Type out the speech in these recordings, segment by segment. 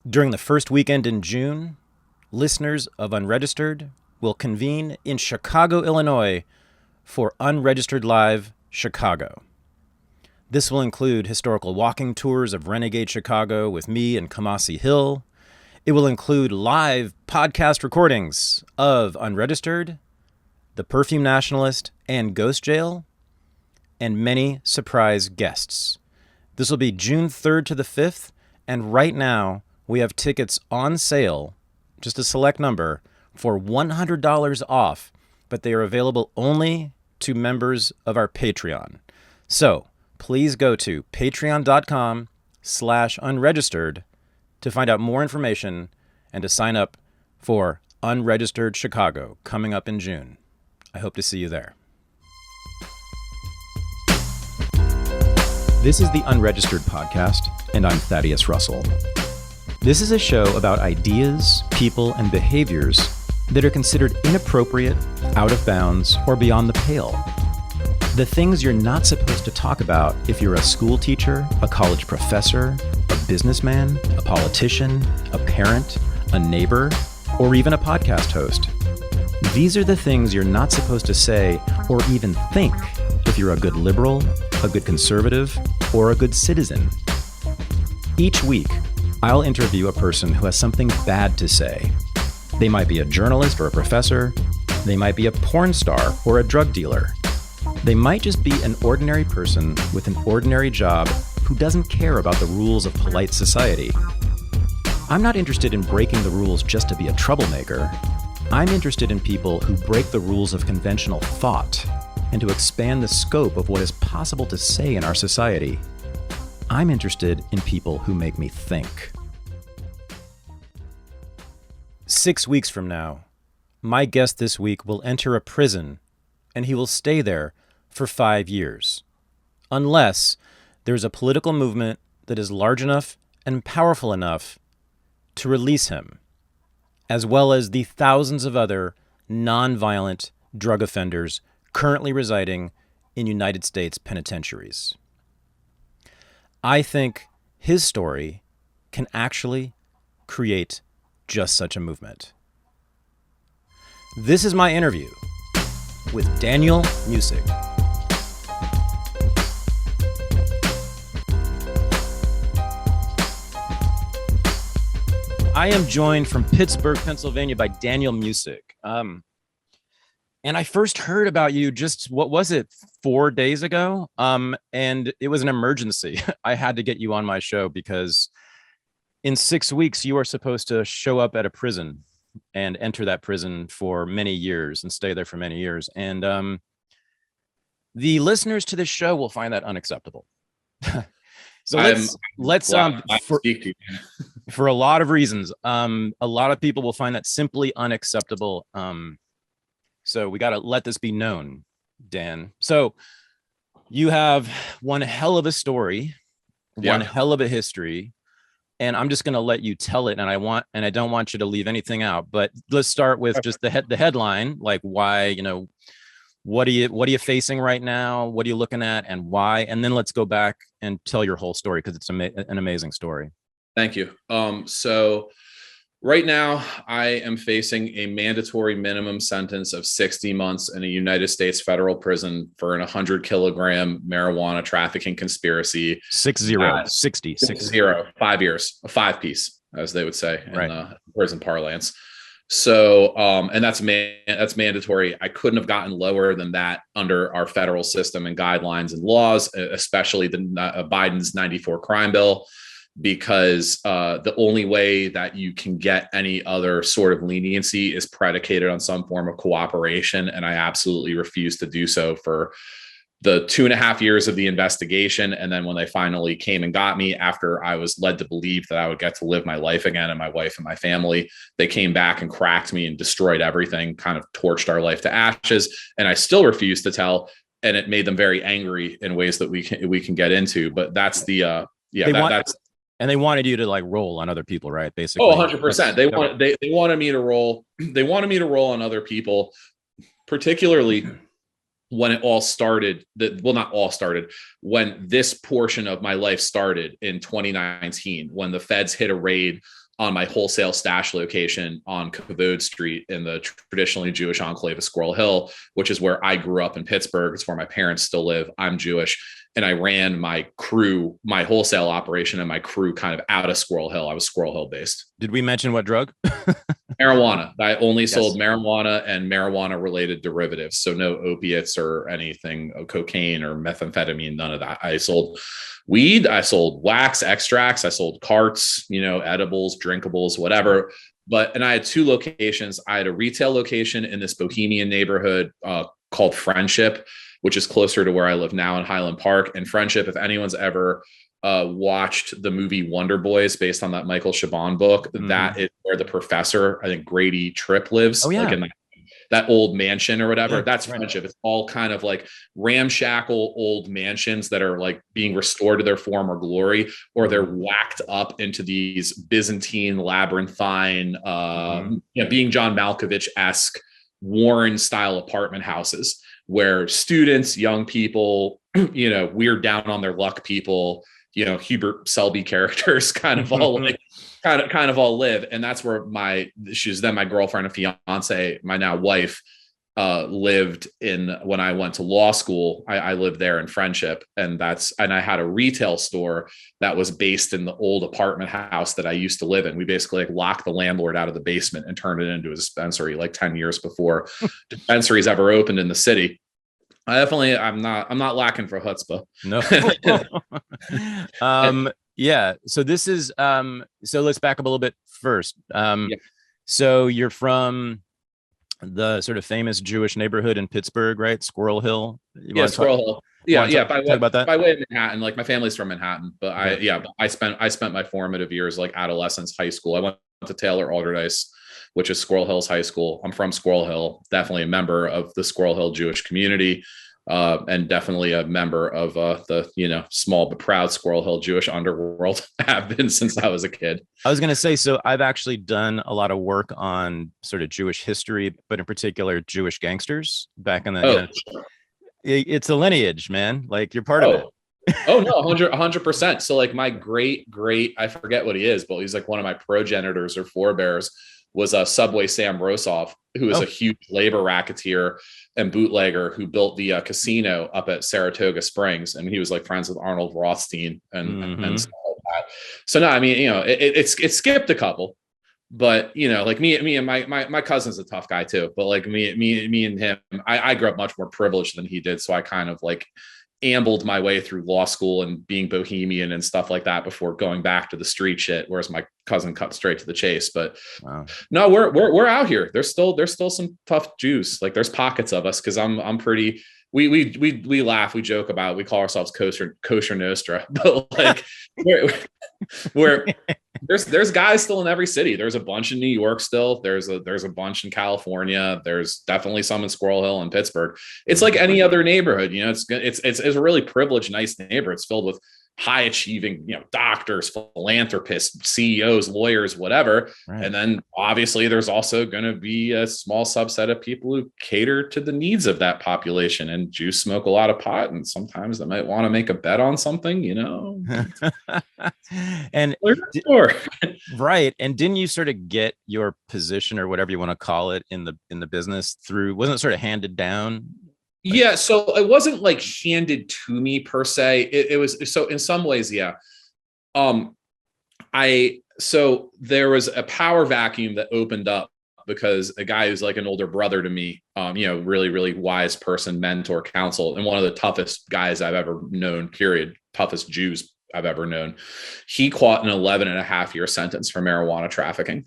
During the first weekend in June, listeners of Unregistered will convene in Chicago, Illinois for Unregistered Live Chicago. This will include historical walking tours of Renegade Chicago with me and Kamasi Hill. It will include live podcast recordings of Unregistered, The Perfume Nationalist, and Ghost Jail, and many surprise guests. This will be June 3rd to the 5th, and right now we have tickets on sale, just a select number, for $100 off, but they are available only to members of our Patreon. So please go to patreon.com/unregistered to find out more information and to sign up for Unregistered Chicago coming up in June. I hope to see you there. This is the Unregistered podcast, and I'm Thaddeus Russell. This is a show about ideas, people, and behaviors that are considered inappropriate, out of bounds, or beyond the pale. The things you're not supposed to talk about if you're a school teacher, a college professor, a businessman, a politician, a parent, a neighbor, or even a podcast host. These are the things you're not supposed to say or even think if you're a good liberal, a good conservative, or a good citizen. Each week, I'll interview a person who has something bad to say. They might be a journalist or a professor. They might be a porn star or a drug dealer. They might just be an ordinary person with an ordinary job who doesn't care about the rules of polite society. I'm not interested in breaking the rules just to be a troublemaker. I'm interested in people who break the rules of conventional thought and to expand the scope of what is possible to say in our society. I'm interested in people who make me think. 6 weeks from now, my guest this week will enter a prison, and he will stay there for 5 years, unless there's a political movement that is large enough and powerful enough to release him, as well as the thousands of other nonviolent drug offenders currently residing in United States penitentiaries. I think his story can actually create just such a movement. This is my interview with Daniel Muessig. I am joined from Pittsburgh, Pennsylvania by Daniel Muessig. And I first heard about you just, 4 days ago? And it was an emergency. I had to get you on my show because in 6 weeks, you are supposed to show up at a prison and enter that prison for many years and stay there for many years. And the listeners to this show will find that unacceptable. So let's for a lot of reasons, a lot of people will find that simply unacceptable. So we got to let this be known, Dan. So you have one hell of a story, one hell of a history, and I'm just going to let you tell it. And I don't want you to leave anything out. But let's start with just the headline, like why, what are you facing right now? What are you looking at, and why? And then let's go back and tell your whole story because it's an amazing story. Thank you. So right now, I am facing a mandatory minimum sentence of 60 months in a United States federal prison for an 100-kilogram marijuana trafficking conspiracy. 60, 5 years, a five-piece, as they would say in prison parlance. So, and that's mandatory. I couldn't have gotten lower than that under our federal system and guidelines and laws, especially the Biden's 94 crime bill. Because the only way that you can get any other sort of leniency is predicated on some form of cooperation. And I absolutely refuse to do so for the 2.5 years of the investigation. And then when they finally came and got me after I was led to believe that I would get to live my life again and my wife and my family, they came back and cracked me and destroyed everything, kind of torched our life to ashes. And I still refuse to tell. And it made them very angry in ways that we can get into. But that's the, that's. And they wanted you to like roll on other people, right? Basically. Oh, 100%. They wanted me to roll. They wanted me to roll on other people, particularly when it all started. Not all started. When this portion of my life started in 2019, when the feds hit a raid on my wholesale stash location on Cavode Street in the traditionally Jewish enclave of Squirrel Hill, which is where I grew up in Pittsburgh. It's where my parents still live. I'm Jewish. And I ran my crew, my wholesale operation and my crew kind of out of Squirrel Hill. I was Squirrel Hill based. Did we mention what drug? Marijuana. I only sold marijuana and marijuana related derivatives. So no opiates or anything, cocaine or methamphetamine, none of that. I sold weed. I sold wax extracts. I sold carts, edibles, drinkables, whatever. And I had 2 locations. I had a retail location in this bohemian neighborhood called Friendship, which is closer to where I live now in Highland Park. And Friendship, if anyone's ever watched the movie Wonder Boys based on that Michael Chabon book, that is where the professor, I think Grady Tripp lives. Oh, yeah. Like in that old mansion or whatever. Yeah, that's Friendship. It's all kind of like ramshackle old mansions that are like being restored to their former glory, or they're whacked up into these Byzantine labyrinthine, being John Malkovich-esque Warren style apartment houses where students, young people, weird down on their luck people, Hubert Selby characters kind of all like kind of all live. And that's where she's then my girlfriend and fiance, my now wife, lived in when I went to law school. I lived there in Friendship, and I had a retail store that was based in the old apartment house that I used to live in. We basically like locked the landlord out of the basement and turned it into a dispensary like 10 years before dispensaries ever opened in the city. I'm not lacking for chutzpah. No. Yeah. So this is, so let's back up a little bit first. So you're from the sort of famous Jewish neighborhood in Pittsburgh, right? Squirrel Hill. Squirrel Hill. Yeah. By way of Manhattan, like my family's from Manhattan, but I spent my formative years, like adolescence, high school. I went to Taylor Alderdice, which is Squirrel Hills High School. I'm from Squirrel Hill, definitely a member of the Squirrel Hill Jewish community, and definitely a member of the small but proud Squirrel Hill Jewish underworld. Have been since I was a kid. I was going to say, so I've actually done a lot of work on sort of Jewish history, but in particular Jewish gangsters back in the. It's a lineage, man. Like you're part of it. Oh no, 100%. So like my great, I forget what he is, but he's like one of my progenitors or forebears was a Subway Sam Rosoff, who is a huge labor racketeer and bootlegger who built the casino up at Saratoga Springs. And he was like friends with Arnold Rothstein and stuff like that. So no, I mean, it skipped a couple, but like me and my cousin's a tough guy too, but like me and him, I grew up much more privileged than he did. So I kind of like ambled my way through law school and being bohemian and stuff like that before going back to the street shit, whereas my cousin cut straight to the chase. But no, we're out here. There's still some tough Jews. Like there's pockets of us, because I'm pretty. We laugh, we joke about, we call ourselves kosher Nostra, but like we're there's guys still in every city. There's a bunch in New York still. There's a bunch in California. There's definitely some in Squirrel Hill and Pittsburgh. It's like any other neighborhood. It's a really privileged, nice neighborhood. It's filled with high achieving, doctors, philanthropists, CEOs, lawyers, whatever. Right. And then obviously there's also going to be a small subset of people who cater to the needs of that population. And Jews smoke a lot of pot, and sometimes they might want to make a bet on something, And right. And didn't you sort of get your position, or whatever you want to call it, in the business through, wasn't it sort of handed down? Yeah, so it wasn't like handed to me per se. It was, so in some ways, yeah. So there was a power vacuum that opened up because a guy who's like an older brother to me, really, really wise person, mentor, counsel, and one of the toughest guys I've ever known, period, toughest Jews I've ever known. He caught an 11.5-year sentence for marijuana trafficking.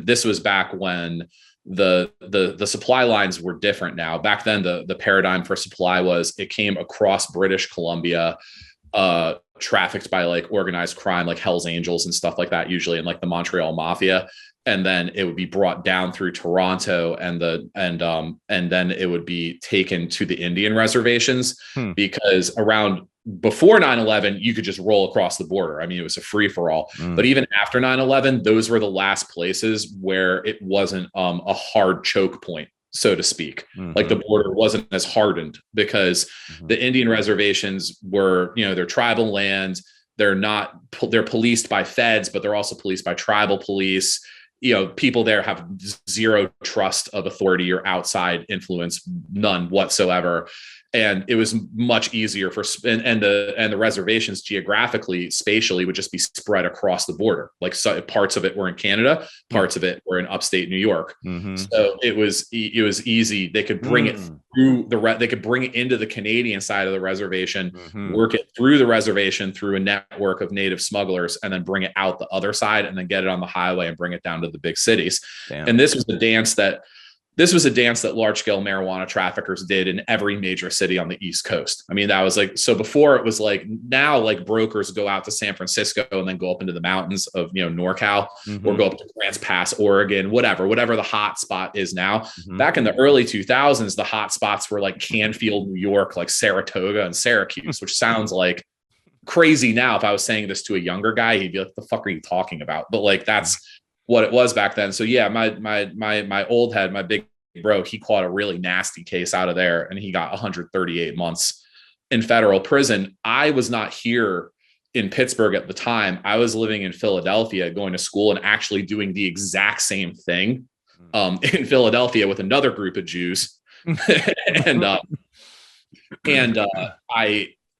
This was back when the supply lines were different now. Back then, the paradigm for supply was it came across British Columbia, trafficked by like organized crime, like Hell's Angels and stuff like that, usually in like the Montreal Mafia. And then it would be brought down through Toronto, and then it would be taken to the Indian reservations, because before 9/11, you could just roll across the border. I mean, it was a free for all. But even after 9/11, those were the last places where it wasn't a hard choke point, so to speak. Like the border wasn't as hardened, because the Indian reservations were, their tribal lands. they're policed by feds, but they're also policed by tribal police. People there have zero trust of authority or outside influence, none whatsoever. And it was much easier and the reservations geographically, spatially would just be spread across the border. Like, so parts of it were in Canada, parts of it were in upstate New York. Mm-hmm. So it was easy. They could bring it through they could bring it into the Canadian side of the reservation, work it through the reservation through a network of native smugglers, and then bring it out the other side and then get it on the highway and bring it down to the big cities. Damn. And this was a dance that large-scale marijuana traffickers did in every major city on the East Coast. I mean, that was like, so before it was like, now like brokers go out to San Francisco and then go up into the mountains of, NorCal, or go up to Grants Pass, Oregon, whatever the hot spot is now. Back in the early 2000s, the hot spots were like Canfield, New York, like Saratoga and Syracuse, which sounds like crazy now. If I was saying this to a younger guy, he'd be like, the fuck are you talking about? But like, that's what it was back then. So yeah, my old head, my big bro, he caught a really nasty case out of there, and he got 138 months in federal prison. I was not here in Pittsburgh at the time. I was living in Philadelphia, going to school and actually doing the exact same thing in Philadelphia with another group of Jews.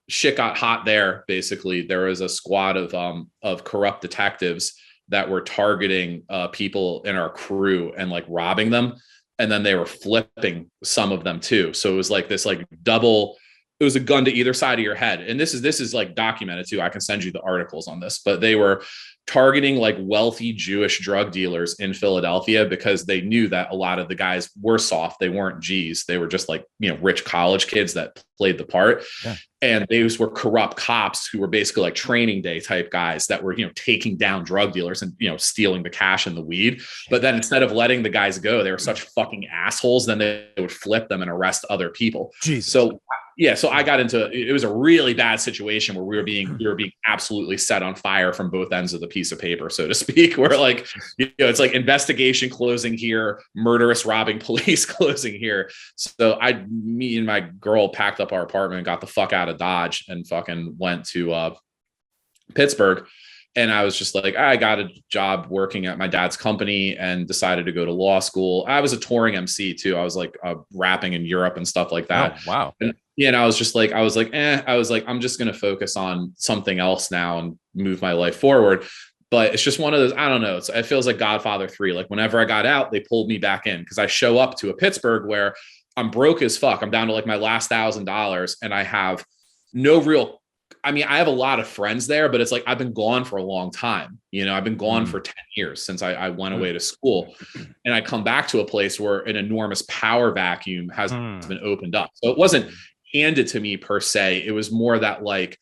Shit got hot there. Basically, there was a squad of corrupt detectives that were targeting people in our crew and like robbing them. And then they were flipping some of them too. So it was like this like double, it was a gun to either side of your head. And this is like documented too. I can send you the articles on this, but they were targeting like wealthy Jewish drug dealers in Philadelphia because they knew that a lot of the guys were soft. They weren't G's. They were just like, rich college kids that played the part. Yeah. And those were corrupt cops who were basically like training day type guys that were, taking down drug dealers and, stealing the cash and the weed. But then instead of letting the guys go, they were such fucking assholes. Then they would flip them and arrest other people. Jesus. So yeah, so I got into it was a really bad situation where we were being absolutely set on fire from both ends of the piece of paper, so to speak. We're like, it's like investigation closing here, murderous robbing police closing here. So me and my girl packed up our apartment and got the fuck out of Dodge and fucking went to Pittsburgh. And I was just like, I got a job working at my dad's company and decided to go to law school. I was a touring MC too. I was like rapping in Europe and stuff like that. Oh, wow. And I was like, I'm just going to focus on something else now and move my life forward. But it's just one of those, I don't know. It feels like Godfather 3. Like whenever I got out, they pulled me back in because I show up to a Pittsburgh where I'm broke as fuck. I'm down to like my last $1,000 and I have no real, I have a lot of friends there, but it's like, I've been gone for a long time. I've been gone for 10 years since I went away to school, and I come back to a place where an enormous power vacuum has been opened up. So it wasn't handed to me per se. It was more that like,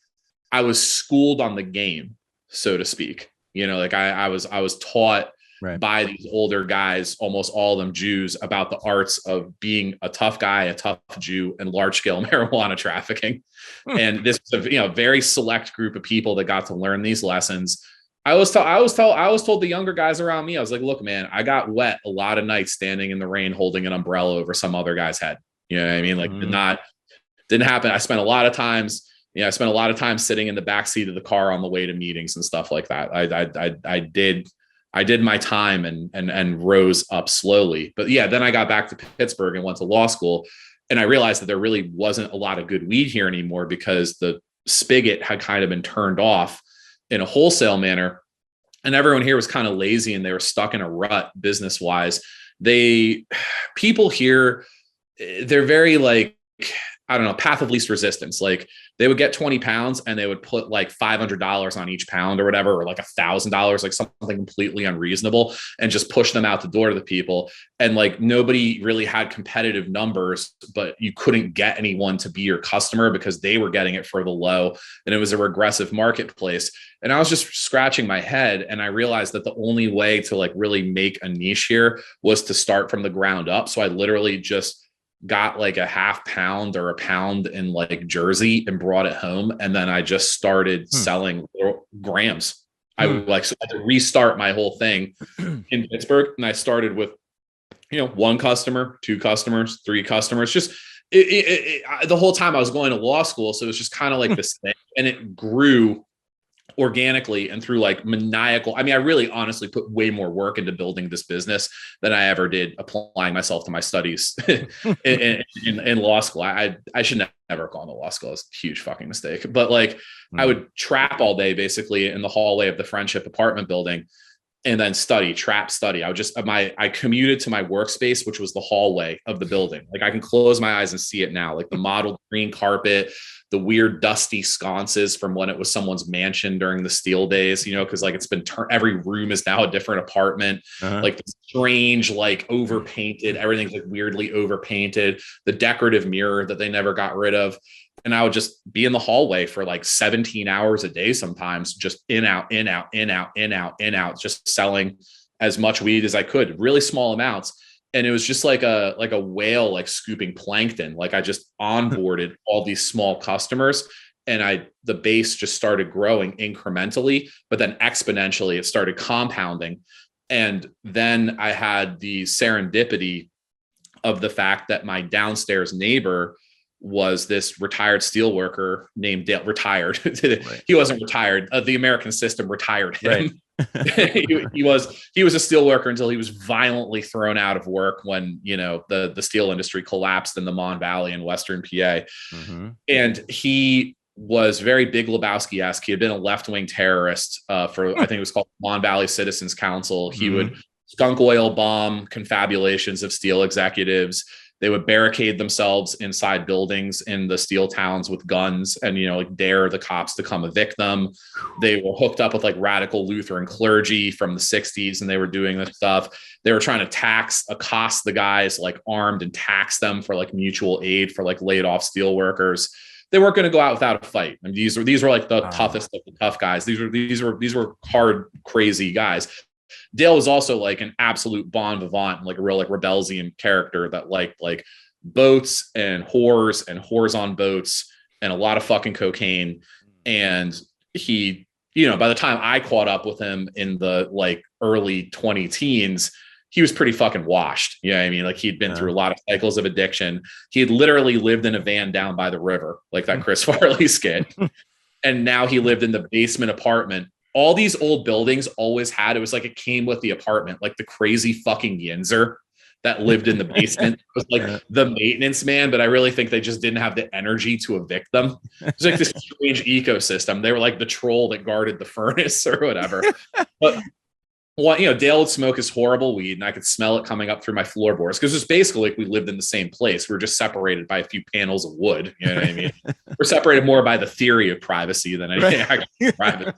I was schooled on the game, so to speak. Like I was taught by these older guys, almost all of them Jews, about the arts of being a tough guy, a tough Jew, and large scale marijuana trafficking. And this was a very select group of people that got to learn these lessons. I was told the younger guys around me, I was like, look, man, I got wet a lot of nights standing in the rain, holding an umbrella over some other guy's head. You know what I mean? Like didn't happen. I spent a lot of time sitting in the backseat of the car on the way to meetings and stuff like that. I did my time and rose up slowly. But yeah, then I got back to Pittsburgh and went to law school. And I realized that there really wasn't a lot of good weed here anymore because the spigot had kind of been turned off in a wholesale manner. And everyone here was kind of lazy and they were stuck in a rut business wise. People here, they're very like, I don't know, path of least resistance. Like they would get 20 pounds and they would put like $500 on each pound or whatever, or like $1,000, like something completely unreasonable, and just push them out the door to the people. And like nobody really had competitive numbers, but you couldn't get anyone to be your customer because they were getting it for the low, and it was a regressive marketplace. And I was just scratching my head, and I realized that the only way to like really make a niche here was to start from the ground up. So I literally just got like a half pound or a pound in like Jersey and brought it home. And then I just started selling grams. I had to restart my whole thing in Pittsburgh. And I started with, one customer, 2 customers, 3 customers, just the whole time I was going to law school. So it was just kind of like this thing, and it grew organically and through like maniacal. I mean, I really honestly put way more work into building this business than I ever did applying myself to my studies in law school. I should never have gone to law school. It's a huge fucking mistake. But like I would trap all day basically in the hallway of the Friendship apartment building and then trap study. I commuted to my workspace, which was the hallway of the building. Like I can close my eyes and see it now, like the mottled green carpet, the weird dusty sconces from when it was someone's mansion during the Steel days, you know, because like it's been every room is now a different apartment, like the strange, like overpainted, everything's like weirdly overpainted, the decorative mirror that they never got rid of. And I would just be in the hallway for like 17 hours a day, sometimes just in, out, just selling as much weed as I could, really small amounts. And it was just like a whale, like scooping plankton. Like I just onboarded all these small customers and the base just started growing incrementally, but then exponentially it started compounding. And then I had the serendipity of the fact that my downstairs neighbor was this retired steelworker named Dale. Retired. Right. He wasn't retired. The American system retired him. Right. he was a steel worker until he was violently thrown out of work when, you know, the steel industry collapsed in the Mon Valley in Western PA. And he was very Big Lebowski-esque. He had been a left-wing terrorist for, I think it was called Mon Valley Citizens Council. He would skunk oil bomb confabulations of steel executives. They would barricade themselves inside buildings in the steel towns with guns and, you know, like dare the cops to come evict them. They were hooked up with like radical Lutheran clergy from the 60s and they were doing this stuff. They were trying to accost the guys like armed and tax them for like mutual aid for like laid off steel workers. They weren't going to go out without a fight. I mean, these were like the toughest of the tough guys. These were hard, crazy guys. Dale was also like an absolute bon vivant, like a real like Rebelsian character that liked like boats and whores on boats and a lot of fucking cocaine. And he, you know, by the time I caught up with him in the like early 20 teens, he was pretty fucking washed. You know what I mean? Like he'd been through a lot of cycles of addiction. He had literally lived in a van down by the river, like that Chris Farley skit. And now he lived in the basement apartment. All these old buildings always had, it was like it came with the apartment, like the crazy fucking Yinzer that lived in the basement. It was like the maintenance man, but I really think they just didn't have the energy to evict them. It was like this strange ecosystem. They were like the troll that guarded the furnace or whatever. But well, you know, Dale would smoke his horrible weed and I could smell it coming up through my floorboards because it's basically like we lived in the same place. We were just separated by a few panels of wood. You know what I mean? We're separated more by the theory of privacy than anything actual privacy.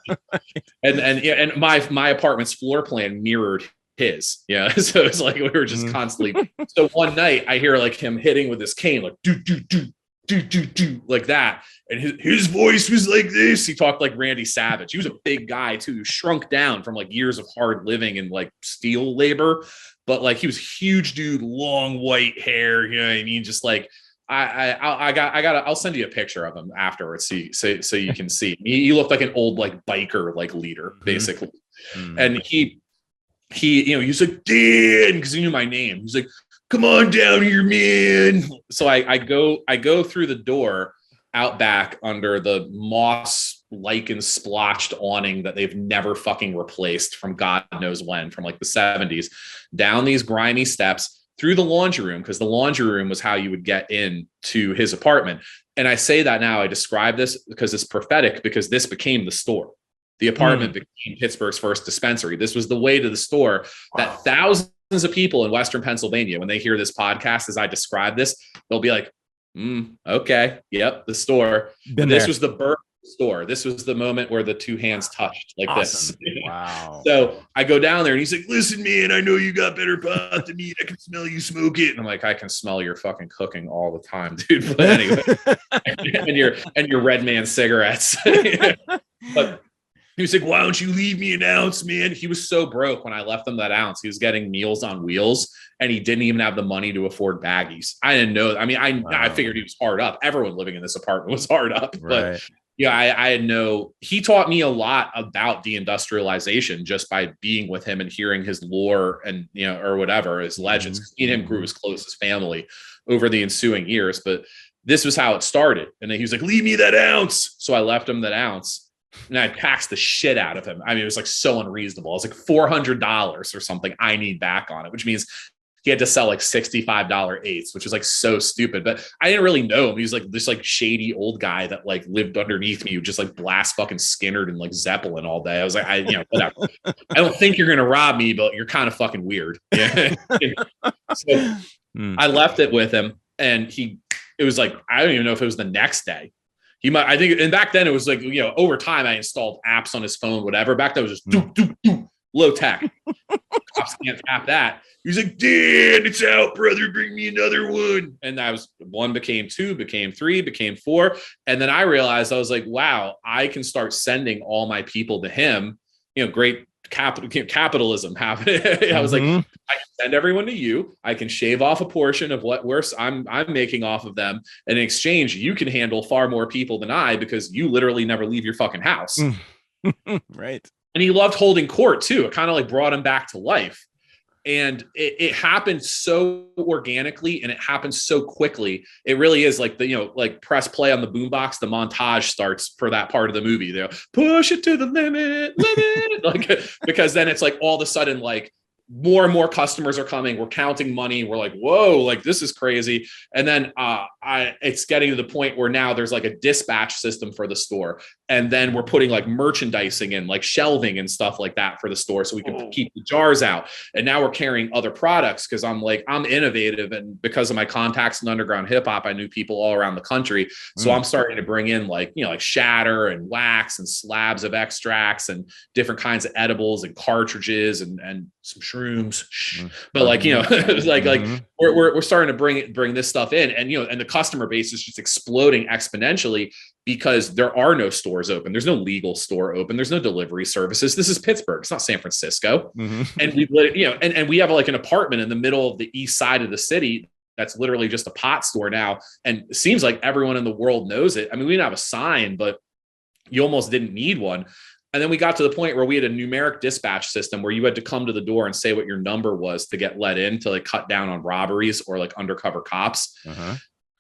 And my apartment's floor plan mirrored his. Yeah. So it's like we were just constantly. So one night I hear like him hitting with his cane, like do like that. And his voice was like this. He talked like Randy Savage. He was a big guy too, who shrunk down from like years of hard living and like steel labor. But like he was a huge dude, long white hair. You know what I mean? Just like I'll send you a picture of him afterwards so you can see. He looked like an old like biker like leader basically. And he you know he's like Dan because he knew my name. He's like, come on down here, man. So I go through the door out back under the moss lichen splotched awning that they've never fucking replaced from God knows when, from like the 70s, down these grimy steps through the laundry room, because the laundry room was how you would get in to his apartment. And I say that now, I describe this because it's prophetic, because this became the store. The apartment became Pittsburgh's first dispensary. This was the way to the store that thousands of people in Western Pennsylvania, when they hear this podcast, as I describe this, they'll be like, okay, yep, the store. And this was the birth of the store. This was the moment where the two hands touched like this. Wow. So I go down there and he's like, listen, man, I know you got better pot than me. I can smell you smoke it. And I'm like, I can smell your fucking cooking all the time, dude. But anyway, and your Red Man cigarettes. But he was like, why don't you leave me an ounce, man? He was so broke when I left him that ounce. He was getting Meals on Wheels and he didn't even have the money to afford baggies. I didn't know. I mean, I figured he was hard up. Everyone living in this apartment was hard up. But yeah, I had he taught me a lot about deindustrialization just by being with him and hearing his lore and, you know, or whatever, his legends. Me and him grew as close as family over the ensuing years. But this was how it started. And then he was like, leave me that ounce. So I left him that ounce. And I taxed the shit out of him. I mean, it was like so unreasonable. It was like $400 or something I need back on it, which means he had to sell like $65 eighths, which is like so stupid. But I didn't really know him. He was like this like shady old guy that like lived underneath me who just like blast fucking Skinnerd and like Zeppelin all day. I was like, whatever. I don't think you're gonna rob me, but you're kind of fucking weird. Yeah. So I left it with him, and it was like, I don't even know if it was the next day. I think, and back then it was like, over time I installed apps on his phone, whatever. Back then it was just low tech. Cops can't tap that. He was like, Dan, it's out, brother. Bring me another one. And that was one became two, became three, became four. And then I realized, I was like, wow, I can start sending all my people to him. Great capitalism happening. I was like, I can send everyone to you. I can shave off a portion of what I'm making off of them. And in exchange, you can handle far more people than I, because you literally never leave your fucking house. Right. And he loved holding court too. It kind of like brought him back to life. And it happened so organically, and it happened so quickly. It really is like like press play on the boombox. The montage starts for that part of the movie. They push it to the limit, like, because then it's like all of a sudden, like more and more customers are coming. We're counting money. We're like, whoa, like this is crazy. And then it's getting to the point where now there's like a dispatch system for the store. And then we're putting like merchandising in, like shelving and stuff like that for the store, so we can keep the jars out. And now we're carrying other products, because I'm innovative, and because of my contacts in underground hip hop, I knew people all around the country. So I'm starting to bring in like shatter and wax and slabs of extracts and different kinds of edibles and cartridges and some shrooms. But like we're starting to bring this stuff in, and and the customer base is just exploding exponentially, because there are no stores open. There's no legal store open. There's no delivery services. This is Pittsburgh. It's not San Francisco. And we have like an apartment in the middle of the east side of the city that's literally just a pot store now. And it seems like everyone in the world knows it. I mean, we didn't have a sign, but you almost didn't need one. And then we got to the point where we had a numeric dispatch system where you had to come to the door and say what your number was to get let in, to like cut down on robberies or like undercover cops.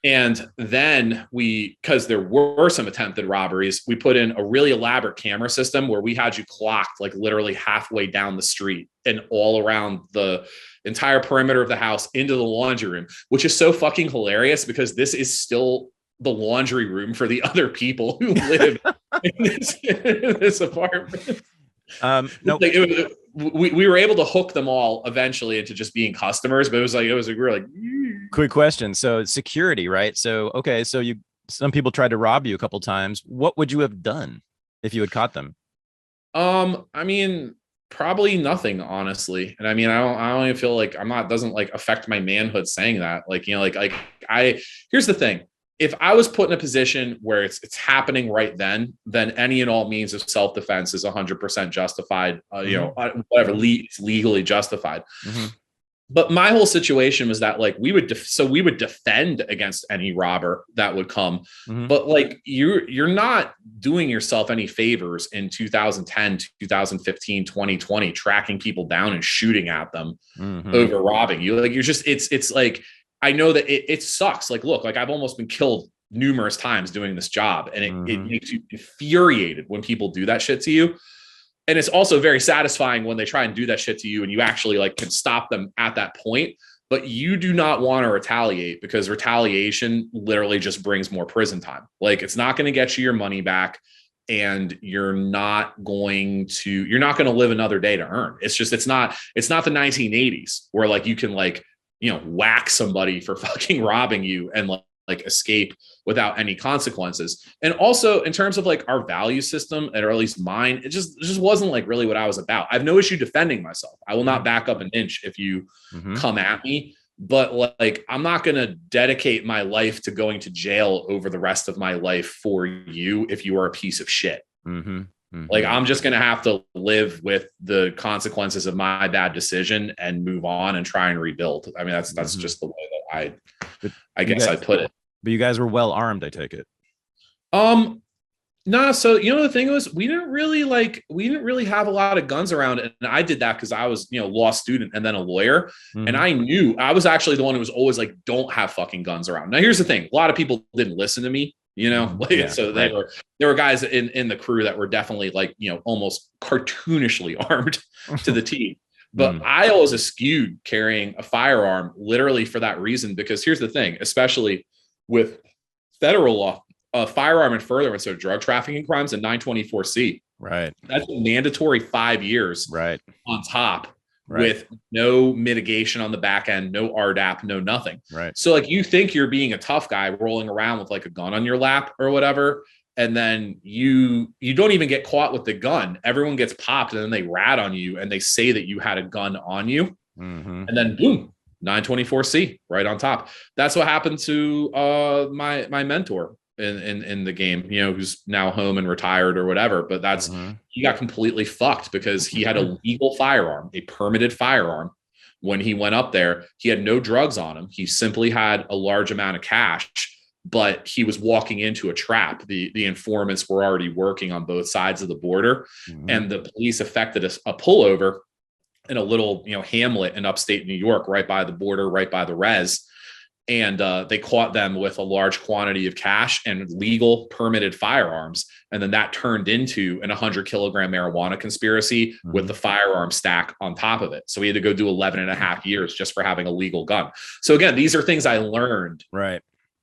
And then because there were some attempted robberies, we put in a really elaborate camera system where we had you clocked like literally halfway down the street and all around the entire perimeter of the house into the laundry room, which is so fucking hilarious, because this is still the laundry room for the other people who live in this apartment. No, we were able to hook them all eventually into just being customers, but it was really quick question. So security, right? So okay, so some people tried to rob you a couple times. What would you have done if you had caught them? I mean, probably nothing, honestly. And I mean, I don't even feel like doesn't like affect my manhood saying that. Like, here's the thing. If I was put in a position where it's happening right then any and all means of self-defense is 100% justified, whatever, it's legally justified. But my whole situation was that like we would defend against any robber that would come. But like you're not doing yourself any favors in 2010, 2015, 2020, tracking people down and shooting at them over robbing you. Like it's like, I know that it sucks. Like, look, like I've almost been killed numerous times doing this job, and it makes you infuriated when people do that shit to you. And it's also very satisfying when they try and do that shit to you and you actually like can stop them at that point. But you do not want to retaliate, because retaliation literally just brings more prison time. Like, it's not going to get you your money back, and you're not going to live another day to earn. It's not the 1980s where like you can like, whack somebody for fucking robbing you and like escape without any consequences. And also in terms of like our value system, or at least mine, it just wasn't like really what I was about. I have no issue defending myself. I will not back up an inch if you come at me, but like, I'm not going to dedicate my life to going to jail over the rest of my life for you if you are a piece of shit. Like, I'm just going to have to live with the consequences of my bad decision and move on and try and rebuild. I mean, that's just the way that I guess I put it. But you guys were well armed, I take it. No. So, the thing was, we didn't really have a lot of guns around. And I did that because I was, law student and then a lawyer. And I knew I was actually the one who was always like, don't have fucking guns around. Now, here's the thing. A lot of people didn't listen to me So there were guys in the crew that were definitely like, almost cartoonishly armed to the T. But I always eschewed carrying a firearm literally for that reason, because here's the thing, especially with federal law, a firearm in furtherance of drug trafficking crimes in 924C. Right. That's a mandatory 5 years on top with no mitigation on the back end, no RDAP, no nothing. Right. So like, you think you're being a tough guy rolling around with like a gun on your lap or whatever. And then you don't even get caught with the gun. Everyone gets popped and then they rat on you and they say that you had a gun on you. And then boom, 924C right on top. That's what happened to my mentor in the game, who's now home and retired or whatever. But that's he got completely fucked because he had a legal firearm, a permitted firearm. When he went up there, he had no drugs on him. He simply had a large amount of cash. But he was walking into a trap. The informants were already working on both sides of the border, and the police effected a pullover in a little, hamlet in upstate New York, right by the border, right by the res. And they caught them with a large quantity of cash and legal permitted firearms. And then that turned into an 100-kilogram marijuana conspiracy with the firearm stack on top of it. So we had to go do 11 and a half years just for having a legal gun. So again, these are things I learned. Right.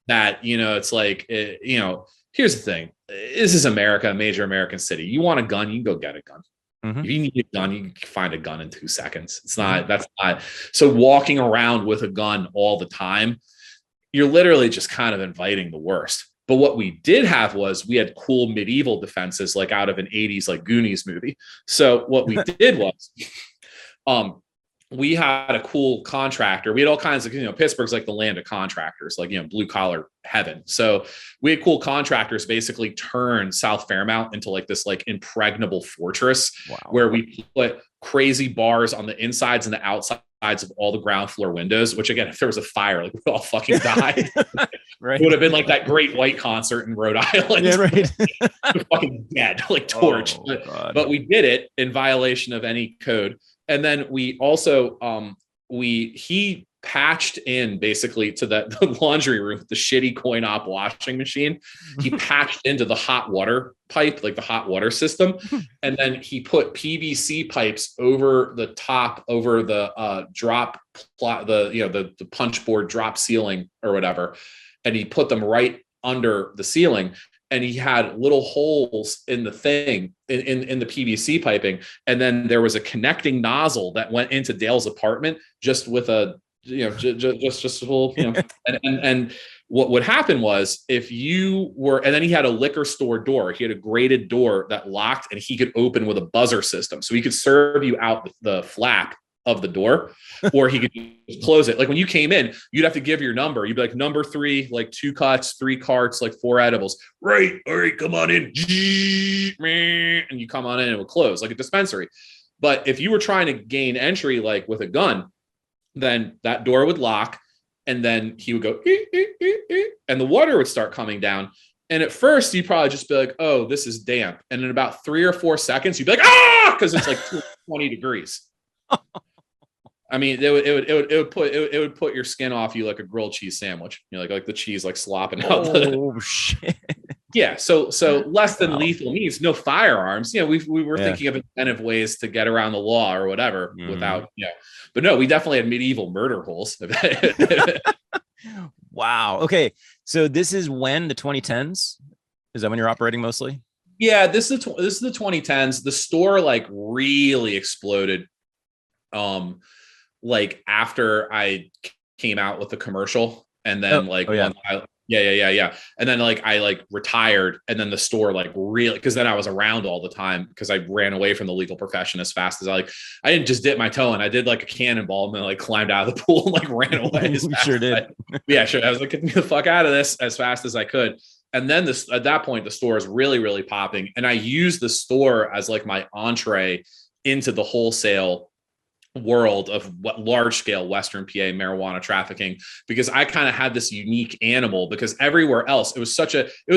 That, it's like, here's the thing. This is America, a major American city. You want a gun, you can go get a gun. If you need a gun, you can find a gun in 2 seconds. That's not. So walking around with a gun all the time, you're literally just kind of inviting the worst. But what we did have was we had cool medieval defenses, like out of an 80s, like Goonies movie. So what we did was, we had a cool contractor. We had all kinds of, Pittsburgh's like the land of contractors, like, blue collar heaven. So we had cool contractors basically turn South Fairmount into like this like impregnable fortress where we put crazy bars on the insides and the outsides of all the ground floor windows, which again, if there was a fire, like we'd all fucking die. It would have been like that Great White concert in Rhode Island. Yeah, right. Fucking dead, like torched. But we did it in violation of any code. And then we also, he patched in basically to the laundry room, the shitty coin-op washing machine. He patched into the hot water pipe, like the hot water system. And then he put PVC pipes over the top, over the drop plot, the punch board drop ceiling or whatever. And he put them right under the ceiling. And he had little holes in the thing in the PVC piping. And then there was a connecting nozzle that went into Dale's apartment just with a, just a little, and what would happen was if you were, and then he had a liquor store door, he had a grated door that locked and he could open with a buzzer system. So he could serve you out the flap of the door, or he could just close it. Like when you came in, you'd have to give your number. You'd be like, number 3, like 2 cuts, 3 carts, like 4 edibles. Right. All right, come on in. And you come on in and it would close like a dispensary. But if you were trying to gain entry, like with a gun, then that door would lock and then he would go, and the water would start coming down. And at first you'd probably just be like, oh, this is damp. And in about 3 or 4 seconds, you'd be like, ah, because it's like 20 degrees. I mean, it would put your skin off you like a grilled cheese sandwich. Like the cheese like slopping out. Oh shit! Yeah, so less than lethal means no firearms. We were thinking of inventive ways to get around the law or whatever without. But no, we definitely had medieval murder holes. Wow. Okay, so this is when the 2010s. Is that when you're operating mostly? Yeah, this is the 2010s. The store like really exploded. Like after I came out with the commercial and then yeah. And then like I like retired and then the store like really, because then I was around all the time because I ran away from the legal profession as fast as I didn't just dip my toe in. I did like a cannonball and then like climbed out of the pool and like ran away. Sure did. Yeah, sure. I was like, get me the fuck out of this as fast as I could. And then at that point, the store is really, really popping. And I used the store as like my entree into the wholesale world of what large scale Western PA marijuana trafficking, because I kind of had this unique animal, because everywhere else it was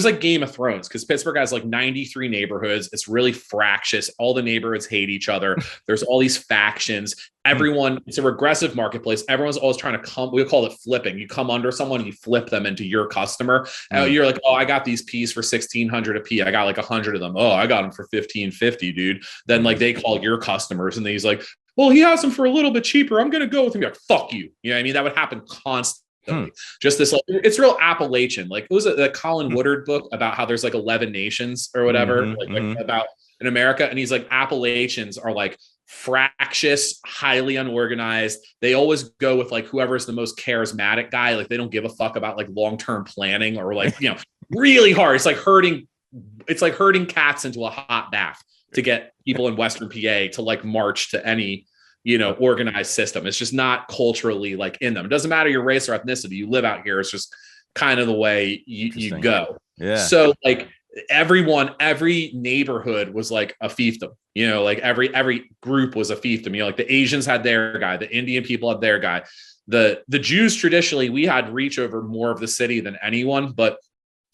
like Game of Thrones, because Pittsburgh has like 93 neighborhoods. It's really fractious. All the neighborhoods hate each other. There's all these factions. Everyone, it's a regressive marketplace. Everyone's always trying to come, we call it flipping. You come under someone and you flip them into your customer. You're like, oh, I got these peas for $1,600 a pea. I got like 100 of them. Oh, I got them for $1,550, dude. Then like they call your customers and he's like, well, he has them for a little bit cheaper. I'm going to go with him. You're like, fuck you. You know what I mean? That would happen constantly. Just this, like, it's real Appalachian. Like, it was a Colin Woodard book about how there's like 11 nations or whatever, like about in America. And he's like, Appalachians are like fractious, highly unorganized. They always go with like whoever's the most charismatic guy. Like, they don't give a fuck about like long-term planning or like, you know, really hard. It's like herding cats into a hot bath to get people in Western PA to like march to any, you know, organized system. It's just not culturally like in them. It doesn't matter your race or ethnicity. You live out here. It's just kind of the way you go. Yeah. So like every neighborhood was like a fiefdom, you know, like every group was a fiefdom. You know, like the Asians had their guy, the Indian people had their guy. The Jews, traditionally, we had reach over more of the city than anyone, but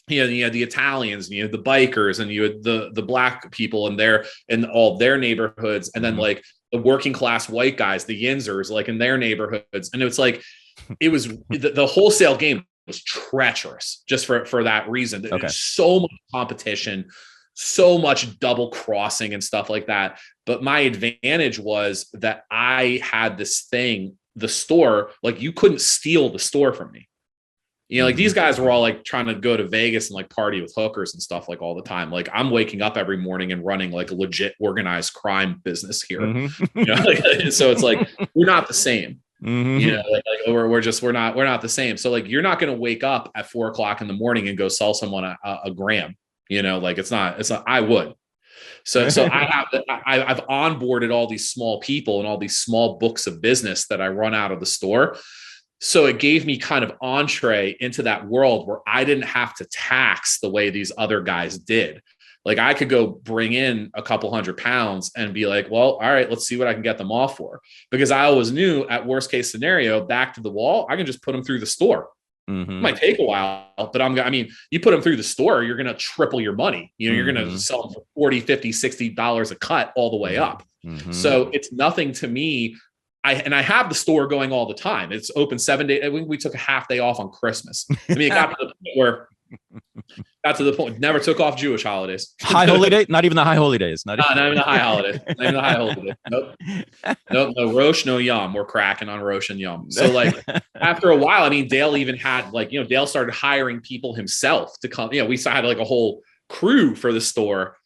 you had the Italians, and you had the bikers, and you had the black people in all their neighborhoods. And then like the working class white guys, the Yinzers, like in their neighborhoods. And it's like, it was the wholesale game was treacherous just for that reason. Okay. There's so much competition, so much double crossing and stuff like that. But my advantage was that I had this thing, the store, like you couldn't steal the store from me. You know, like these guys were all like trying to go to Vegas and like party with hookers and stuff like all the time. Like I'm waking up every morning and running like a legit organized crime business here. You know, like, so it's like, we're not the same. You know, like we're not the same. So like, you're not going to wake up at 4 o'clock in the morning and go sell someone a gram, you know, like it's not, I would. So I've onboarded all these small people and all these small books of business that I run out of the store. So it gave me kind of entree into that world where I didn't have to tax the way these other guys did. Like I could go bring in a couple £100 and be like, well, all right, let's see what I can get them off for. Because I always knew at worst case scenario, back to the wall, I can just put them through the store. It might take a while, but you put them through the store, you're going to triple your money. You know, you're going to sell them for $40, $50, $60 a cut all the way up. So it's nothing to me. I have the store going all the time. It's open 7 days. We took a half day off on Christmas. I mean, it got to the point never took off Jewish holidays. High holy day? Not even the high holy days. Not even the high holidays. Not even the high holiday. Nope. No Rosh, no Yom. We're cracking on Rosh and Yom. So like after a while, I mean, Dale even had like, you know, Dale started hiring people himself to come. You know, we had like a whole crew for the store.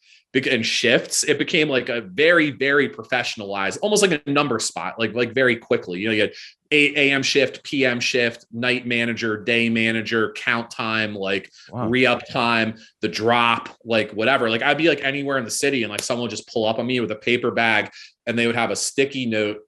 And shifts, it became like a very, very professionalized, almost like a number spot, like very quickly. You know, you had 8 a.m. shift, PM shift, night manager, day manager, count time, like re-up time, the drop, like whatever. Like I'd be like anywhere in the city and like someone would just pull up on me with a paper bag and they would have a sticky note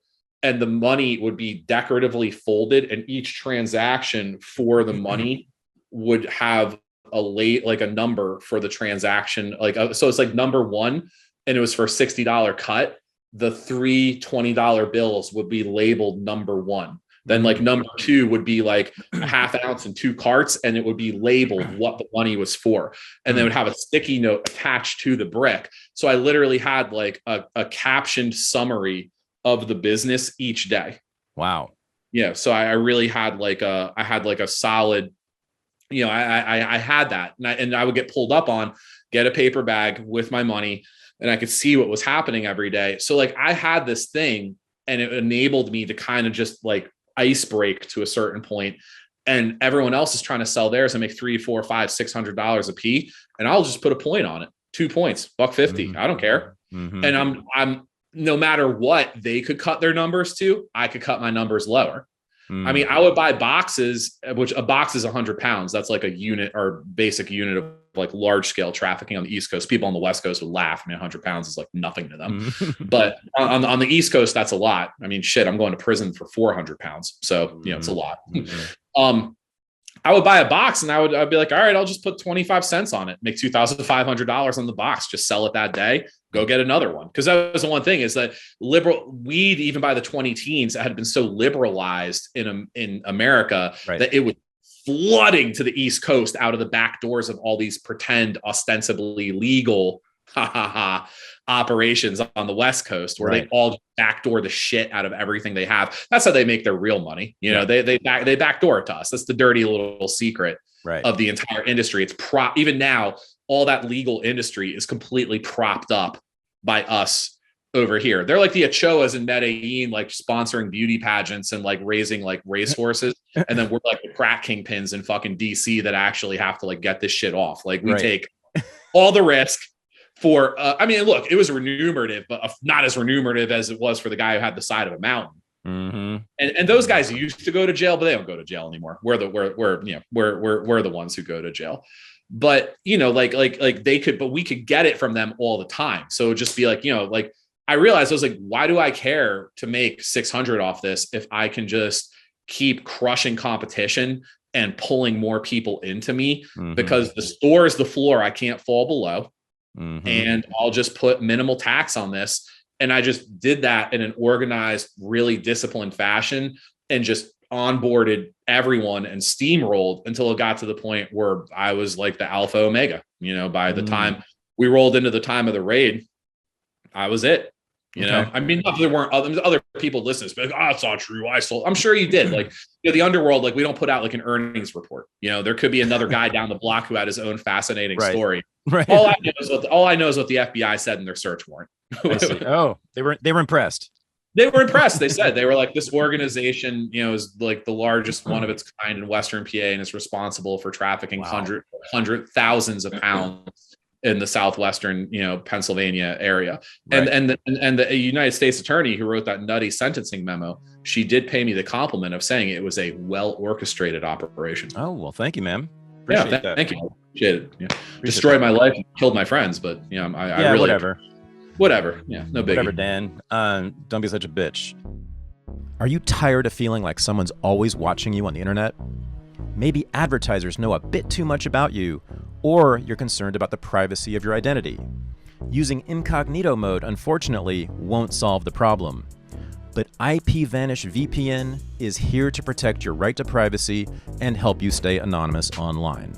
and the money would be decoratively folded, and each transaction for the money would have a number for the transaction, so it's like number one, and it was for a $60 cut. The 3 $20 bills would be labeled number one. Then like number two would be like a half ounce and 2 carts, and it would be labeled what the money was for, and they would have a sticky note attached to the brick. So I literally had like a captioned summary of the business each day. Wow. Yeah. So I really had like a solid, you know, I had that, and I would get pulled up on, get a paper bag with my money, and I could see what was happening every day. So like I had this thing, and it enabled me to kind of just like ice break to a certain point. And everyone else is trying to sell theirs and make $300, $400, $500, $600 a piece, and I'll just put a point on it, 2 points, $1.50. I don't care. And I'm no matter what they could cut their numbers to, I could cut my numbers lower. I mean, I would buy boxes, which a box is 100 pounds. That's like a unit or basic unit of like large scale trafficking on the East Coast. People on the West Coast would laugh. I mean, 100 pounds is like nothing to them. But on the East Coast, that's a lot. I mean, shit, I'm going to prison for 400 pounds. So, you know, it's a lot. I would buy a box and I'd be like, all right, I'll just put 25 cents on it, make $2,500 on the box, just sell it that day. go get another one. Because that was the one thing, is that liberal weed, even by the 20 teens, had been so liberalized in America that it was flooding to the East Coast out of the back doors of all these pretend ostensibly legal operations on the West Coast, where they all backdoor the shit out of everything they have. That's how they make their real money. You know, they backdoor it to us. That's the dirty little secret of the entire industry. It's even now, all that legal industry is completely propped up by us over here. They're like the Ochoas in Medellin, like sponsoring beauty pageants and like raising like racehorses. And then we're like the crack kingpins in fucking DC that actually have to like get this shit off. Like we take all the risk for, I mean, look, it was remunerative, but not as remunerative as it was for the guy who had the side of a mountain. Mm-hmm. And those guys used to go to jail, but they don't go to jail anymore. We're the ones who go to jail. But, you know, like they could, but we could get it from them all the time. So just be like, you know, like I realized I was like, why do I care to make 600 off this if I can just keep crushing competition and pulling more people into me? Because the store is the floor I can't fall below. And I'll just put minimal tax on this. And I just did that in an organized, really disciplined fashion, and just onboarded everyone and steamrolled until it got to the point where I was like the alpha omega. You know, by the time we rolled into the time of the raid, I was it. You know, I mean, there weren't other people listening, but it's not true. I sold. I'm sure you did. Like, you know, the underworld, like we don't put out like an earnings report. You know, there could be another guy down the block who had his own fascinating story. All I know is what the FBI said in their search warrant. Oh, they were impressed. They were impressed. They said, they were like, this organization, you know, is like the largest one of its kind in Western PA, and is responsible for trafficking thousands of pounds in the southwestern, you know, Pennsylvania area. And the United States attorney who wrote that nutty sentencing memo, she did pay me the compliment of saying it was a well orchestrated operation. Oh, well, thank you, ma'am. Thank you. Appreciate it. Yeah. Destroyed my life and killed my friends, but you know, I really, whatever. Yeah, no biggie. Whatever, Dan. Don't be such a bitch. Are you tired of feeling like someone's always watching you on the internet? Maybe advertisers know a bit too much about you, or you're concerned about the privacy of your identity. Using incognito mode, unfortunately, won't solve the problem. But IPVanish VPN is here to protect your right to privacy and help you stay anonymous online.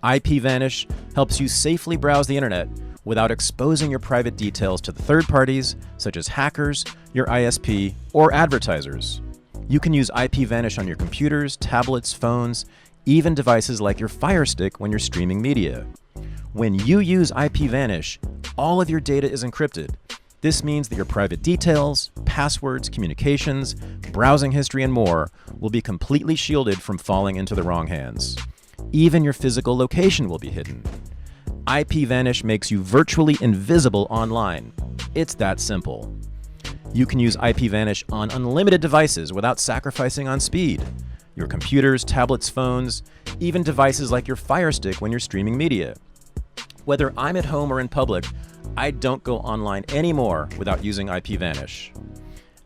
IPVanish helps you safely browse the internet without exposing your private details to the third parties, such as hackers, your ISP, or advertisers. You can use IPVanish on your computers, tablets, phones, even devices like your Fire Stick when you're streaming media. When you use IPVanish, all of your data is encrypted. This means that your private details, passwords, communications, browsing history, and more will be completely shielded from falling into the wrong hands. Even your physical location will be hidden. IPVanish makes you virtually invisible online. It's that simple. You can use IPVanish on unlimited devices without sacrificing on speed. Your computers, tablets, phones, even devices like your Fire Stick when you're streaming media. Whether I'm at home or in public, I don't go online anymore without using IPVanish.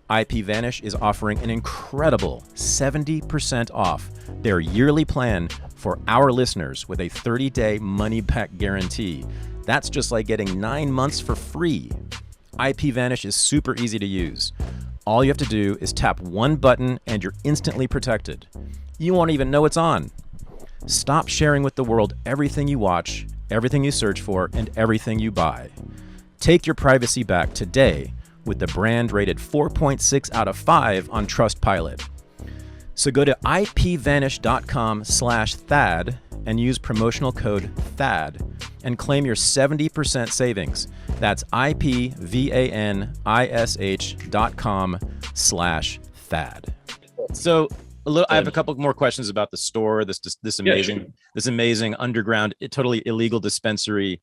IPVanish is offering an incredible 70% off their yearly plan for our listeners with a 30-day money-back guarantee. That's just like getting 9 months for free. IPVanish is super easy to use. All you have to do is tap one button and you're instantly protected. You won't even know it's on. Stop sharing with the world everything you watch, everything you search for, and everything you buy. Take your privacy back today with the brand rated 4.6 out of 5 on Trustpilot. So go to ipvanish.com/Thad and use promotional code THAD and claim your 70% savings. That's ipvanish.com/Thad. So I have a couple more questions about the store, this amazing underground, totally illegal dispensary.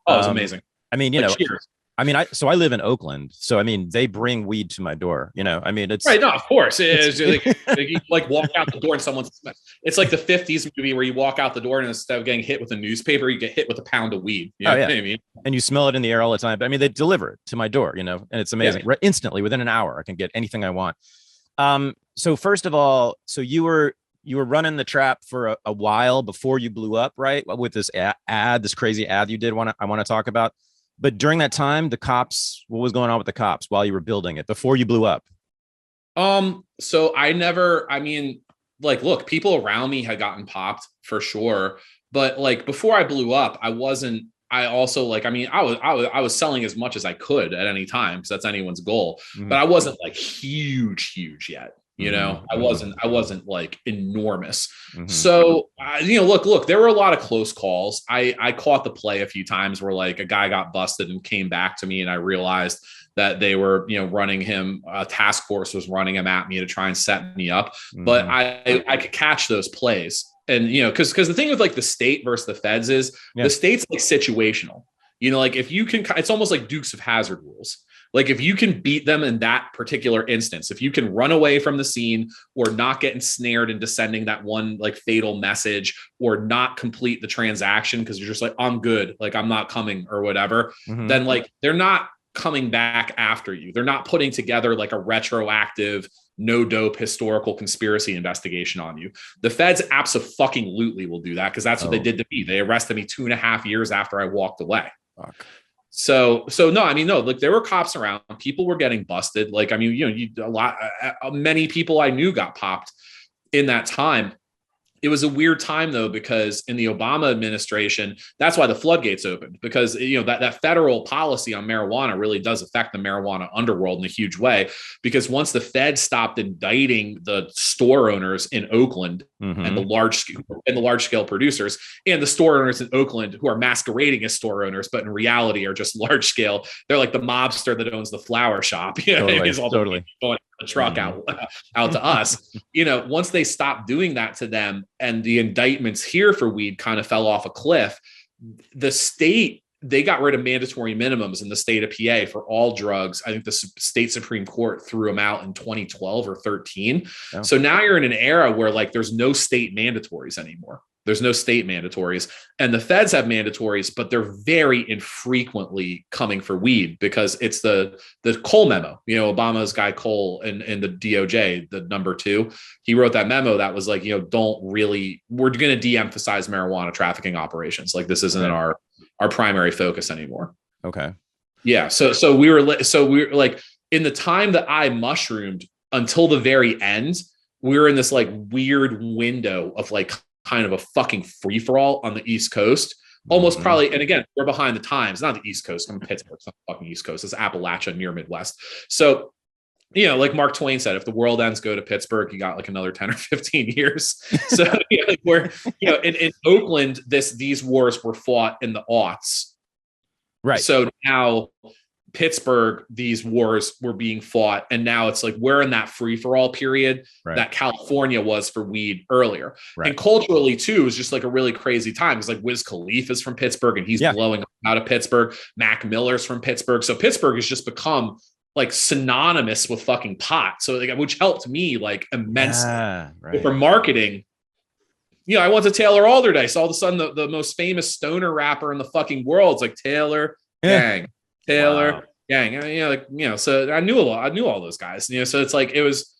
Oh, it's amazing. I mean, cheers. I mean, I live in Oakland, so I mean, they bring weed to my door. You know, I mean, it's right. No, of course, it's you like walk out the door and it's like the '50s movie where you walk out the door and instead of getting hit with a newspaper, you get hit with a pound of weed. You know what I mean? And you smell it in the air all the time. But I mean, they deliver it to my door. You know, and it's amazing. Right, instantly, within an hour, I can get anything I want. So first of all, you were running the trap for a while before you blew up, right? With this ad, this crazy ad you did. I want to talk about. But during that time, the cops, what was going on with the cops while you were building it before you blew up? So I mean, like, look, people around me had gotten popped for sure, but like before I blew up, I also like, I mean, I was selling as much as I could at any time because that's anyone's goal, but I wasn't like huge yet. You know, I wasn't like enormous. So, look, there were a lot of close calls. I caught the play a few times where like a guy got busted and came back to me, and I realized that they were, running him. A task force was running him at me to try and set me up. But I could catch those plays, and because the thing with like the state versus the feds is the state's like situational. Like if you can, it's almost like Dukes of Hazzard rules. Like if you can beat them in that particular instance, if you can run away from the scene or not get ensnared into sending that one like fatal message or not complete the transaction because you're just like, I'm good, like I'm not coming or whatever, then like they're not coming back after you. They're not putting together like a retroactive, no dope historical conspiracy investigation on you. The feds abso-fucking-lutely will do that because that's what they did to me. They arrested me 2.5 years after I walked away. Fuck. So no, I mean, no, like there were cops around, people were getting busted. Like, I mean, many people I knew got popped in that time. It was a weird time though, because in the Obama administration, that's why the floodgates opened, because that federal policy on marijuana really does affect the marijuana underworld in a huge way. Because once the Fed stopped indicting the store owners in Oakland and the large scale producers, and the store owners in Oakland who are masquerading as store owners, but in reality are just large scale. They're like the mobster that owns the flower shop. Totally. Going the truck out to us. Once they stopped doing that to them, and the indictments here for weed kind of fell off a cliff, the state, they got rid of mandatory minimums in the state of PA for all drugs. I think the state Supreme Court threw them out in 2012 or 13. Oh. So now you're in an era where like there's no state mandatories anymore. There's no state mandatories, and the feds have mandatories, but they're very infrequently coming for weed because it's the Cole memo. Obama's guy Cole and the DOJ, the number 2, he wrote that memo that was like, we're going to de-emphasize marijuana trafficking operations. Like this isn't our primary focus anymore. Okay. Yeah. So we were like in the time that I mushroomed until the very end, we were in this like weird window of like kind of a fucking free-for-all on the East Coast, almost probably. And again, we're behind the times, not the East Coast. I'm in Pittsburgh, it's not the fucking East Coast. It's Appalachia, near Midwest. So, like Mark Twain said, if the world ends, go to Pittsburgh. You got like another 10 or 15 years. So like we're, in Oakland, these wars were fought in the aughts. Right. So now Pittsburgh, these wars were being fought, and now it's like we're in that free-for-all period that California was for weed earlier. And culturally too, it was just like a really crazy time. It's like Wiz Khalifa's from Pittsburgh and he's blowing out of Pittsburgh. Mac Miller's from Pittsburgh. So Pittsburgh has just become like synonymous with fucking pot. So like, which helped me like immensely for marketing. I went to Taylor Alderdice. All of a sudden the most famous stoner rapper in the fucking world is like Taylor Gang. Taylor, Gang, so I knew all those guys, so it's like, it was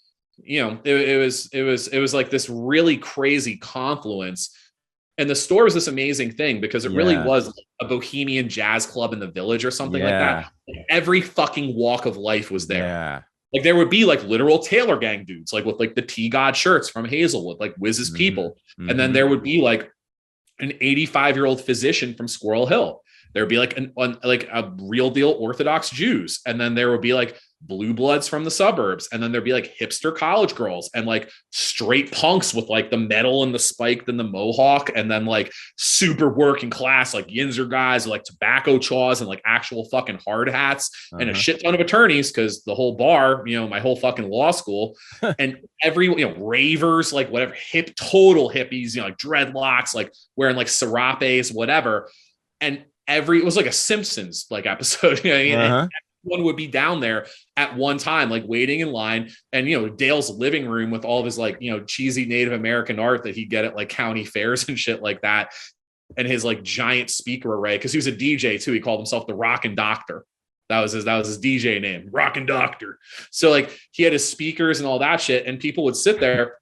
like this really crazy confluence. And the store was this amazing thing because it really was a bohemian jazz club in the Village or something like that. Every fucking walk of life was there. Yeah. Like there would be like literal Taylor Gang dudes, like with like the T-God shirts from Hazelwood, like Wiz's people. And then there would be like an 85-year-old physician from Squirrel Hill. There'd be like a real deal Orthodox Jews. And then there would be like blue bloods from the suburbs. And then there'd be like hipster college girls and like straight punks with like the metal and the spiked and the mohawk. And then like super working class, like Yinzer guys, like tobacco chaws and like actual fucking hard hats and a shit ton of attorneys. Cause the whole bar, my whole fucking law school and every, ravers, like whatever, total hippies, like dreadlocks, like wearing like serapes, whatever. And it was like a Simpsons like episode. Everyone would be down there at one time, like waiting in line. And Dale's living room with all of his like cheesy Native American art that he'd get at like county fairs and shit like that, and his like giant speaker array, because he was a DJ too. He called himself the Rockin' Doctor. That was his DJ name, Rockin' Doctor. So like he had his speakers and all that shit, and people would sit there.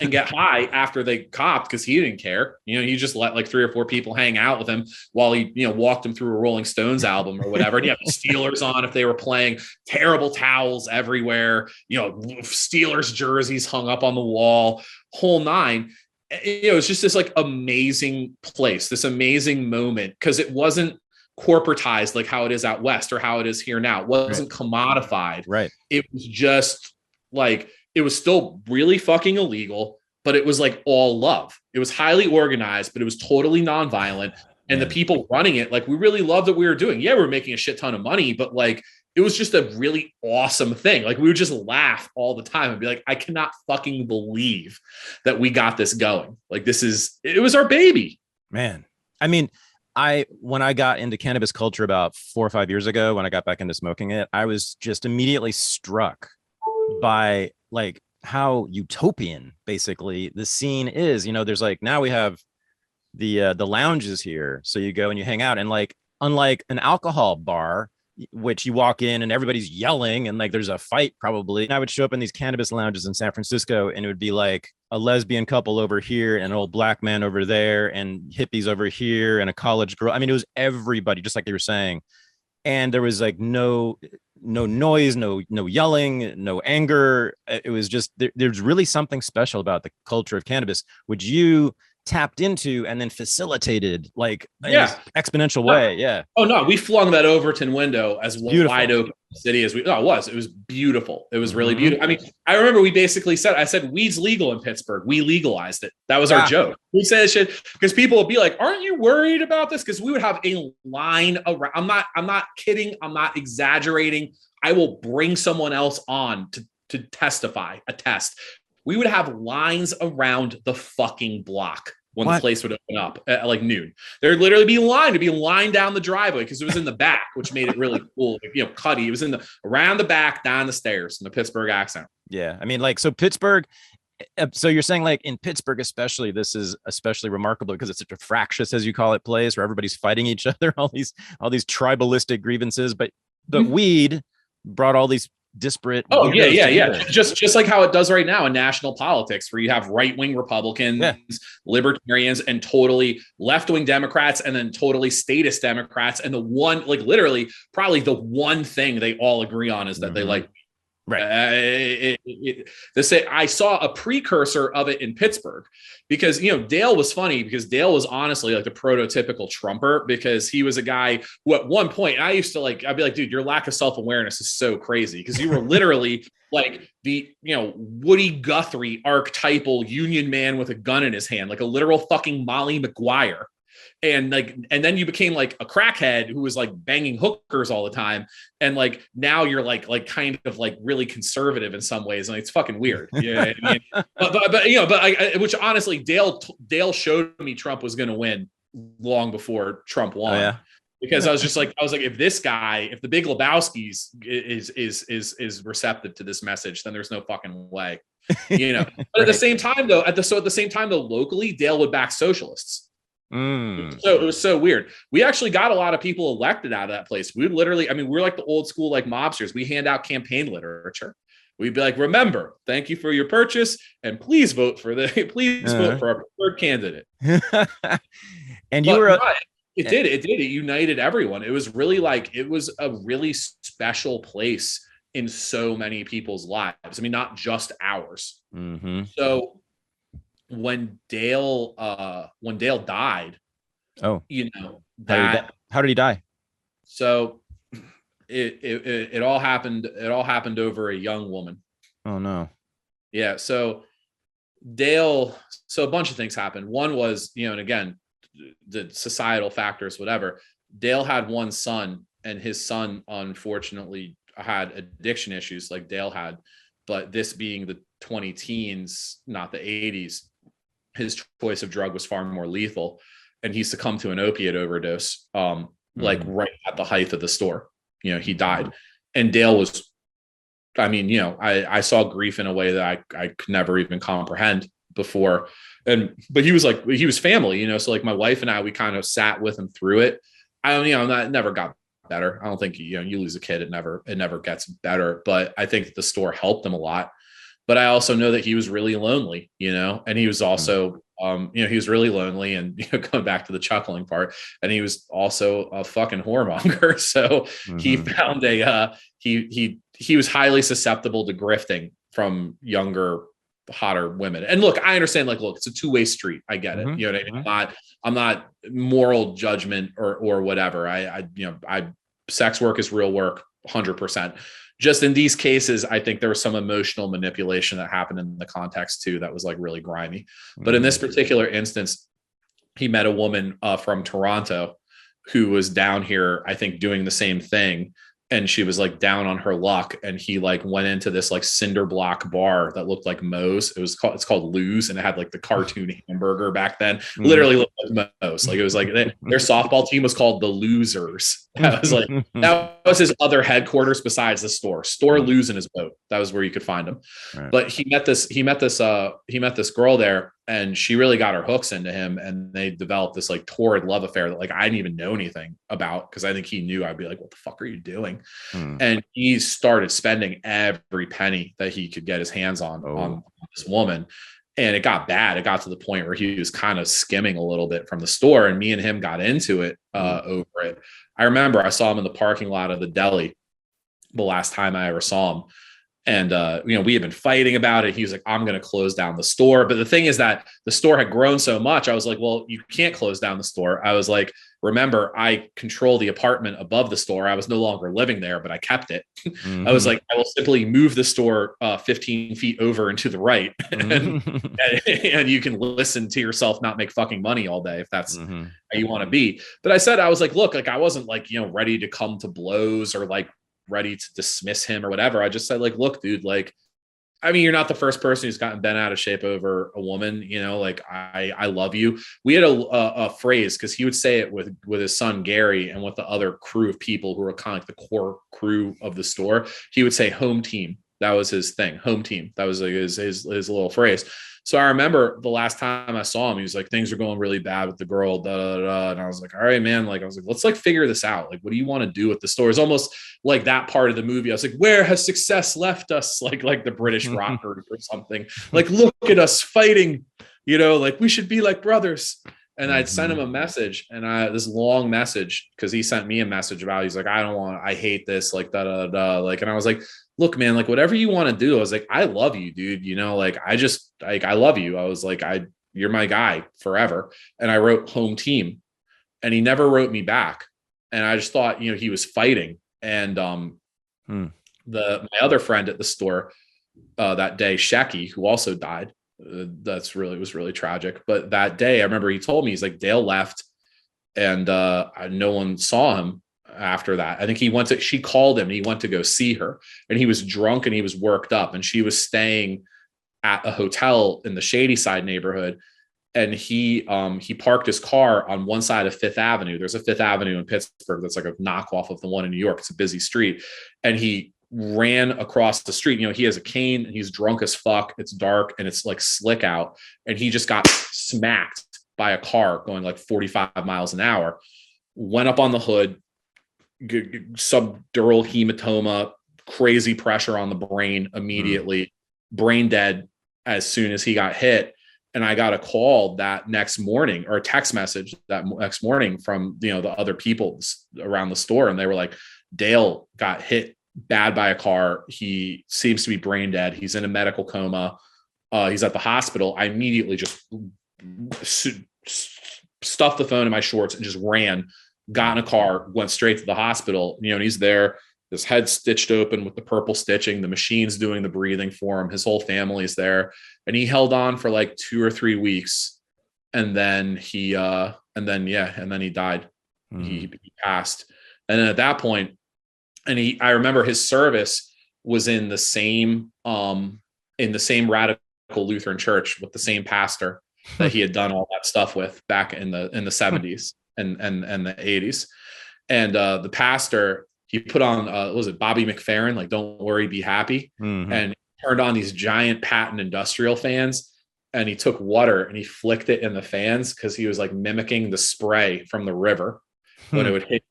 and get high after they copped because he didn't care. He just let like 3 or 4 people hang out with him while he, walked him through a Rolling Stones album or whatever. And you have the Steelers on if they were playing, terrible towels everywhere, Steelers jerseys hung up on the wall, whole nine. It's just this like amazing place, this amazing moment, because it wasn't corporatized like how it is out West or how it is here now. It wasn't commodified. Right. It was just like, it was still really fucking illegal, but it was like all love. It was highly organized, but it was totally nonviolent. And the people running it, like, we really loved what we were doing. Yeah, we were making a shit ton of money, but like, it was just a really awesome thing. Like, we would just laugh all the time and be like, I cannot fucking believe that we got this going. Like, it was our baby. Man. I mean, when I got into cannabis culture about 4 or 5 years ago, when I got back into smoking it, I was just immediately struck by like how utopian basically the scene is. There's like, now we have the lounges here, so you go and you hang out, and like, unlike an alcohol bar, which you walk in and everybody's yelling and like there's a fight probably, and I would show up in these cannabis lounges in San Francisco and it would be like a lesbian couple over here and an old black man over there and hippies over here and a college girl. I mean, it was everybody, just like you were saying. And there was like no noise, no yelling, no anger. It was just, there's really something special about the culture of cannabis, which you tapped into and then facilitated like in this exponential way. Yeah. Oh no, we flung that Overton window as wide open city as it was beautiful. It was really beautiful. I mean, I remember we basically I said weed's legal in Pittsburgh. We legalized it. That was our joke. We said shit because people would be like, aren't you worried about this? Because we would have a line around. I'm not kidding. I'm not exaggerating. I will bring someone else on to testify, attest. We would have lines around the fucking block when the place would open up at like noon. There'd literally be line down the driveway because it was in the back, which made it really cool. Cuddy, it was around the back, down the stairs in the Pittsburgh accent. Yeah. I mean, like, so Pittsburgh, so you're saying like in Pittsburgh, especially, this is especially remarkable because it's such a fractious, as you call it, place where everybody's fighting each other, all these tribalistic grievances, but weed brought all these disparate. Oh yeah. Just like how it does right now in national politics, where you have right-wing Republicans, libertarians, and totally left-wing Democrats, and then totally statist Democrats. And the one, like, literally, probably the one thing they all agree on is that they like. Right. I saw a precursor of it in Pittsburgh because, Dale was funny because Dale was honestly like the prototypical Trumper, because he was a guy who at one point I'd be like, dude, your lack of self-awareness is so crazy, because you were literally like the, Woody Guthrie archetypal union man with a gun in his hand, like a literal fucking Molly McGuire. And then you became like a crackhead who was like banging hookers all the time. And like, now you're like kind of like really conservative in some ways. And it's fucking weird. Yeah. Which honestly, Dale showed me Trump was going to win long before Trump won. Oh, yeah. Because I was like, if the Big Lebowski's is receptive to this message, then there's no fucking way, But at the same time though, locally, Dale would back socialists. So it was so weird. We actually got a lot of people elected out of that place. We literally, we're like the old school, like mobsters. We hand out campaign literature. We'd be like, remember, thank you for your purchase, and please vote for vote for our preferred candidate. And it united everyone. It was really it was a really special place in so many people's lives. Not just ours. Mm-hmm. So when Dale died, how did he die? So it all happened over a young woman. Oh no. Yeah. So a bunch of things happened. One was, and again, the societal factors, whatever. Dale had one son, and his son unfortunately had addiction issues like Dale had, but this being the 20 teens, not the 80s, his choice of drug was far more lethal, and he succumbed to an opiate overdose, like right at the height of the store. He died. And Dale was, I saw grief in a way that I could never even comprehend before. But he was family, so like my wife and I, we kind of sat with him through it. That never got better. I don't think, you lose a kid, it never gets better. But I think the store helped him a lot. but I also know that he was really lonely, and he was also, he was really lonely, and going back to the chuckling part, and he was also a fucking whoremonger. So he found he was highly susceptible to grifting from younger, hotter women. And look, I understand, like, look, it's a two-way street. I get it. You know what I mean? I'm not moral judgment or whatever. I sex work is real work, 100%. Just in these cases, I think there was some emotional manipulation that happened in the context too that was like really grimy. But in this particular instance, he met a woman from Toronto who was down here, I think, doing the same thing. And she was like down on her luck, and he like went into this like cinder block bar that looked like Moe's. It's called Lou's, and it had like the cartoon hamburger back then. Literally looked like Moe's. Like, it was like their softball team was called the Losers. That was his other headquarters besides the store. Lose in his boat. That was where you could find him. Right. But he met this girl there, and she really got her hooks into him, and they developed this like torrid love affair that like I didn't even know anything about, because I think he knew I'd be like, what the fuck are you doing? And he started spending every penny that he could get his hands on this woman. And it got bad. It got to the point where he was kind of skimming a little bit from the store, and me and him got into it over it. I remember I saw him in the parking lot of the deli the last time I ever saw him. And, we had been fighting about it. He was like, I'm going to close down the store. But the thing is that the store had grown so much. I was like, well, you can't close down the store. I was like, remember, I control the apartment above the store. I was no longer living there, but I kept it. I was like, I will simply move the store 15 feet over and to the right. And you can listen to yourself not make fucking money all day if that's how you want to be. But I was like, look, like I wasn't like, ready to come to blows or like ready to dismiss him or whatever. I just said, like, look, dude, like, I mean, you're not the first person who's gotten bent out of shape over a woman, like I love you. We had a phrase, because he would say it with his son, Gary, and with the other crew of people who were kind of like the core crew of the store. He would say home team. That was his thing. Home team. That was like his little phrase. So I remember the last time I saw him, he was like, things are going really bad with the girl, And I was like, all right, man. Like, I was like, let's like figure this out. Like, what do you want to do with the store? It's almost like that part of the movie. I was like, where has success left us? Like the British rocker or something. Like, look at us fighting, like we should be like brothers. And I'd sent him a message, and this long message, because he sent me a message about, he's like, I hate this, like, like, and I was like, look, man, like, whatever you want to do. I was like, I love you, dude. Like, I love you. I was like, you're my guy forever. And I wrote home team, and he never wrote me back. And I just thought, he was fighting. And my other friend at the store that day, Shecky, who also died, was really tragic. But that day, I remember he told me, he's like, Dale left, and no one saw him after that. I think she called him, and he went to go see her, and he was drunk and he was worked up, and she was staying at a hotel in the Shady Side neighborhood. And he parked his car on one side of Fifth Avenue. There's a Fifth Avenue in Pittsburgh that's like a knockoff of the one in New York. It's a busy street. And he ran across the street. He has a cane, and he's drunk as fuck. It's dark and it's like slick out. And he just got smacked by a car going like 45 miles an hour, went up on the hood, subdural hematoma, crazy pressure on the brain immediately, brain dead as soon as he got hit. And I got a call that next morning, or a text message that next morning from, the other people around the store. And they were like, Dale got hit bad by a car. He seems to be brain dead. He's in a medical coma. He's at the hospital. I immediately just stuffed the phone in my shorts and just ran, got in a car, went straight to the hospital. And he's there, his head stitched open with the purple stitching, the machine's doing the breathing for him. His whole family's there. And he held on for like 2 or 3 weeks. And then he died. He passed. And then at that point, I remember his service was in the same radical Lutheran church with the same pastor that he had done all that stuff with back in the 70s and the 80s. And the pastor, he put on, was it Bobby McFerrin? Like, don't worry, be happy. And he turned on these giant Patton industrial fans, and he took water and he flicked it in the fans, because he was like mimicking the spray from the river when it would hit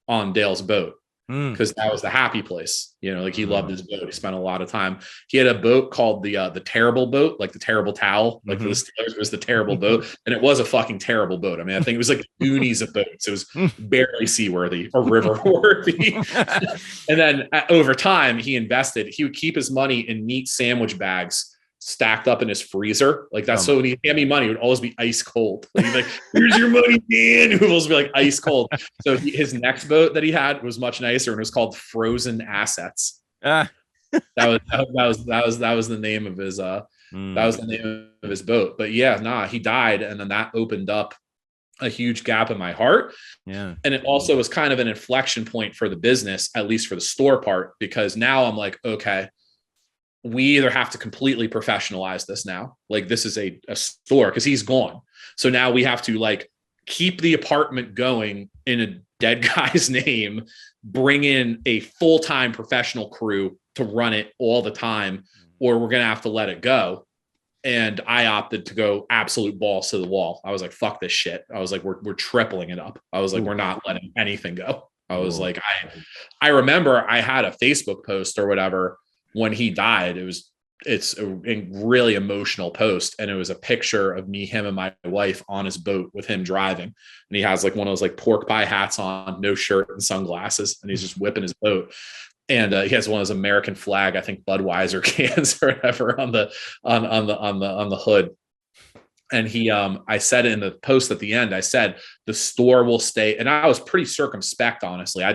on Dale's boat. because that was the happy place. You know, like he loved his boat. He spent a lot of time. He had a boat called the terrible boat, like the terrible towel, like for the Steelers was the terrible boat. And it was a fucking terrible boat. I mean, I think it was like Goonies of boats. It was barely seaworthy or river worthy. And then over time, he invested. He would keep his money in meat sandwich bags stacked up in his freezer. Like that's so when he had me money, it would always be ice cold. Like, he'd be like, here's your money, Dan. It would always be like ice cold. So his next boat that he had was much nicer, and it was called Frozen Assets. That was the name of his that was the name of his boat. But yeah, he died, and then that opened up a huge gap in my heart. Yeah. And it also was kind of an inflection point for the business, at least for the store part, because now I'm like, okay, we either have to completely professionalize this now. Like this is a store because he's gone. So now we have to like keep the apartment going in a dead guy's name, bring in a full-time professional crew to run it all the time, or we're going to have to let it go. And I opted to go absolute balls to the wall. I was like, fuck this shit. I was like, we're tripling it up. I was like, we're not letting anything go. I was like, I remember I had a Facebook post or whatever when he died. It's a really emotional post. And it was a picture of me, him and my wife on his boat with him driving. And he has like one of those like pork pie hats on, no shirt and sunglasses. And he's just whipping his boat. And he has one of those American flag, I think Budweiser cans or whatever on the hood. And I said in the post at the end, I said, the store will stay. And I was pretty circumspect, honestly. I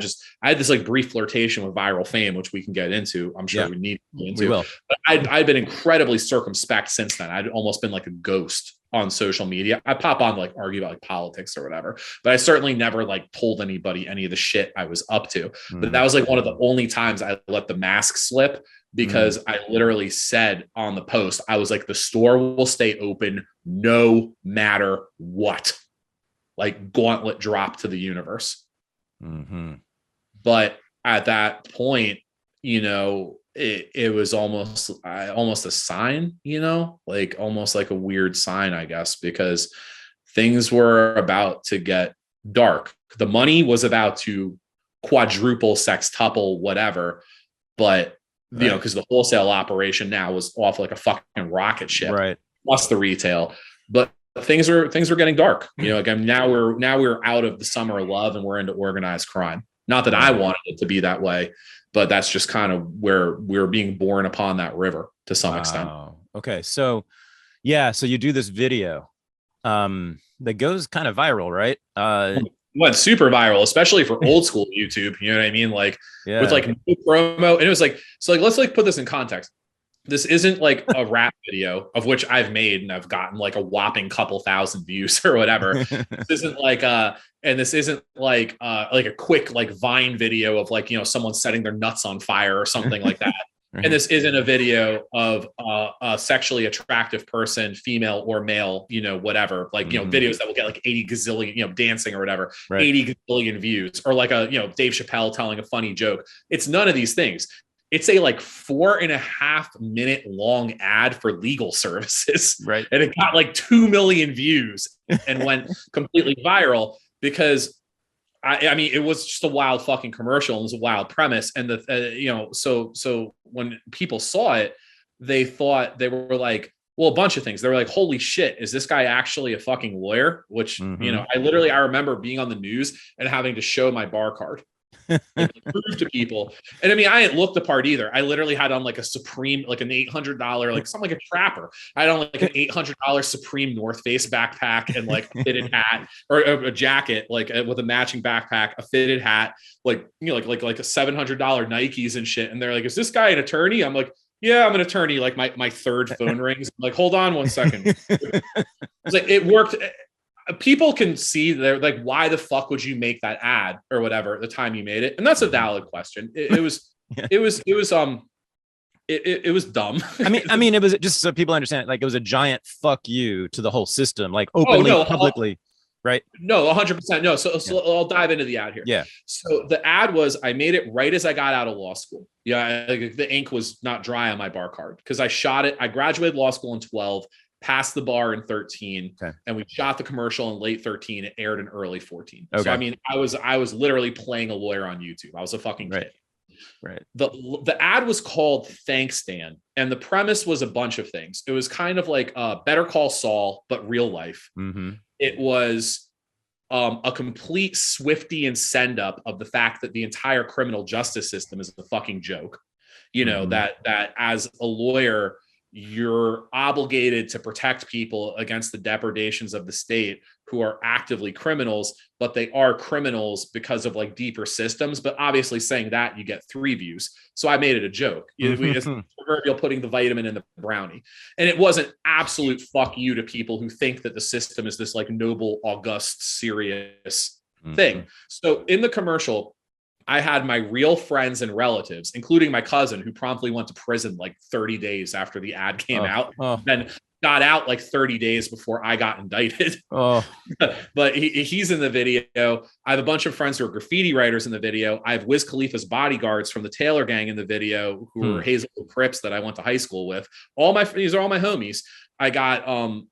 had this like brief flirtation with viral fame, which we can get into. I'm sure we need to get into. We will. But I'd been incredibly circumspect since then. I'd almost been like a ghost on social media. I pop on to like argue about like politics or whatever, but I certainly never like told anybody any of the shit I was up to. But that was like one of the only times I let the mask slip, because I literally said on the post, I was like, the store will stay open no matter what. Like gauntlet drop to the universe. But at that point, you know, it was almost a sign, you know, like almost like a weird sign, I guess, because things were about to get dark. The money was about to quadruple, sextuple, whatever. But you know, because the wholesale operation now was off like a fucking rocket ship, right? Plus the retail, but things were getting dark. You know, again, now we're out of the summer of love and we're into organized crime. Not that I wanted it to be that way, but that's just kind of where we're being born upon that river to some extent. Okay, so so you do this video that goes kind of viral, right? Went super viral, especially for old school YouTube. You know what I mean? Like with like no promo. And it was like, so like, let's like put this in context. This isn't like a rap video of which I've made and I've gotten like a whopping couple thousand views or whatever. This isn't like and this isn't like a quick like Vine video of like, you know, someone setting their nuts on fire or something like that. And this isn't a video of a sexually attractive person, female or male, you know, whatever, like, you know, videos that will get like 80 gazillion, you know, dancing or whatever, 80 gazillion views, or like a, you know, Dave Chappelle telling a funny joke. It's none of these things. It's a like 4.5 minute long ad for legal services. Right. And it got like 2 million views and went completely viral because I mean, it was just a wild fucking commercial. And it was a wild premise. And you know, so when people saw it, they thought, they were like, well, a bunch of things. They were like, holy shit, is this guy actually a fucking lawyer? Which, you know, I remember being on the news and having to show my bar card. Like, prove to people. And I mean, I didn't look the part either. I literally had on like a Supreme, like an $800, like something like a trapper. I had on like an $800 Supreme North Face backpack and like a fitted hat, or a jacket, like with a matching backpack, a fitted hat, like, you know, like a $700 Nikes and shit. And they're like, is this guy an attorney? I'm like, yeah, I'm an attorney. Like my third phone rings. I'm like, hold on one second. It's like, it worked. People can see, they're like, why the fuck would you make that ad or whatever at the time you made it? And that's a valid question. It was dumb. I mean, it was just so people understand, like, it was a giant fuck you to the whole system, like openly, publicly, right? No, 100%. No. So I'll dive into the ad here. Yeah. So the ad was, I made it right as I got out of law school. Yeah. The ink was not dry on my bar card because I shot it. I graduated law school in 12. passed the bar in 13, okay. and we shot the commercial in late 13. It aired in early 14. Okay. So I mean, I was literally playing a lawyer on YouTube. I was a fucking kid. Right. The ad was called Thanks Dan, and the premise was a bunch of things. It was kind of like Better Call Saul, but real life. Mm-hmm. It was a complete Swiftian send up of the fact that the entire criminal justice system is a fucking joke. You know, that as a lawyer, you're obligated to protect people against the depredations of the state who are actively criminals, but they are criminals because of like deeper systems. But obviously saying that, you get 3 views. So I made it a joke. It's proverbial putting the vitamin in the brownie. And it wasn't absolute fuck you to people who think that the system is this like noble, august, serious thing. So in the commercial, I had my real friends and relatives, including my cousin, who promptly went to prison like 30 days after the ad came out, then got out like 30 days before I got indicted. But he's in the video. I have a bunch of friends who are graffiti writers in the video. I have Wiz Khalifa's bodyguards from the Taylor Gang in the video, who are Hazelwood Crips that I went to high school with. These are all my homies. I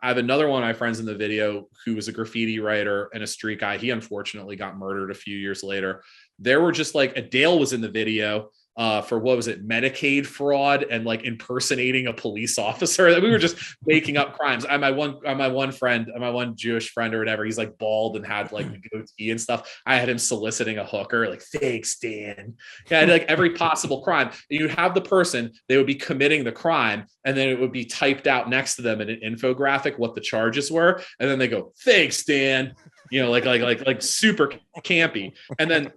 have another one of my friends in the video who was a graffiti writer and a street guy. He unfortunately got murdered a few years later. There were just like Adele was in the video for what was it, Medicaid fraud and like impersonating a police officer. We were just making up crimes. My one Jewish friend or whatever, he's like bald and had like a goatee and stuff. I had him soliciting a hooker, like, thanks, Dan. Yeah, I had like every possible crime. You'd have the person, they would be committing the crime, and then it would be typed out next to them in an infographic what the charges were, and then they go, thanks, Dan. You know, like super campy. And then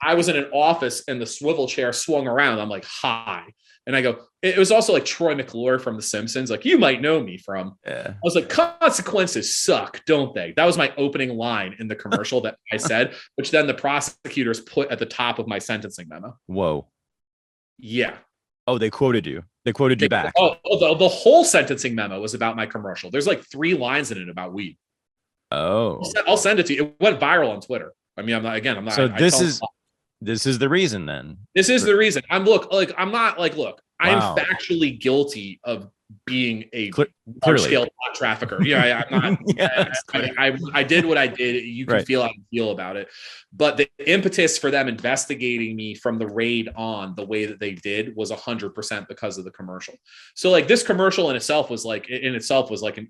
I was in an office and the swivel chair swung around. I'm like, hi. And I go, it was also like Troy McClure from The Simpsons. Like, you might know me from. I was like, consequences suck, don't they? That was my opening line in the commercial that I said, which then the prosecutors put at the top of my sentencing memo. Whoa. Yeah. Oh, they quoted you. They quoted you back. The whole sentencing memo was about my commercial. There's like 3 lines in it about weed. Oh, I'll send it to you. It went viral on Twitter. I mean, I'm not. So this is the reason then. This is the reason. I'm factually guilty of being a large-scale pot trafficker. Yeah, I'm not. I did what I did. You can feel how you feel about it. But the impetus for them investigating me from the raid on the way that they did was 100% because of the commercial. So like this commercial in itself was like an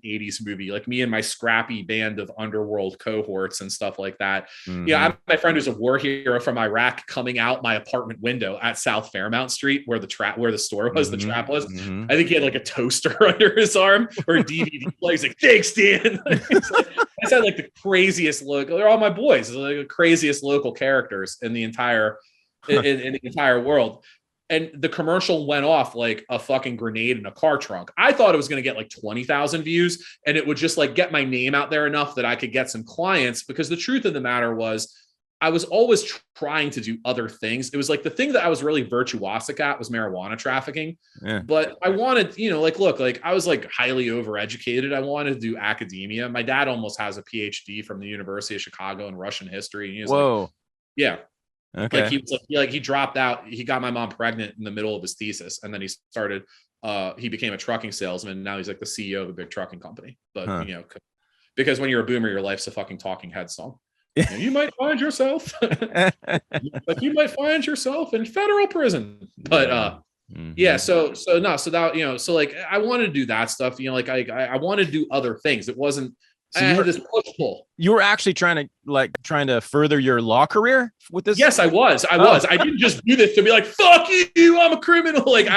80s movie, like me and my scrappy band of underworld cohorts and stuff like that. Yeah, I have my friend who's a war hero from Iraq coming out my apartment window at South Fairmount Street where the store was, the trap was. I think he had like a toaster under his arm or a DVD player. He's like, thanks, Dan. I said like the craziest look. They're all my boys. They're like the craziest local characters in the entire in the entire world. And the commercial went off like a fucking grenade in a car trunk. I thought it was going to get like 20,000 views, and it would just like get my name out there enough that I could get some clients. Because the truth of the matter was, I was always trying to do other things. It was like the thing that I was really virtuosic at was marijuana trafficking. Yeah. But I wanted, I was like highly overeducated. I wanted to do academia. My dad almost has a PhD from the University of Chicago in Russian history. And he was like, yeah. Okay. Like he was like he dropped out. He got my mom pregnant in the middle of his thesis. And then he started, he became a trucking salesman. Now he's like the CEO of a big trucking company. But, because when you're a boomer, your life's a fucking talking head song. You might find yourself in federal prison. But so I wanted to do that stuff, I wanted to do other things. It wasn't I had this push pull. You were actually trying to further your law career with this? Yes, I was. I didn't just do this to be like, fuck you, I'm a criminal. Like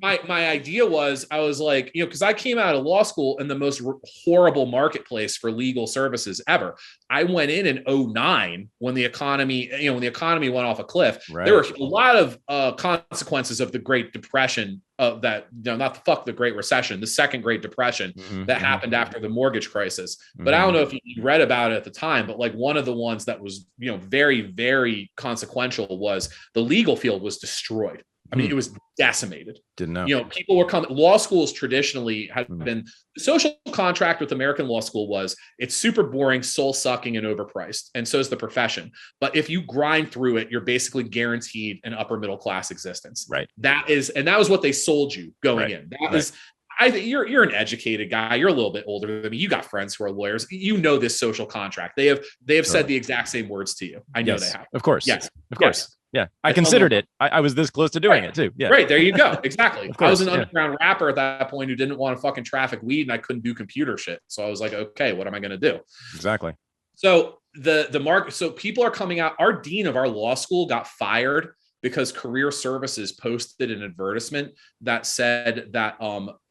my idea was, I was like, because I came out of law school in the most horrible marketplace for legal services ever. I went in 2009 when the economy went off a cliff. Right. There were a lot of consequences of the Great Depression. Not the Great Recession, the second Great Depression that happened after the mortgage crisis. But I don't know if you read about it at the time, but like one of the ones that was, very, very consequential was the legal field was destroyed. I mean, it was decimated. Didn't know. People were coming. Law schools traditionally had been the social contract with American law school was it's super boring, soul sucking, and overpriced. And so is the profession. But if you grind through it, you're basically guaranteed an upper middle class existence. Right. That was what they sold you going in. I think you're an educated guy. You're a little bit older than me. You got friends who are lawyers. You know this social contract. They have said the exact same words to you. I know they have. Of course. Yes. Of course. Yeah. I considered it. I was this close to doing it too. Yeah. Right. There you go. Exactly. Of course, I was an underground rapper at that point who didn't want to fucking traffic weed, and I couldn't do computer shit. So I was like, okay, what am I going to do? Exactly. So the market, so people are coming out. Our dean of our law school got fired because Career Services posted an advertisement that said that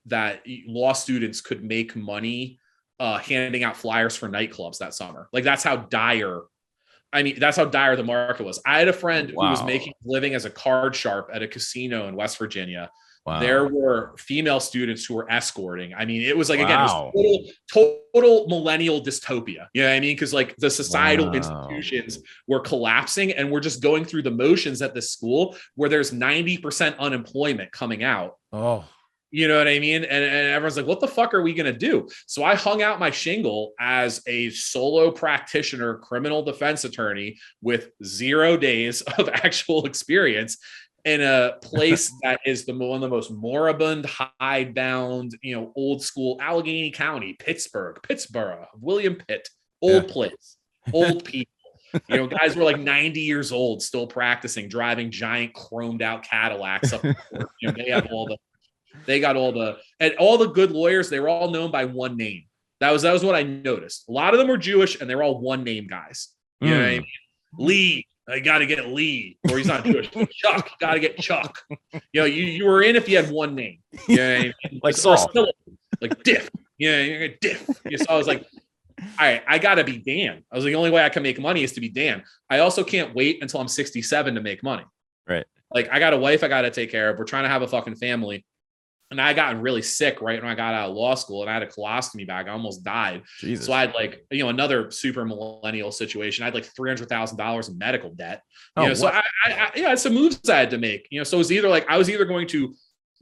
that law students could make money handing out flyers for nightclubs that summer. Like that's how dire the market was. I had a friend who was making a living as a card sharp at a casino in West Virginia. Wow. There were female students who were escorting. I mean, it was like, again, it was total millennial dystopia. You know what I mean? Because like the societal institutions were collapsing, and we're just going through the motions at this school where there's 90% unemployment coming out. Oh, you know what I mean? And everyone's like, what the fuck are we going to do? So I hung out my shingle as a solo practitioner, criminal defense attorney with 0 days of actual experience in a place that is one of the most moribund, hidebound, old school Allegheny County, Pittsburgh, William Pitt, old place, old people. Guys were like 90 years old, still practicing, driving giant chromed out Cadillacs up the court. They got all the good lawyers. They were all known by one name. That was what I noticed. A lot of them were Jewish, and they were all one name guys. You know what I mean? Lee. I got to get Lee, or he's not Jewish. Chuck, got to get Chuck. You were in if you had one name. You know what I mean? Like Saul. Like Diff. You're Diff. So I was like, all right, I got to be Dan. I was like, the only way I can make money is to be Dan. I also can't wait until I'm 67 to make money. Right. Like I got a wife I got to take care of. We're trying to have a fucking family. And I got really sick right when I got out of law school, and I had a colostomy bag. I almost died. Jesus. So I had like, another super millennial situation. I had like $300,000 in medical debt. So I had some moves I had to make. So it was either like I was either going to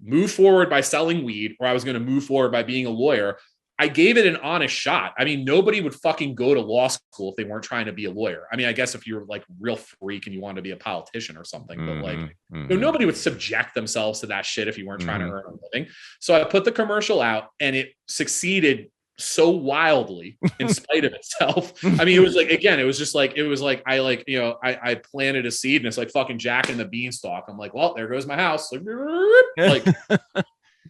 move forward by selling weed, or I was going to move forward by being a lawyer. I gave it an honest shot. I mean, nobody would fucking go to law school if they weren't trying to be a lawyer. I mean, I guess if you're like real freak and you wanted to be a politician or something, but like, nobody would subject themselves to that shit if you weren't trying to earn a living. So I put the commercial out, and it succeeded so wildly in spite of itself. I mean, it was like, again, I planted a seed, and it's like fucking Jack and the Beanstalk. I'm like, well, there goes my house. Like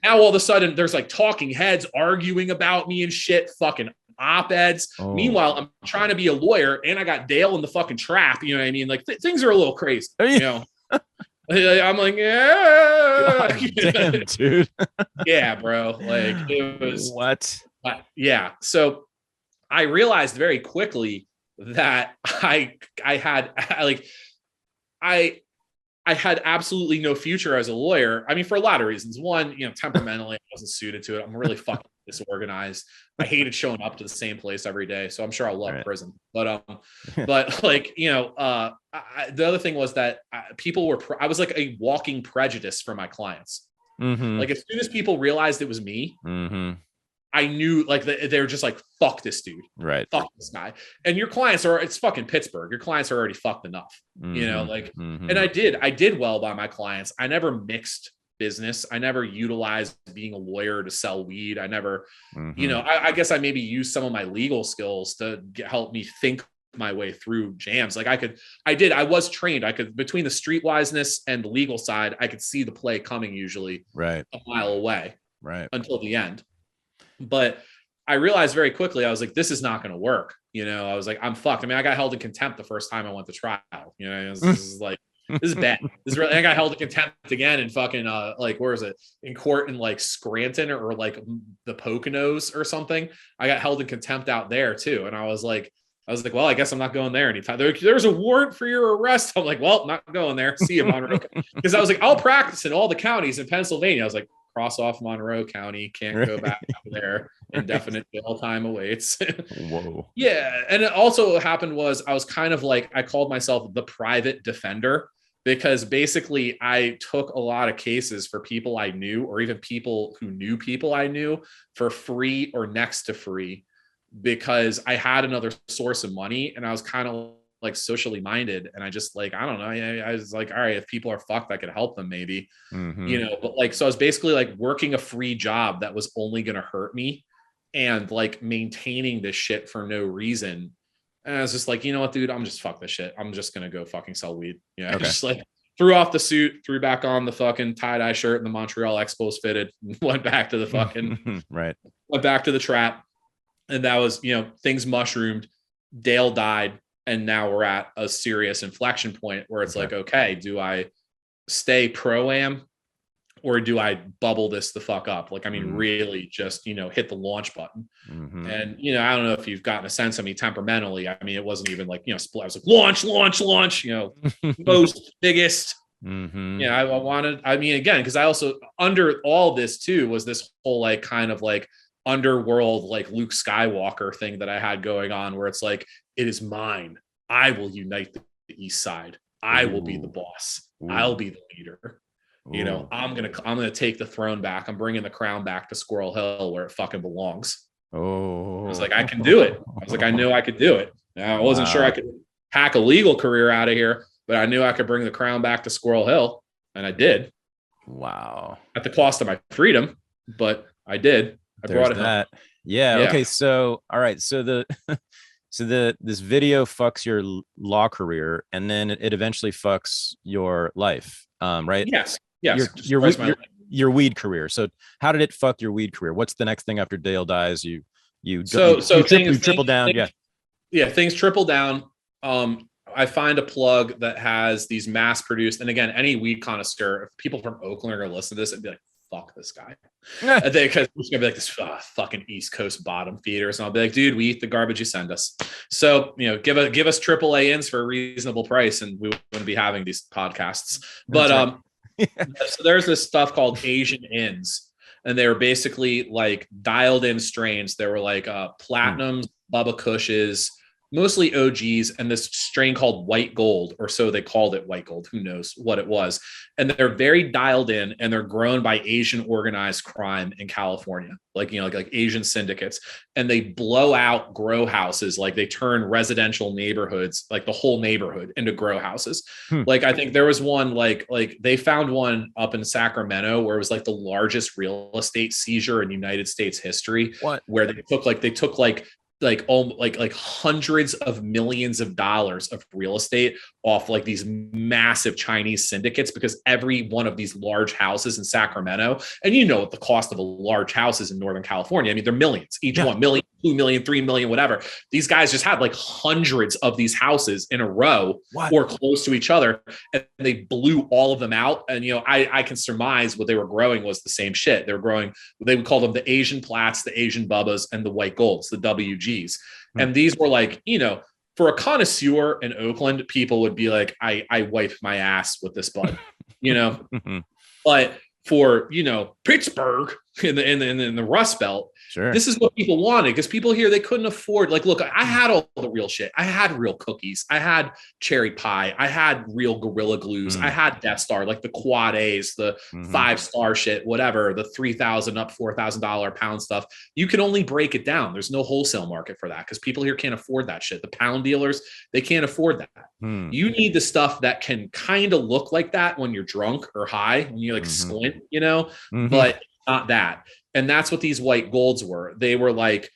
now all of a sudden there's like talking heads arguing about me and shit, fucking op-eds. Meanwhile, I'm trying to be a lawyer, and I got Dale in the fucking trap. You know what I mean? Like things are a little crazy, I'm like, yeah. God damn, dude. Yeah, bro. Like it was what? Yeah. So I realized very quickly that I had absolutely no future as a lawyer. I mean, for a lot of reasons. One, temperamentally, I wasn't suited to it. I'm really fucking disorganized. I hated showing up to the same place every day. So I'm sure I'll love prison. But like, the other thing was that I was like a walking prejudice for my clients. Mm-hmm. Like as soon as people realized it was me, I knew like they were just like, fuck this dude. Right. Fuck this guy. And your clients it's fucking Pittsburgh. Your clients are already fucked enough, and I did well by my clients. I never mixed business. I never utilized being a lawyer to sell weed. I never, I guess I maybe used some of my legal skills to help me think my way through jams. Like I was trained. I could, between the streetwiseness and the legal side, I could see the play coming usually a mile away until the end. But I realized very quickly, I was like, this is not going to work. I was like, I'm fucked. I mean, I got held in contempt the first time I went to trial. This is like, this is bad. This is really, I got held in contempt again in fucking, like, where is it? In court in like Scranton or like the Poconos or something. I got held in contempt out there too. And I was like, well, I guess I'm not going there anytime. There's a warrant for your arrest. I'm like, well, not going there. See you, Monroe. Because I was like, I'll practice in all the counties in Pennsylvania. I was like, cross off Monroe County, can't go back there. Indefinite jail time awaits. Whoa. Yeah. And it also what happened was I was kind of like, I called myself the private defender, because basically I took a lot of cases for people I knew, or even people who knew people I knew, for free or next to free, because I had another source of money. And I was kind of like socially minded. And I just like, I don't know. I was like, all right, if people are fucked, I could help them maybe, but like, so I was basically like working a free job that was only going to hurt me and like maintaining this shit for no reason. And I was just like, you know what, dude, I'm just fuck this shit. I'm just going to go fucking sell weed. I just like threw off the suit, threw back on the fucking tie-dye shirt and the Montreal Expos fitted, went back to the fucking, went back to the trap. And that was, things mushroomed, Dale died. And now we're at a serious inflection point where it's like, okay, do I stay pro-am or do I bubble this the fuck up? Like, I mean, really just, hit the launch button. And, I don't know if you've gotten a sense of me temperamentally. I mean, it wasn't even like, split. I was like, launch, most biggest. I mean, again, because I also, under all this too, was this whole like kind of like underworld, like Luke Skywalker thing that I had going on where it's like, it is mine. I will unite the East Side. I will be the boss. I'll be the leader. I'm gonna take the throne back. I'm bringing the crown back to Squirrel Hill where it fucking belongs. I was like, I can do it. I was like, I knew I could do it. Now, I wasn't sure I could hack a legal career out of here, but I knew I could bring the crown back to Squirrel Hill, and I did. Wow! At the cost of my freedom, but I did. I brought it home. Yeah. Okay. So, all right. So this video fucks your law career, and then it eventually fucks your life. Right? Yes. Your weed career. So how did it fuck your weed career? What's the next thing after Dale dies? You triple down. Things triple down. I find a plug that has these mass produced, and again, any weed connoisseur, if people from Oakland are going to listen to this, I'd be like, fuck this guy. Because it's gonna be like this fucking East Coast bottom feeders, and I'll be like, dude, we eat the garbage you send us. So give us AAA ins for a reasonable price, and we wouldn't be having these podcasts. But so there's this stuff called Asian ins, and they were basically like dialed in strains. There were like platinums, Bubba Kushes, mostly OGs, and this strain called White Gold, or so they called it White Gold. Who knows what it was? And they're very dialed in, and they're grown by Asian organized crime in California, like Asian syndicates, and they blow out grow houses. Like they turn residential neighborhoods, like the whole neighborhood, into grow houses. Like I think there was one like they found one up in Sacramento where it was like the largest real estate seizure in United States history. Where they took hundreds of millions of dollars of real estate off like these massive Chinese syndicates, because every one of these large houses in Sacramento, and what the cost of a large house is in Northern California. I mean, they're millions, each one, million, 2 million, 3 million, whatever. These guys just had like hundreds of these houses in a row or close to each other, and they blew all of them out. And, I can surmise what they were growing was the same shit. They were growing, they would call them the Asian Plats, the Asian Bubbas, and the White Golds, the WGs. And these were like, for a connoisseur in Oakland, people would be like, I wipe my ass with this bud, but for, Pittsburgh in the Rust Belt, this is what people wanted, because people here, they couldn't afford, like, look, I had all the real shit. I had real cookies. I had cherry pie. I had real Gorilla Glues. I had Death Star, like the Quad A's, the 5-star shit, whatever, the $3,000 up $4,000 a pound stuff. You can only break it down. There's no wholesale market for that, because people here can't afford that shit. The pound dealers, they can't afford that. You need the stuff that can kind of look like that when you're drunk or high, when you like squint, but not that. And that's what these White Golds were. They were like,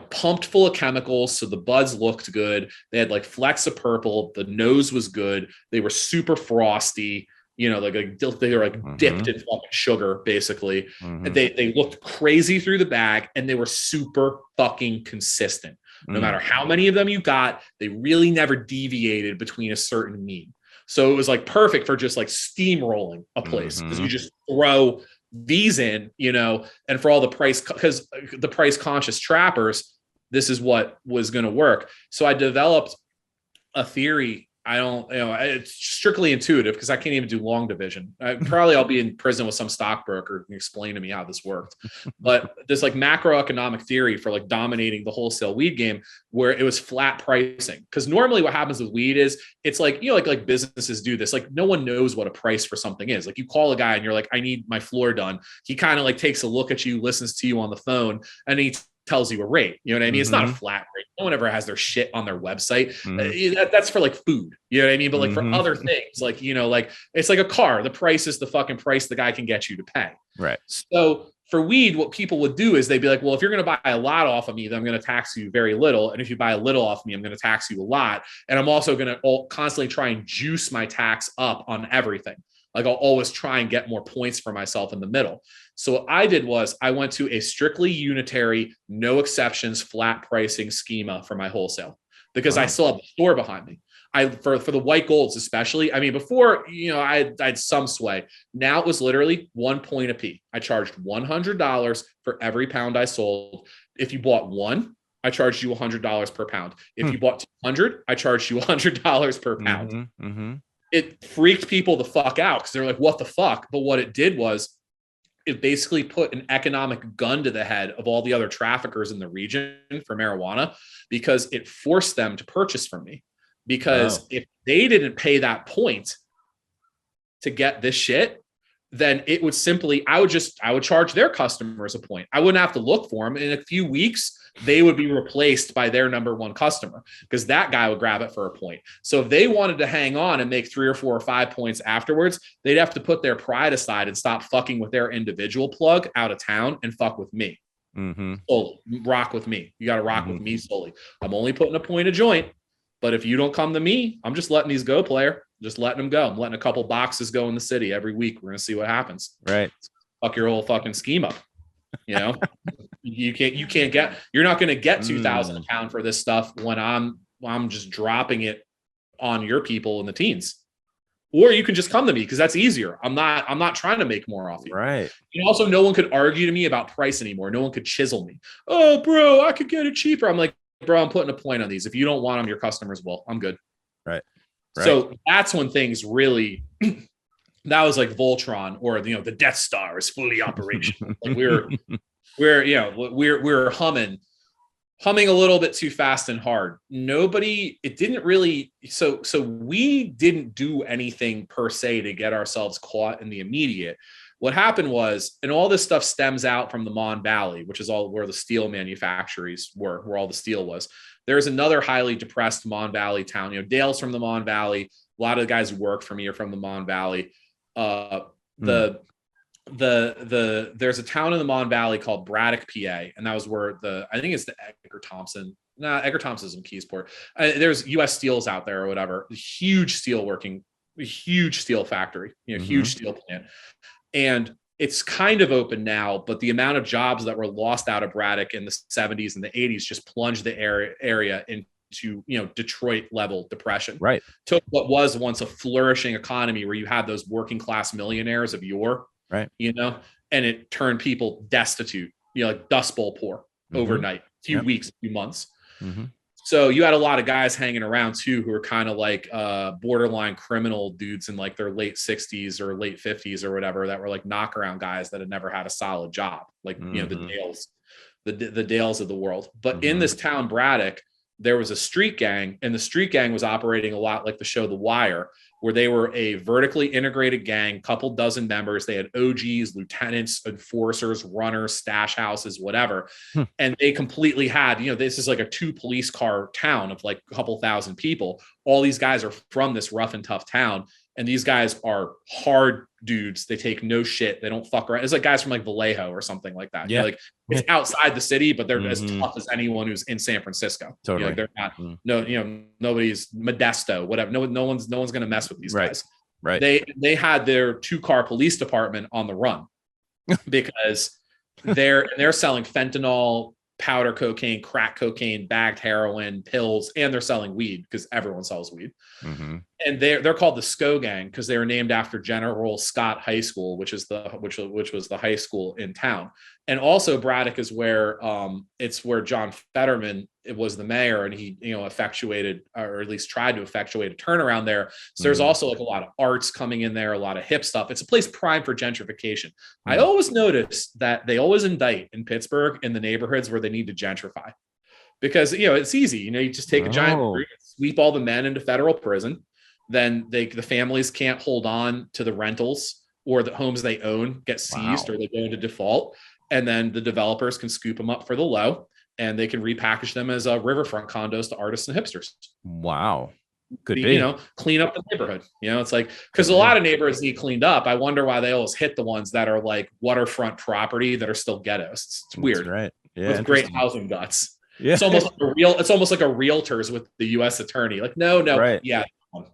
pumped full of chemicals. So the buds looked good. They had like flecks of purple. The nose was good. They were super frosty, they were like dipped in fucking sugar, basically. And they looked crazy through the bag, and they were super fucking consistent. No matter how many of them you got, they really never deviated between a certain mean. So it was like perfect for just like steamrolling a place, because you just throw these in, and for all the price, because the price conscious trappers, this is what was going to work. So I developed a theory. It's strictly intuitive, because I can't even do long division. I'll be in prison with some stockbroker and explain to me how this worked. But this like macroeconomic theory for like dominating the wholesale weed game, where it was flat pricing. Because normally what happens with weed is it's like, like businesses do this. Like no one knows what a price for something is. Like you call a guy and you're like, I need my floor done. He kind of like takes a look at you, listens to you on the phone, and he tells you a rate. You know what I mean? It's not a flat rate. No one ever has their shit on their website. That's for like food. You know what I mean? But like for other things, like, you know, like it's like a car. The price is the fucking price the guy can get you to pay. Right. So for weed, what people would do is they'd be like, well, if you're going to buy a lot off of me, then I'm going to tax you very little. And if you buy a little off of me, I'm going to tax you a lot. And I'm also going to constantly try and juice my tax up on everything. Like I'll always try and get more points for myself in the middle. So what I did was I went to a strictly unitary, no exceptions, flat pricing schema for my wholesale because I still have the store behind me. For the white golds, especially. I mean, before, you know, I had some sway. Now it was literally 1 point a p. I charged $100 for every pound I sold. If you bought one, I charged you $100 per pound. If you bought 200, I charged you $100 per pound. It freaked people the fuck out because they're like, what the fuck? But what it did was it basically put an economic gun to the head of all the other traffickers in the region for marijuana because it forced them to purchase from me. Because if they didn't pay that point to get this shit, then it would simply, I would charge their customers a point. I wouldn't have to look for them. In a few weeks, they would be replaced by their number one customer because that guy would grab it for a point. So if they wanted to hang on and make 3 or 4 or 5 points afterwards, they'd have to put their pride aside and stop fucking with their individual plug out of town and fuck with me. Solely. Rock with me. You got to rock with me solely. I'm only putting a point a joint. But if you don't come to me, I'm just letting these go, player. Just letting them go. I'm letting a couple boxes go in the city every week. We're going to see what happens. Right. Fuck your whole fucking scheme up. You know, you're not going to get 2,000 a pound for this stuff when I'm just dropping it on your people in the teens. Or you can just come to me because that's easier. I'm not trying to make more off you. Right. And also no one could argue to me about price anymore. No one could chisel me. Oh, bro, I could get it cheaper. I'm like, bro, I'm putting a point on these. If you don't want them, your customers will. I'm good. Right. So that's when things really, that was like Voltron, or, you know, the Death Star is fully operational. Like we're humming a little bit too fast and hard. It didn't really. So we didn't do anything per se to get ourselves caught in the immediate. What happened was, and all this stuff stems out from the Mon Valley, which is all where the steel manufactories were, where all the steel was. There's another highly depressed Mon Valley town. You know, Dale's from the Mon Valley. A lot of the guys who work for me are from the Mon Valley. There's a town in the Mon Valley called Braddock, PA, and that was where I think it's the Edgar Thompson. Edgar Thompson's in Keysport. There's U.S. Steels out there or whatever. Huge steel factory. You know, huge steel plant. And it's kind of open now, but the amount of jobs that were lost out of Braddock in the 70s and the 80s just plunged the area into, you know, Detroit level depression. Right. Took what was once a flourishing economy where you had those working class millionaires of yore, right, you know, and it turned people destitute, you know, like Dust Bowl poor overnight, a few weeks, a few months. So you had a lot of guys hanging around too who were kind of like borderline criminal dudes in like their late 60s or late 50s or whatever, that were like knockaround guys that had never had a solid job, like, you know, the Dales of the world. But in this town, Braddock, there was a street gang, and the street gang was operating a lot like the show The Wire, where they were a vertically integrated gang, couple dozen members. They had OGs, lieutenants, enforcers, runners, stash houses, whatever. And they completely had, you know, this is like a 2 police car town of like a couple thousand people. All these guys are from this rough and tough town. And these guys are hard dudes. They take no shit. They don't fuck around. It's like guys from like Vallejo or something like that. Yeah. You know, like it's outside the city, but they're as tough as anyone who's in San Francisco. Totally. You know, they're not, no, you know, nobody's Modesto, whatever. No one's going to mess with these guys. Right. They had their 2-car police department on the run because they're selling fentanyl, powder cocaine, crack cocaine, bagged heroin, pills, and they're selling weed because everyone sells weed. And they're called the SCO Gang because they were named after General Scott High School, which was the high school in town. And also Braddock is where it's where John Fetterman was the mayor, and he, you know, effectuated, or at least tried to effectuate a turnaround there. So there's also like a lot of arts coming in there, a lot of hip stuff. It's a place prime for gentrification. I always notice that they always indict in Pittsburgh in the neighborhoods where they need to gentrify, because, you know, it's easy. You know, you just take a giant group, sweep all the men into federal prison. Then the families can't hold on to the rentals, or the homes they own get seized or they go into default. And then the developers can scoop them up for the low. and they can repackage them as riverfront condos to artists and hipsters. Wow. Could be. You know, clean up the neighborhood. You know, it's like, because a lot of neighborhoods need cleaned up. I wonder why they always hit the ones that are like waterfront property that are still ghettos. It's weird. That's right. Yeah. With great housing guts. Yeah. It's almost like a realtors with the U.S. attorney. Like, no. Right. Yeah.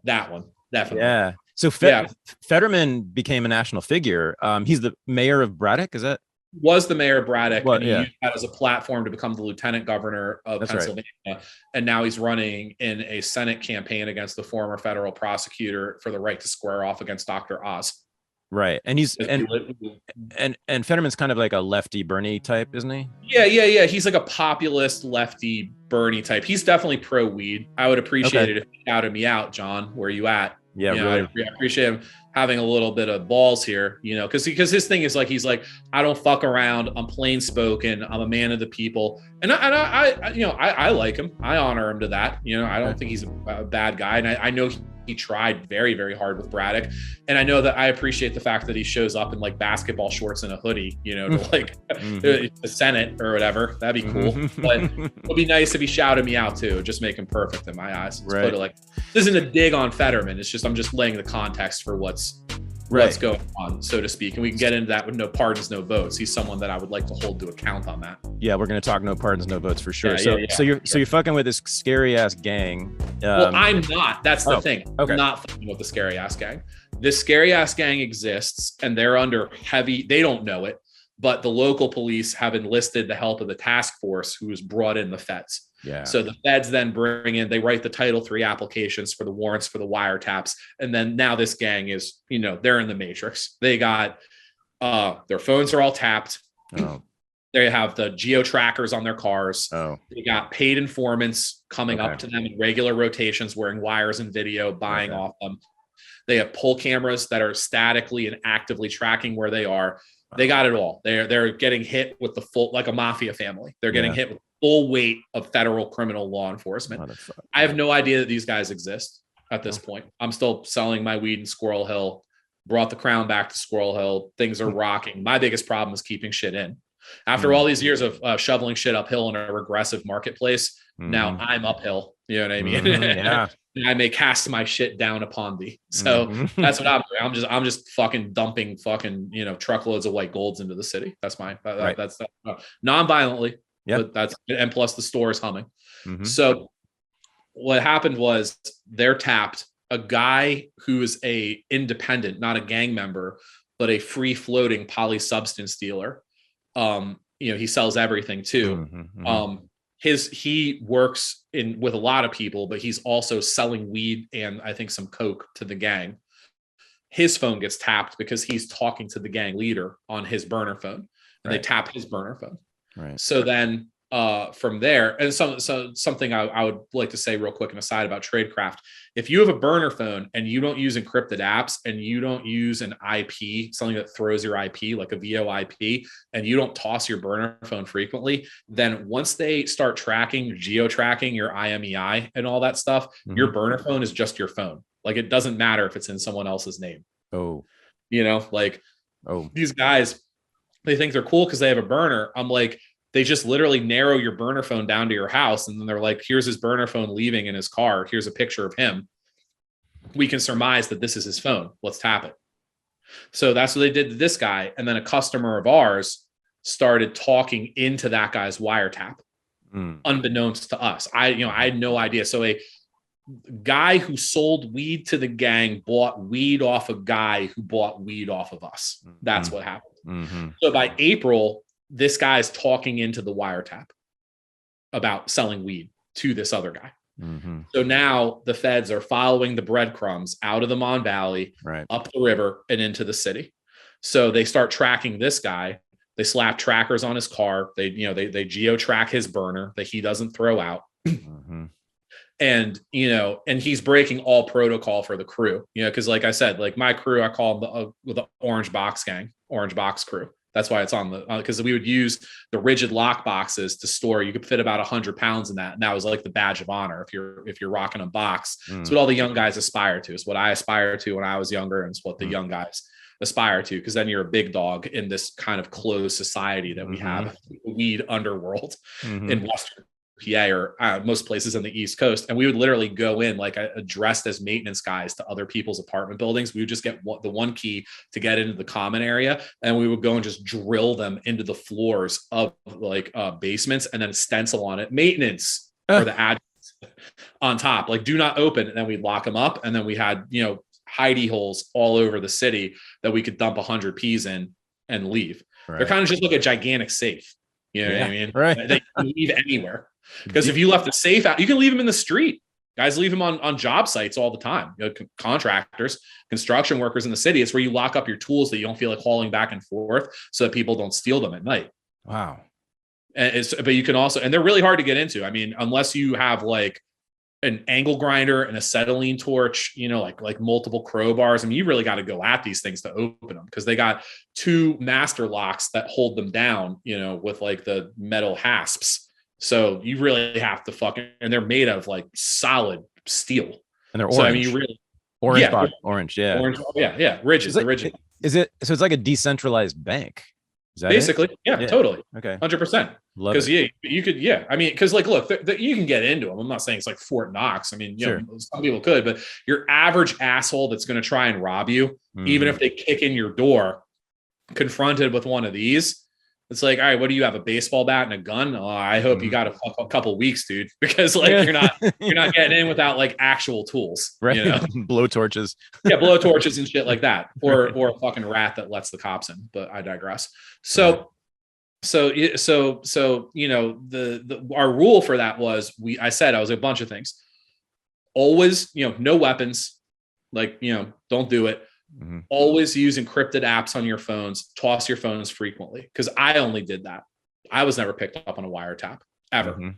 That one. Definitely. Yeah. So Fetterman became a national figure. He's the mayor of Braddock. Is that? Was the mayor of Braddock, and he yeah. used that as a platform to become the lieutenant governor of Pennsylvania. Right. And now he's running in a Senate campaign against the former federal prosecutor for the right to square off against Dr. Oz. Right. And and Fetterman's kind of like a lefty Bernie type, isn't he? Yeah. He's like a populist lefty Bernie type. He's definitely pro weed. I would appreciate it if you shouted me out, John. Where are you at? Yeah, you know, really. I appreciate him having a little bit of balls here, you know, because his thing is like, he's like, I don't fuck around. I'm plain spoken. I'm a man of the people. And I like him. I honor him to that. You know, I don't think he's a bad guy. And I know he tried very, very hard with Braddock. And I know that I appreciate the fact that he shows up in like basketball shorts and a hoodie, you know, to like the Senate or whatever. That'd be cool. But it'd be nice if he shouted me out too. Just make him perfect in my eyes. Put it like, this isn't a dig on Fetterman. It's just, I'm just laying the context for what's going on, so to speak. And we can get into that with no pardons, no votes. He's someone that I would like to hold to account on that. Yeah, we're going to talk no pardons, no votes for sure. So you're fucking with this scary ass gang. Well, I'm not. That's the thing. Okay. I'm not fucking with the scary ass gang. This scary ass gang exists, and they're under heavy. They don't know it, but the local police have enlisted the help of the task force, who has brought in the feds. Yeah. So the feds then they write the Title III applications for the warrants for the wiretaps. And then now this gang is, you know, they're in the matrix. They got their phones are all tapped. Oh. They have the geo trackers on their cars. Oh. They got paid informants coming up to them in regular rotations, wearing wires and video, buying off them. They have pull cameras that are statically and actively tracking where they are. They got it all. They're getting hit with the full, like a mafia family. They're getting hit with full weight of federal criminal law enforcement. I have no idea that these guys exist at this point. I'm still selling my weed in Squirrel Hill, brought the crown back to Squirrel Hill. Things are rocking. My biggest problem is keeping shit in. After all these years of shoveling shit uphill in a regressive marketplace, now I'm uphill. You know what I mean? Yeah. I may cast my shit down upon thee. So that's what I'm doing. I'm just fucking dumping fucking, you know, truckloads of white golds into the city. That's that's non-violently. Yeah. But that's, and plus the store is humming. So what happened was they're tapped. A guy who is a independent, not a gang member, but a free floating polysubstance dealer. You know, he sells everything too. He works with a lot of people, but he's also selling weed and I think some coke to the gang. His phone gets tapped because he's talking to the gang leader on his burner phone, and they tap his burner phone. Right. So then from there, and so something I would like to say real quick, an aside about tradecraft. If you have a burner phone and you don't use encrypted apps and you don't use an IP, something that throws your IP like a VoIP, and you don't toss your burner phone frequently, then once they start tracking, geo-tracking your IMEI and all that stuff, your burner phone is just your phone. Like, it doesn't matter if it's in someone else's name. You know, like, these guys, they think they're cool because they have a burner. I'm like, they just literally narrow your burner phone down to your house. And then they're like, here's his burner phone leaving in his car. Here's a picture of him. We can surmise that this is his phone. Let's tap it. So that's what they did to this guy. And then a customer of ours started talking into that guy's wiretap, unbeknownst to us. I had no idea. So a guy who sold weed to the gang bought weed off a guy who bought weed off of us. That's what happened. So by April, this guy's talking into the wiretap about selling weed to this other guy. So now the feds are following the breadcrumbs out of the Mon Valley, up the river and into the city. So they start tracking this guy. They slap trackers on his car. They geo-track his burner that he doesn't throw out. And, and he's breaking all protocol for the crew, because like I said, like my crew, I call them the Orange Box Gang, Orange Box Crew. That's why it's on because we would use the rigid lock boxes to store. You could fit about 100 pounds in that. And that was like the badge of honor. If you're rocking a box, it's what all the young guys aspire to. It's what I aspired to when I was younger. And it's what the young guys aspire to, because then you're a big dog in this kind of closed society that we have, weed underworld in Western PA or most places on the East Coast. And we would literally go in like dressed as maintenance guys to other people's apartment buildings. We would just get the one key to get into the common area. And we would go and just drill them into the floors of like basements and then stencil on it, maintenance for the address on top, like do not open. And then we'd lock them up. And then we had, hidey holes all over the city that we could dump 100 Ps in and leave. Right. They're kind of just like a gigantic safe. You know what I mean? Right. They can leave anywhere. Because if you left the safe out, you can leave them in the street. Guys leave them on job sites all the time. Contractors, construction workers in the city. It's where you lock up your tools that you don't feel like hauling back and forth so that people don't steal them at night. Wow. But you can also, and they're really hard to get into. I mean, unless you have like an angle grinder and acetylene torch, like multiple crowbars. I mean, you really got to go at these things to open them because they got 2 master locks that hold them down, with like the metal hasps. So you really have to and they're made of like solid steel. And they're orange. So, I mean, you really orange. Yeah. Orange. Yeah. Rigid. Is it? So it's like a decentralized bank. Is that basically? Yeah, totally. Okay. 100%. Because you could, I mean, because like, look, you can get into them. I'm not saying it's like Fort Knox. I mean, some people could, but your average asshole that's going to try and rob you, even if they kick in your door, confronted with one of these, it's like, all right, what do you have? A baseball bat and a gun? Oh, I hope you got a couple weeks, dude, because like you're not getting in without like actual tools, right? Blow torches. Yeah, blow torches and shit like that, or a fucking rat that lets the cops in. But I digress. So our rule for that was I was a bunch of things. Always, no weapons, like don't do it. Always use encrypted apps on your phones. Toss your phones frequently, because I only did that. I was never picked up on a wiretap ever.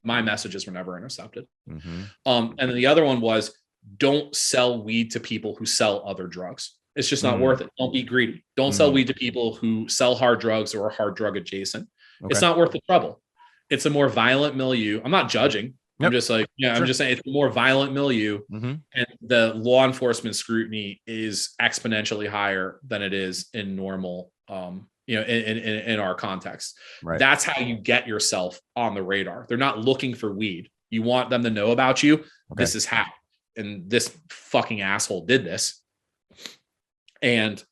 My messages were never intercepted. And then the other one was don't sell weed to people who sell other drugs. It's just not worth it. Don't be greedy. Don't sell weed to people who sell hard drugs or are hard drug adjacent. Okay. It's not worth the trouble. It's a more violent milieu. I'm not judging. Yep. I'm just like, I'm just saying it's a more violent milieu, and the law enforcement scrutiny is exponentially higher than it is in normal, in our context. Right. That's how you get yourself on the radar. They're not looking for weed. You want them to know about you. Okay. This is how, and this fucking asshole did this and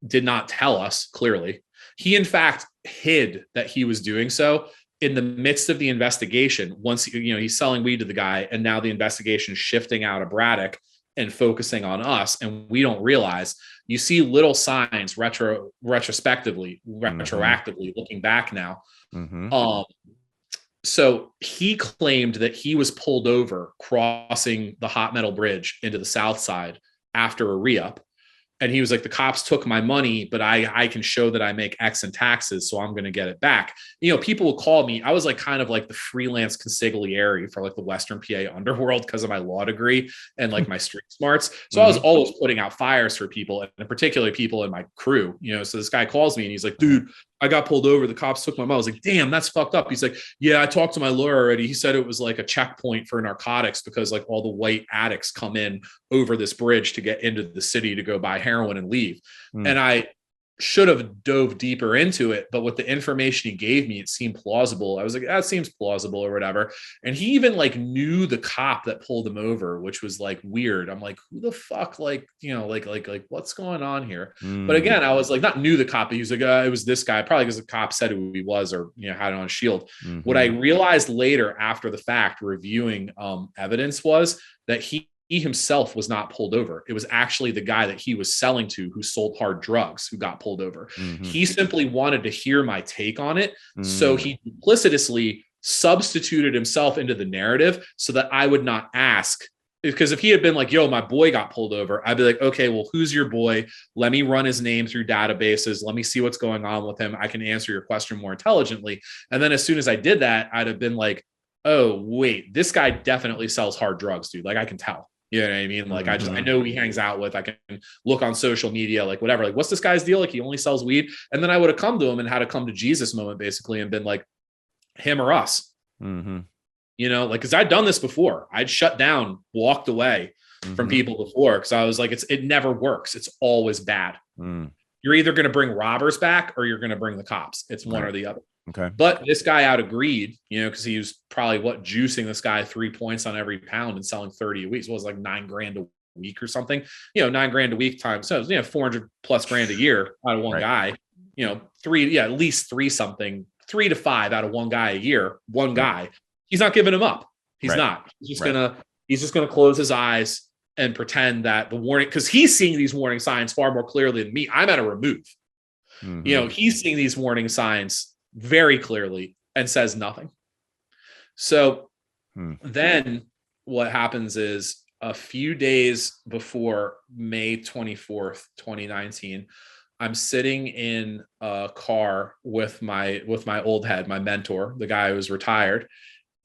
did not tell us clearly. He, in fact, hid that he was doing so in the midst of the investigation. Once he's selling weed to the guy, and now the investigation is shifting out of Braddock and focusing on us, and we don't realize. You see little signs retrospectively, looking back now. So he claimed that he was pulled over crossing the Hot Metal Bridge into the South Side after a re-up. And he was like, the cops took my money, but I can show that I make X in taxes, so I'm going to get it back. People would call me. I was like kind of like the freelance consigliere for like the Western PA underworld because of my law degree and like my street smarts. So I was always putting out fires for people, and particularly people in my crew. So this guy calls me and he's like, dude, I got pulled over. The cops took my money. I was like, damn, that's fucked up. He's like, yeah, I talked to my lawyer already. He said it was like a checkpoint for narcotics because like all the white addicts come in over this bridge to get into the city to go buy heroin and leave. And I should have dove deeper into it, but with the information he gave me, it seemed plausible. I was like, that seems plausible or whatever. And he even like knew the cop that pulled him over, which was like weird. I'm like, who the fuck, like what's going on here? But again, I was like, not knew the cop, but he was like, it was this guy, probably because the cop said who he was or had it on Shield. What I realized later after the fact, reviewing evidence, was that he himself was not pulled over. It was actually the guy that he was selling to who sold hard drugs who got pulled over. He simply wanted to hear my take on it. So he duplicitously substituted himself into the narrative so that I would not ask. Because if he had been like, yo, my boy got pulled over, I'd be like, okay, well, who's your boy? Let me run his name through databases. Let me see what's going on with him. I can answer your question more intelligently. And then as soon as I did that, I'd have been like, oh, wait, this guy definitely sells hard drugs, dude. Like, I can tell. You know what I mean? Like, I know who he hangs out with. I can look on social media, like whatever, like what's this guy's deal? Like he only sells weed. And then I would have come to him and had a come to Jesus moment basically and been like, him or us, like, cause I'd done this before. I'd shut down, walked away from people before. Cause I was like, it never works. It's always bad. Mm. You're either going to bring robbers back or you're going to bring the cops. It's one or the other. Okay. But this guy out agreed, because he was probably juicing this guy 3 points on every pound and selling 30 a week. So it was like $9,000 a week or something, $9,000 a week times. So, 400 plus grand a year out of one guy, at least 3 to 5 out of one guy a year, one guy. He's not giving him up. He's not. He's just gonna close his eyes and pretend that the warning, because he's seeing these warning signs far more clearly than me. I'm at a remove. Mm-hmm. He's seeing these warning signs very clearly and says nothing. So then what happens is a few days before May 24th, 2019, I'm sitting in a car with my old head, my mentor, the guy who was retired.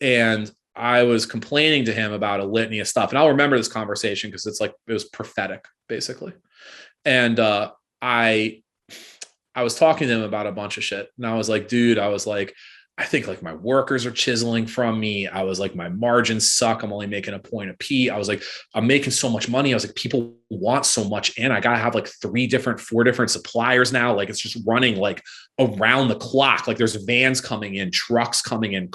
And I was complaining to him about a litany of stuff. And I'll remember this conversation because it was prophetic, basically. And I was talking to him about a bunch of shit. And I was like, dude, I think my workers are chiseling from me. I was like, my margins suck. I'm only making a point a P. I was like, I'm making so much money. I was like, people want so much. And I got to have 4 different suppliers now. It's just running around the clock. There's vans coming in, trucks coming in,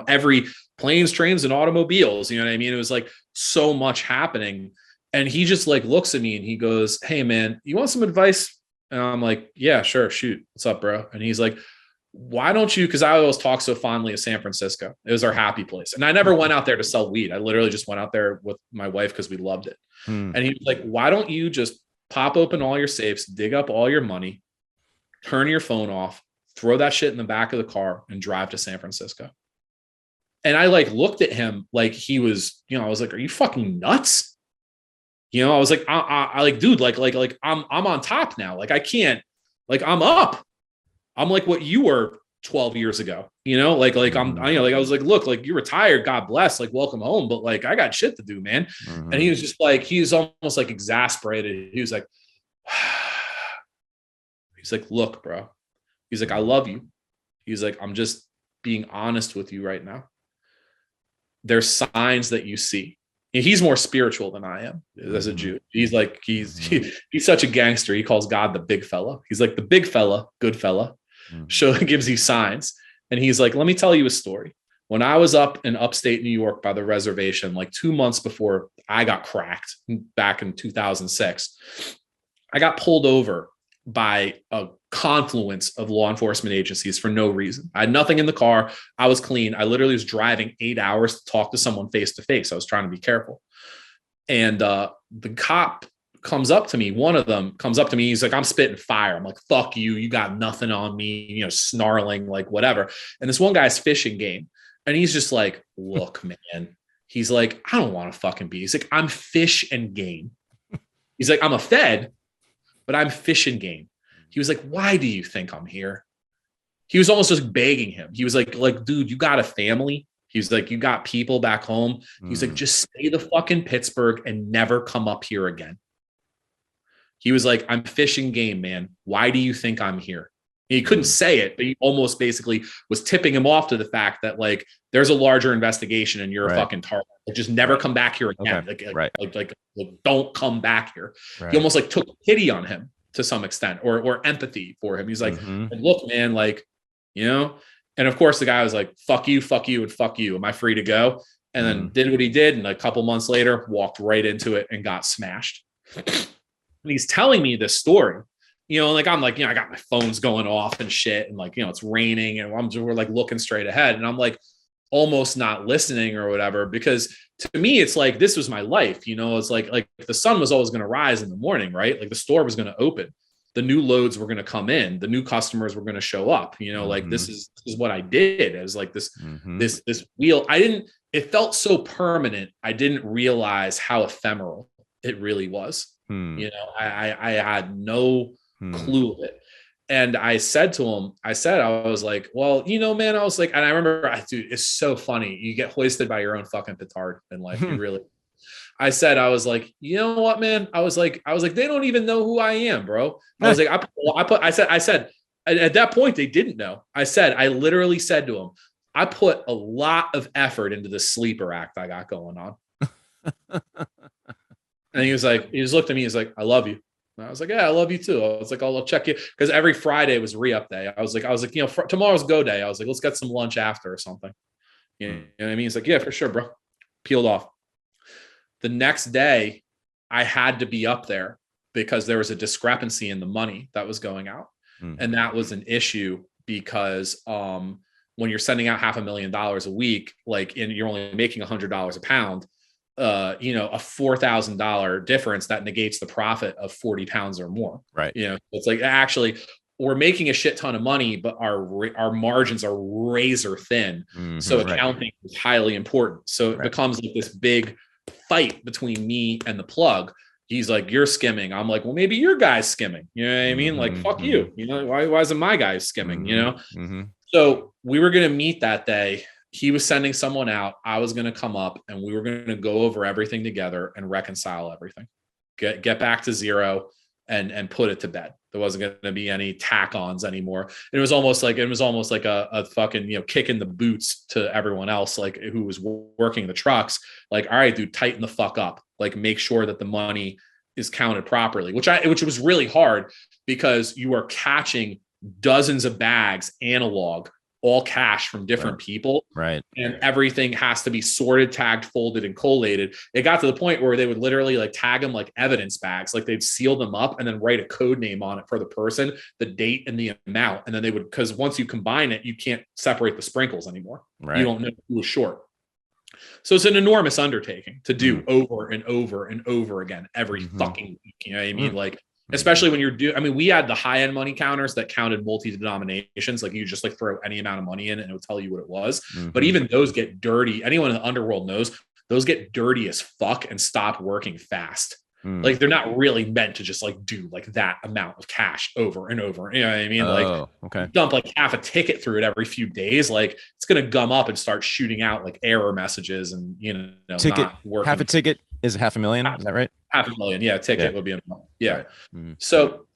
every planes, trains, and automobiles. You know what I mean? It was so much happening. And he just looks at me and he goes, hey man, you want some advice? And I'm like, yeah, sure. Shoot. What's up, bro? And he's like, why don't you, because I always talk so fondly of San Francisco. It was our happy place. And I never went out there to sell weed. I literally just went out there with my wife because we loved it. And he was like, why don't you just pop open all your safes, dig up all your money, turn your phone off, throw that shit in the back of the car and drive to San Francisco. And I looked at him like he was, I was like, are you fucking nuts? I was like, dude, I'm on top now. I can't, I'm up. I'm like what you were 12 years ago, I was like, look, you're retired. God bless, welcome home. But I got shit to do, man. And he was just he's almost exasperated. He was like, look, bro. He's like, I love you. He's like, I'm just being honest with you right now. There's signs that you see. He's more spiritual than I am as a Jew. He's he's such a gangster. He calls God the big fella. He's like the big fella, good fella. Gives you signs. And he's like, let me tell you a story. When I was up in upstate New York by the reservation, 2 months before I got cracked back in 2006, I got pulled over by a confluence of law enforcement agencies for no reason. I had nothing in the car. I was clean. I literally was driving 8 hours to talk to someone face to face. I was trying to be careful. And the cop comes up to me. One of them comes up to me. He's like, I'm spitting fire. I'm like, fuck you. You got nothing on me, snarling, whatever. And this one guy's fishing game. And he's just like, look, man. He's like, I don't want to fucking be. He's like, I'm fish and game. He's like, I'm a Fed, but I'm fish and game. He was like, why do you think I'm here? He was almost just begging him. He was like, dude, you got a family. He was like, you got people back home. He's like, just stay the fuck in Pittsburgh and never come up here again. He was like, I'm fishing game, man. Why do you think I'm here? He couldn't say it, but he almost basically was tipping him off to the fact that there's a larger investigation and you're a fucking target. Just never come back here again. Okay. Don't come back here. Right. He almost took pity on him to some extent or empathy for him. He's like, look, man, and of course the guy was like, fuck you, and fuck you. Am I free to go? And then did what he did. And a couple months later, walked right into it and got smashed. And he's telling me this story, I'm like, I got my phone's going off and shit. And it's raining and we're looking straight ahead. And I'm almost not listening or whatever, because to me, it's this was my life, it's like the sun was always going to rise in the morning, right? The store was going to open. The new loads were going to come in. The new customers were going to show up, this is what I did. It was this wheel. It felt so permanent. I didn't realize how ephemeral it really was. I had no clue of it. And I said to him, I was like, well, man, I was like, and I remember, dude, it's so funny. You get hoisted by your own fucking petard in life. You really, I was like, you know what, man? I was like, they don't even know who I am, bro. I was like, I said, at that point, they didn't know. I literally said to him, I put a lot of effort into the sleeper act I got going on. And he just looked at me. He's like, I love you. And I was like, yeah, I love you too. I was like, I'll check you. Cause every Friday was re-up day. I was like, you know, tomorrow's go day. I was like, let's get some lunch after or something. You know what I mean? He's like, yeah, for sure, bro. Peeled off. The next day I had to be up there because there was a discrepancy in the money that was going out. And that was an issue because, when you're sending out $500,000 a week, like, and you're only making $100 a pound, you know, a $4,000 difference that negates the profit of 40 pounds or more. Right. You know, it's like, actually, we're making a shit ton of money, but our margins are razor thin. So accounting is highly important. So it becomes like this big fight between me and the plug. He's like, you're skimming. I'm like, well, maybe your guy's skimming. You know what I mean? Like, fuck you. You know, why isn't my guy skimming? You know? So we were going to meet that day. He was sending someone out. I was going to come up and we were going to go over everything together and reconcile everything, get back to zero and put it to bed. There wasn't going to be any tack-ons anymore. And it was almost like a fucking, you know, kick in the boots to everyone else, like who was working the trucks. Like, all right, dude, tighten the fuck up. Like, make sure that the money is counted properly, which was really hard because you are catching dozens of bags analog, all cash from different people. Right. And everything has to be sorted, tagged, folded, and collated. It got to the point where they would literally like tag them like evidence bags. Like they'd seal them up and then write a code name on it for the person, the date and the amount. And then they would, because once you combine it, you can't separate the sprinkles anymore. Right. You don't know who was short. So it's an enormous undertaking to do over and over and over again every fucking week. You know what I mean? Like, especially when we had the high end money counters that counted multi-denominations. Like you just like throw any amount of money in and it would tell you what it was. But even those get dirty. Anyone in the underworld knows those get dirty as fuck and stop working fast. Like they're not really meant to just like do like that amount of cash over and over. You know what I mean? Like dump like half a ticket through it every few days. Like it's going to gum up and start shooting out like error messages and, you know, not working. Half a ticket is $500,000. Is that right? $500,000. Yeah. Ticket would be a million. Yeah. Right. So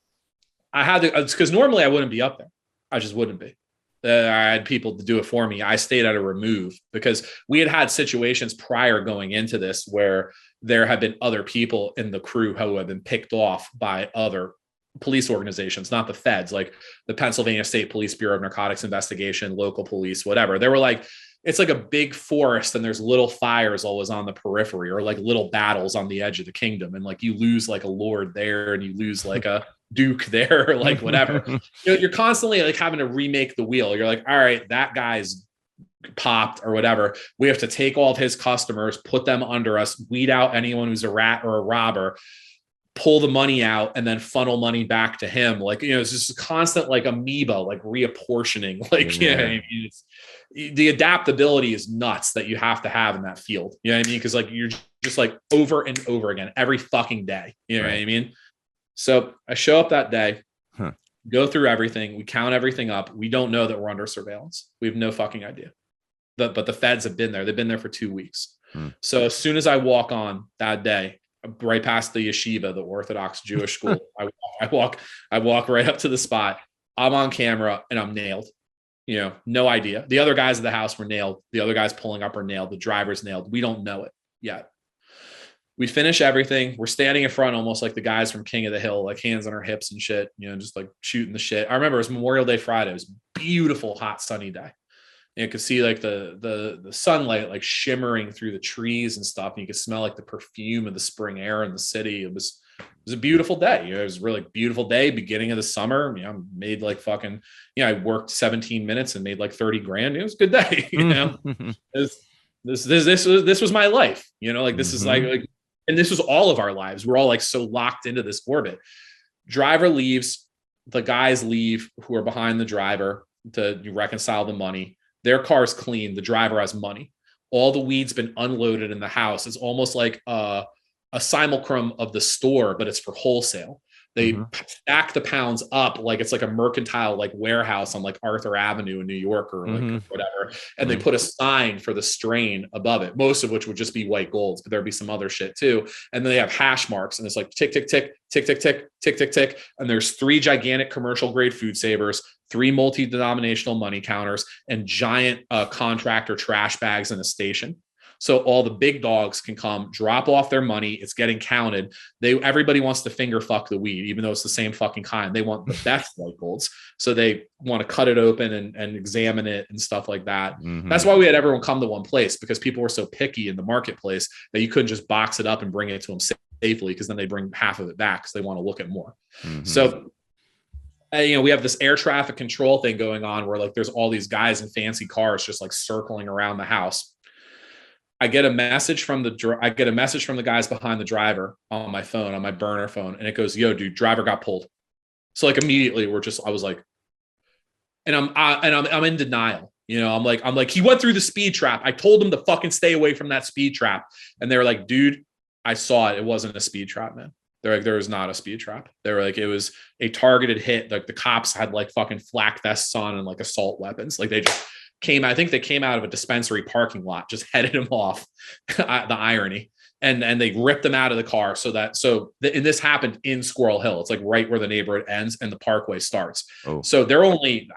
I had to, because normally I wouldn't be up there. I just wouldn't be. I had people to do it for me. I stayed at a remove because we had situations prior going into this where there had been other people in the crew who had been picked off by other police organizations, not the feds, like the Pennsylvania State Police Bureau of Narcotics Investigation, local police, whatever. They were like, it's like a big forest and there's little fires always on the periphery or like little battles on the edge of the kingdom. And like you lose like a lord there and you lose like a duke there, or like whatever. You're constantly like having to remake the wheel. You're like, all right, that guy's popped or whatever. We have to take all of his customers, put them under us, weed out anyone who's a rat or a robber, pull the money out and then funnel money back to him. Like, you know, it's just a constant like amoeba, like reapportioning, like, you know what I mean? The adaptability is nuts that you have to have in that field. You know what I mean? Cause like, you're just like over and over again, every fucking day. You know what I mean? So I show up that day, go through everything. We count everything up. We don't know that we're under surveillance. We have no fucking idea. But the feds have been there. They've been there for 2 weeks. So as soon as I walk on that day, right past the yeshiva, the Orthodox Jewish school, I walk right up to the spot. I'm on camera and I'm nailed. You know, no idea. The other guys at the house were nailed. The other guys pulling up are nailed. The driver's nailed. We don't know it yet. We finish everything. We're standing in front, almost like the guys from King of the Hill, like hands on our hips and shit, you know, just like shooting the shit. I remember it was Memorial Day Friday. It was a beautiful, hot, sunny day. And you could see like the sunlight like shimmering through the trees and stuff. And you could smell like the perfume of the spring air in the city. It was a beautiful day. You know, it was a really beautiful day, beginning of the summer. You know, made like fucking, you know, I worked 17 minutes and made like 30 grand. It was a good day. You know, this was my life, you know, like this is like, and this was all of our lives. We're all like so locked into this orbit. Driver leaves, the guys leave who are behind the driver to reconcile the money. Their car's clean. The driver has money. All the weed's been unloaded in the house. It's almost like a simulacrum of the store, but it's for wholesale. They stack the pounds up like it's like a mercantile like warehouse on like Arthur Avenue in New York or like whatever. And they put a sign for the strain above it, most of which would just be white golds, but there'd be some other shit too. And then they have hash marks and it's like tick, tick, tick, tick, tick, tick, tick, tick, tick. And there's 3 gigantic commercial grade food savers, 3 multi-denominational money counters, and giant contractor trash bags in a station. So all the big dogs can come drop off their money. It's getting counted. Everybody wants to finger fuck the weed, even though it's the same fucking kind. They want the best white golds. So they want to cut it open and examine it and stuff like that. That's why we had everyone come to one place, because people were so picky in the marketplace that you couldn't just box it up and bring it to them safely, because then they bring half of it back because they want to look at more. So we have this air traffic control thing going on where like there's all these guys in fancy cars just like circling around the house. I get a message from the guys behind the driver on my phone, on my burner phone, and it goes, "Yo, dude, driver got pulled." So like immediately I was like, and I'm in denial. I'm like, he went through the speed trap. I told him to fucking stay away from that speed trap. And they were like, "Dude, I saw it. It wasn't a speed trap, man." They're like, "There was not a speed trap." They were like, "It was a targeted hit." Like the cops had like fucking flak vests on and like assault weapons. Like they just I think they came out of a dispensary parking lot, just headed him off. The irony. And they ripped him out of the car and this happened in Squirrel Hill. It's like right where the neighborhood ends and the parkway starts. Oh. So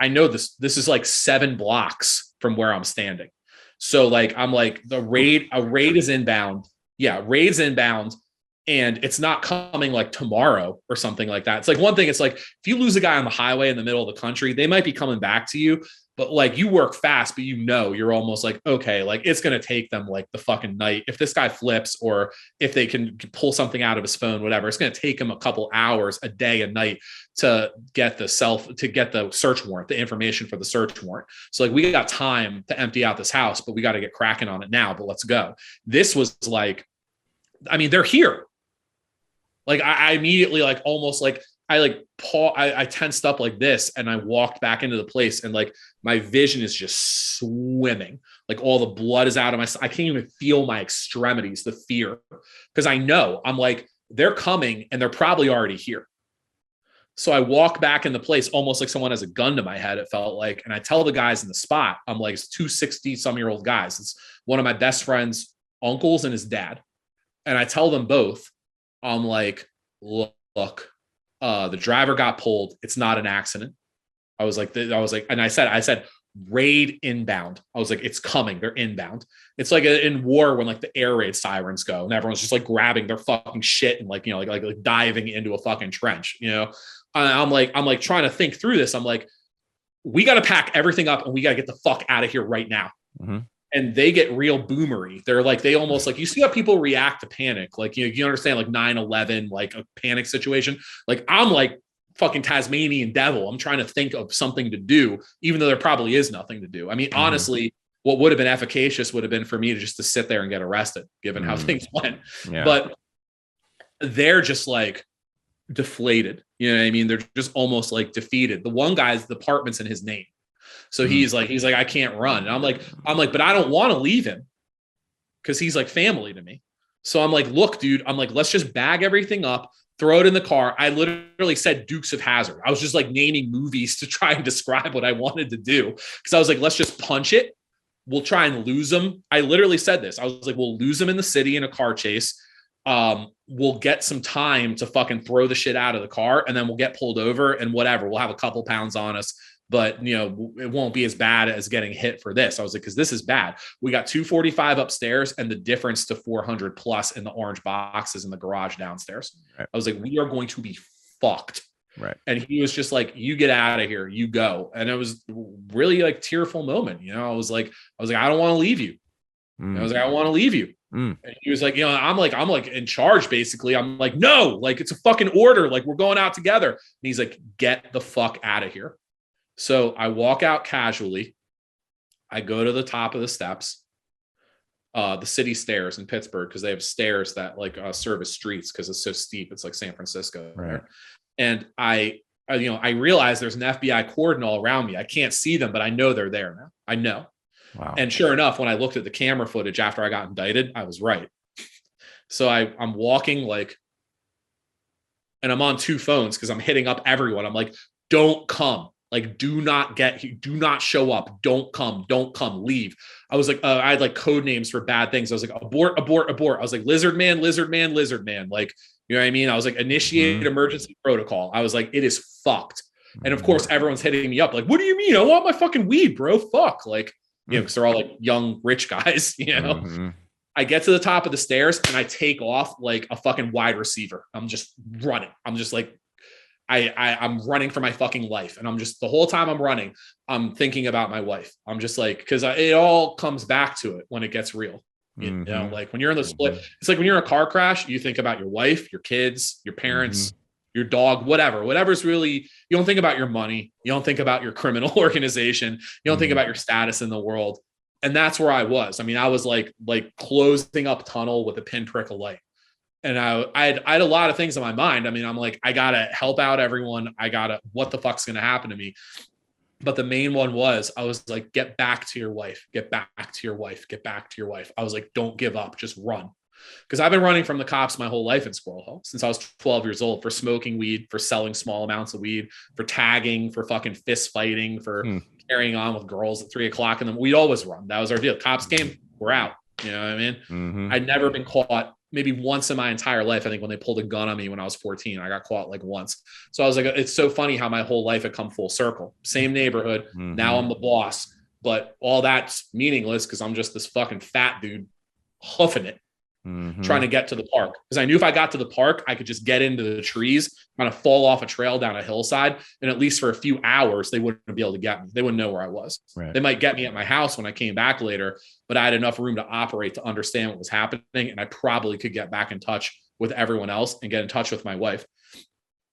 I know this is like 7 blocks from where I'm standing. So like, I'm like a raid is inbound. Yeah. Raid's inbound. And it's not coming like tomorrow or something like that. It's like one thing. It's like, if you lose a guy on the highway in the middle of the country, they might be coming back to you, but like you work fast, but you're almost like, okay, like it's going to take them like the fucking night. If this guy flips or if they can pull something out of his phone, whatever, it's going to take him a couple hours, a day, a night to get the search warrant, the information for the search warrant. So like, we got time to empty out this house, but we got to get cracking on it now, but let's go. This was like, they're here. Like I immediately like almost like I tensed up like this and I walked back into the place and like my vision is just swimming. Like all the blood is out of I can't even feel my extremities, the fear. Because I know I'm like, they're coming and they're probably already here. So I walk back in the place almost like someone has a gun to my head, it felt like. And I tell the guys in the spot, I'm like, it's 2 60-some-year-old guys. It's one of my best friend's uncles and his dad. And I tell them both, I'm like, look, the driver got pulled. It's not an accident. And I said, raid inbound. I was like, it's coming. They're inbound. It's like in war when like the air raid sirens go and everyone's just like grabbing their fucking shit and like, like diving into a fucking trench, I'm like trying to think through this. I'm like, we got to pack everything up and we got to get the fuck out of here right now. Mm-hmm. And they get real boomery. They're like, they almost like, you see how people react to panic. Like, you understand like 9/11, like a panic situation. Like I'm like fucking Tasmanian devil. I'm trying to think of something to do, even though there probably is nothing to do. Honestly, what would have been efficacious would have been for me to just to sit there and get arrested, given how things went. Yeah. But they're just like deflated. You know what I mean? They're just almost like defeated. The one guy's department's in his name. So he's like, I can't run. And I'm like, but I don't want to leave him because he's like family to me. So I'm like, look, dude, I'm like, let's just bag everything up, throw it in the car. I literally said Dukes of Hazzard. I was just like naming movies to try and describe what I wanted to do. Cause I was like, let's just punch it. We'll try and lose them. I literally said this. I was like, we'll lose them in the city in a car chase. We'll get some time to fucking throw the shit out of the car and then we'll get pulled over and whatever. We'll have a couple pounds on us. But, it won't be as bad as getting hit for this. I was like, because this is bad. We got 245 upstairs and the difference to 400 plus in the orange boxes in the garage downstairs. Right. I was like, we are going to be fucked. Right. And he was just like, you get out of here, you go. And it was really like tearful moment. I was like, I don't want to leave you. I was like, I don't want to leave you. And he was like, I'm like in charge, basically. I'm like, no, like it's a fucking order. Like we're going out together. And he's like, get the fuck out of here. So I walk out casually. I go to the top of the steps, the city stairs in Pittsburgh, because they have stairs that like service streets because it's so steep. It's like San Francisco. Right. And I realize there's an FBI cordon all around me. I can't see them, but I know they're there now. I know. Wow. And sure enough, when I looked at the camera footage after I got indicted, I was right. So I'm walking like, and I'm on 2 phones because I'm hitting up everyone. I'm like, don't come. Like, do not show up. Don't come, leave. I was like, I had like code names for bad things. I was like, abort. I was like, lizard man. Like, you know what I mean? I was like, initiate emergency protocol. I was like, it is fucked. And of course, everyone's hitting me up. Like, what do you mean? I want my fucking weed, bro. Fuck. Like, because they're all like young, rich guys, I get to the top of the stairs and I take off like a fucking wide receiver. I'm just running. I'm just like, I'm running for my fucking life. And I'm just, the whole time I'm running, I'm thinking about my wife. I'm just like, cause it all comes back to it when it gets real. You know, like when you're in the split, it's like when you're in a car crash, you think about your wife, your kids, your parents, your dog, whatever's really, you don't think about your money. You don't think about your criminal organization. You don't think about your status in the world. And that's where I was. I mean, I was like closing up tunnel with a pinprick of light. And I had a lot of things in my mind. I mean, I'm like, I got to help out everyone. What the fuck's going to happen to me? But the main one was, I was like, get back to your wife, get back to your wife, get back to your wife. I was like, don't give up, just run. Because I've been running from the cops my whole life in Squirrel Hill since I was 12 years old, for smoking weed, for selling small amounts of weed, for tagging, for fucking fist fighting, for carrying on with girls at 3 o'clock. And then we'd always run. That was our deal. Cops came, we're out. You know what I mean? I'd never been caught, maybe once in my entire life. I think when they pulled a gun on me when I was 14, I got caught like once. So I was like, it's so funny how my whole life had come full circle. Same neighborhood. Now I'm the boss, but all that's meaningless because I'm just this fucking fat dude hoofing it. Trying to get to the park, because I knew if I got to the park, I could just get into the trees, kind of fall off a trail down a hillside, and at least for a few hours, they wouldn't be able to get me. They wouldn't know where I was. Right. They might get me at my house when I came back later, but I had enough room to operate to understand what was happening, and I probably could get back in touch with everyone else and get in touch with my wife.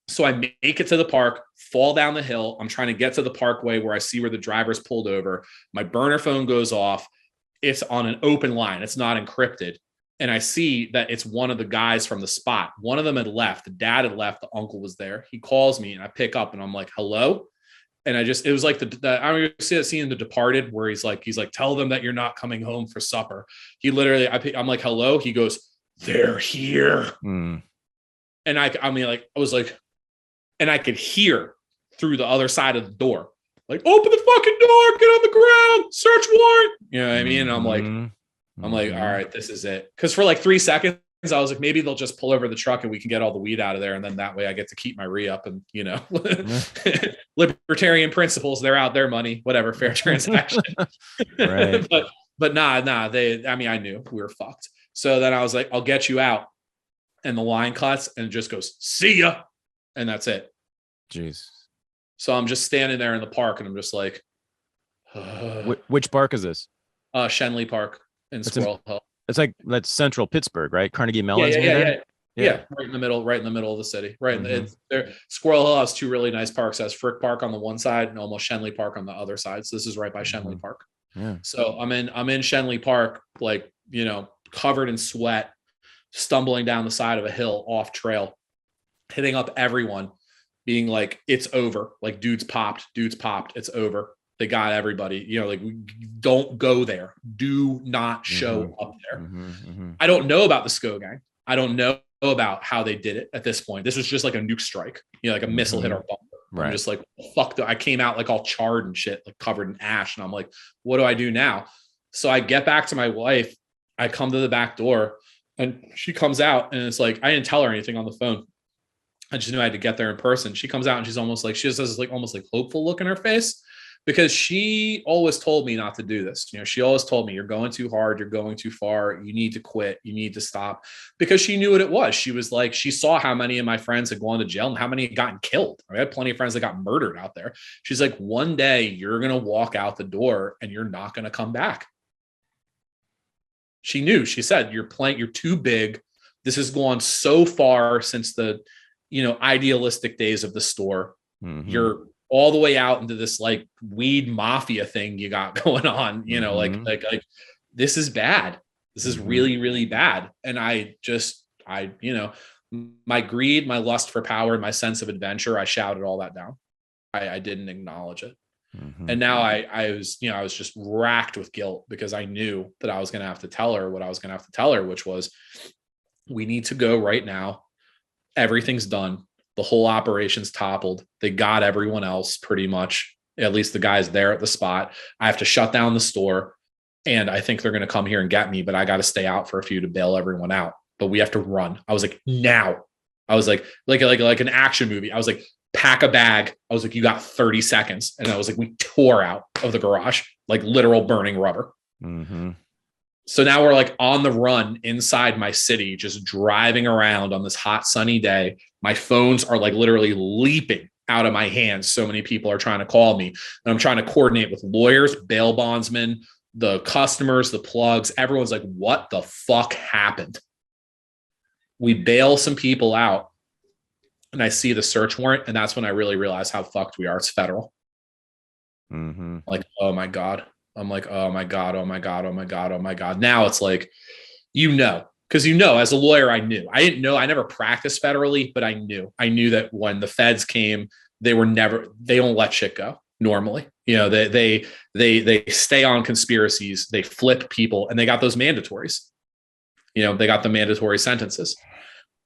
So I make it to the park, fall down the hill. I'm trying to get to the parkway where I see where the driver's pulled over. My burner phone goes off. It's on an open line. It's not encrypted. And I see that it's one of the guys from the spot. One of them had left. The dad had left. The uncle was there. He calls me and I pick up and I'm like, hello. And it was like I remember seeing The Departed where he's like, tell them that you're not coming home for supper. He literally, I'm like, hello. He goes, they're here. And I was like, and I could hear through the other side of the door, like, open the fucking door, get on the ground, search warrant. You know what I mean? And I'm like, all right, this is it. Because for like 3 seconds, I was like, maybe they'll just pull over the truck and we can get all the weed out of there. And then that way I get to keep my re-up and, you know, libertarian principles, they're out their money, whatever, fair transaction. Right. but nah, I knew we were fucked. So then I was like, I'll get you out. And the line cuts and just goes, see ya. And that's it. Jeez. So I'm just standing there in the park and I'm just like, which park is this? Shenley Park. In Squirrel Hill. It's like that's central Pittsburgh, right? Carnegie Mellon's Yeah, right in the middle of the city. Right. Squirrel Hill has two really nice parks. It has Frick Park on the one side and almost Shenley Park on the other side. So this is right by Shenley Park. Yeah. So I'm in Shenley Park, like, you know, covered in sweat, stumbling down the side of a hill off trail, hitting up everyone, being like, it's over. Like dudes popped, it's over. They got everybody, you know, like, don't go there. Do not show up there. I don't know about the SCO gang. I don't know about how they did it at this point. This was just like a nuke strike, you know, like a missile hit our bumper. Right. I'm just like, fuck. I came out like all charred and shit, like covered in ash. And I'm like, what do I do now? So I get back to my wife. I come to the back door and she comes out and it's like, I didn't tell her anything on the phone. I just knew I had to get there in person. She comes out and she's almost like, she just has this like almost like hopeful look in her face. Because she always told me not to do this. You know, she always told me, you're going too hard. You're going too far. You need to quit. You need to stop. Because she knew what it was. She was like, she saw how many of my friends had gone to jail and how many had gotten killed. I had plenty of friends that got murdered out there. She's like, one day you're going to walk out the door and you're not going to come back. She knew. She said, you're too big. This has gone so far since the, you know, idealistic days of the store. You're all the way out into this like weed mafia thing you got going on, you know, like this is bad. This is really, really bad. And I, you know, my greed, my lust for power, my sense of adventure, I shouted all that down. I didn't acknowledge it. And now I was just racked with guilt because I knew that I was going to have to tell her what I was going to have to tell her, which was, we need to go right now. Everything's done. The whole operation's toppled. They got everyone else pretty much, at least the guys there at the spot. I have to shut down the store and I think they're going to come here and get me, but I got to stay out for a few to bail everyone out. But we have to run. I was like, now. I was like an action movie. I was like, pack a bag. I was like, you got 30 seconds. And I was like, we tore out of the garage, like literal burning rubber. So now we're like on the run inside my city, just driving around on this hot sunny day. My phones are like literally leaping out of my hands. So many people are trying to call me, and I'm trying to coordinate with lawyers, bail bondsmen, the customers, the plugs. Everyone's like, what the fuck happened? We bail some people out, and I see the search warrant, and that's when I really realize how fucked we are. It's federal. Like, oh my God. I'm like, oh my God, oh my God, oh my God, oh my God. Now it's like, because as a lawyer, I knew. I didn't know, I never practiced federally, but I knew that when the feds came, they don't let shit go normally. They stay on conspiracies, they flip people, and they got those mandatories. They got the mandatory sentences.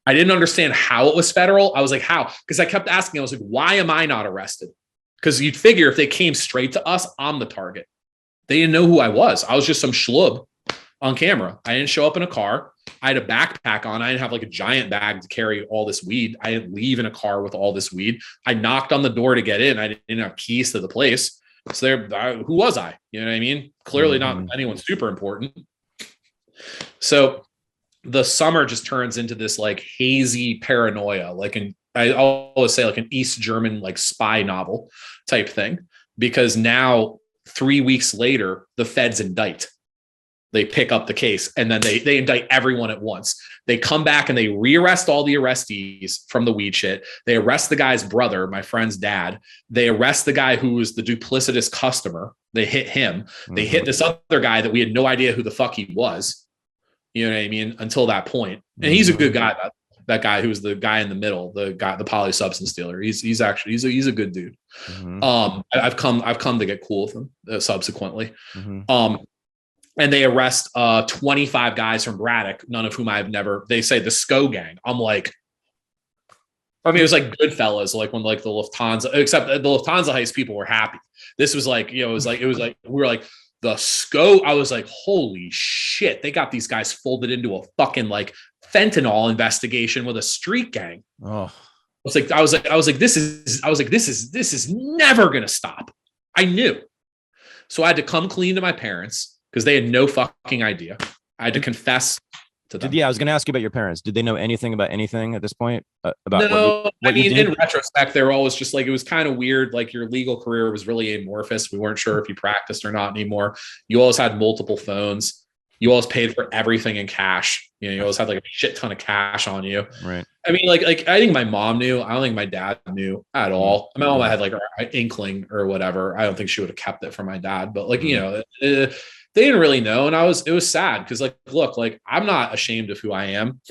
I didn't understand how it was federal. I was like, how? Because I kept asking, I was like, why am I not arrested? Because you'd figure if they came straight to us, I'm the target. They didn't know who I was. I was just some schlub on camera. I didn't show up in a car. I had a backpack on. I didn't have like a giant bag to carry all this weed. I didn't leave in a car with all this weed. I knocked on the door to get in. I didn't have keys to the place. So who was I? You know what I mean? Clearly not anyone super important. So the summer just turns into this like hazy paranoia, I always say like an East German like spy novel type thing, because now 3 weeks later, the feds indict. They pick up the case, and then they indict everyone at once. They come back and they rearrest all the arrestees from the weed shit. They arrest the guy's brother, my friend's dad. They arrest the guy who was the duplicitous customer. They hit him. They hit this other guy that we had no idea who the fuck he was. You know what I mean? Until that point. And he's a good guy. That guy who's the guy in the middle, the poly substance dealer. He's a good dude. I've come to get cool with him subsequently. And they arrest 25 guys from Braddock, none of whom they say the SCO gang. I'm like, I mean, it was like Goodfellas, like when like the Lufthansa, except the Lufthansa heist people were happy. This was like, it was like we were like the SCO. I was like, holy shit, they got these guys folded into a fucking like fentanyl investigation with a street gang. I was like, this is never gonna stop. I knew. So I had to come clean to my parents because they had no fucking idea. I had to confess to them. I was going to ask you about your parents. Did they know anything about anything at this point? In retrospect, they were always just like, it was kind of weird. Like your legal career was really amorphous. We weren't sure if you practiced or not anymore. You always had multiple phones. You always paid for everything in cash. You always had like a shit ton of cash on you. Right. I mean, like I think my mom knew. I don't think my dad knew at all. My mom had like an inkling or whatever. I don't think she would have kept it from my dad, but like, they didn't really know. And it was sad because like, look, like I'm not ashamed of who I am,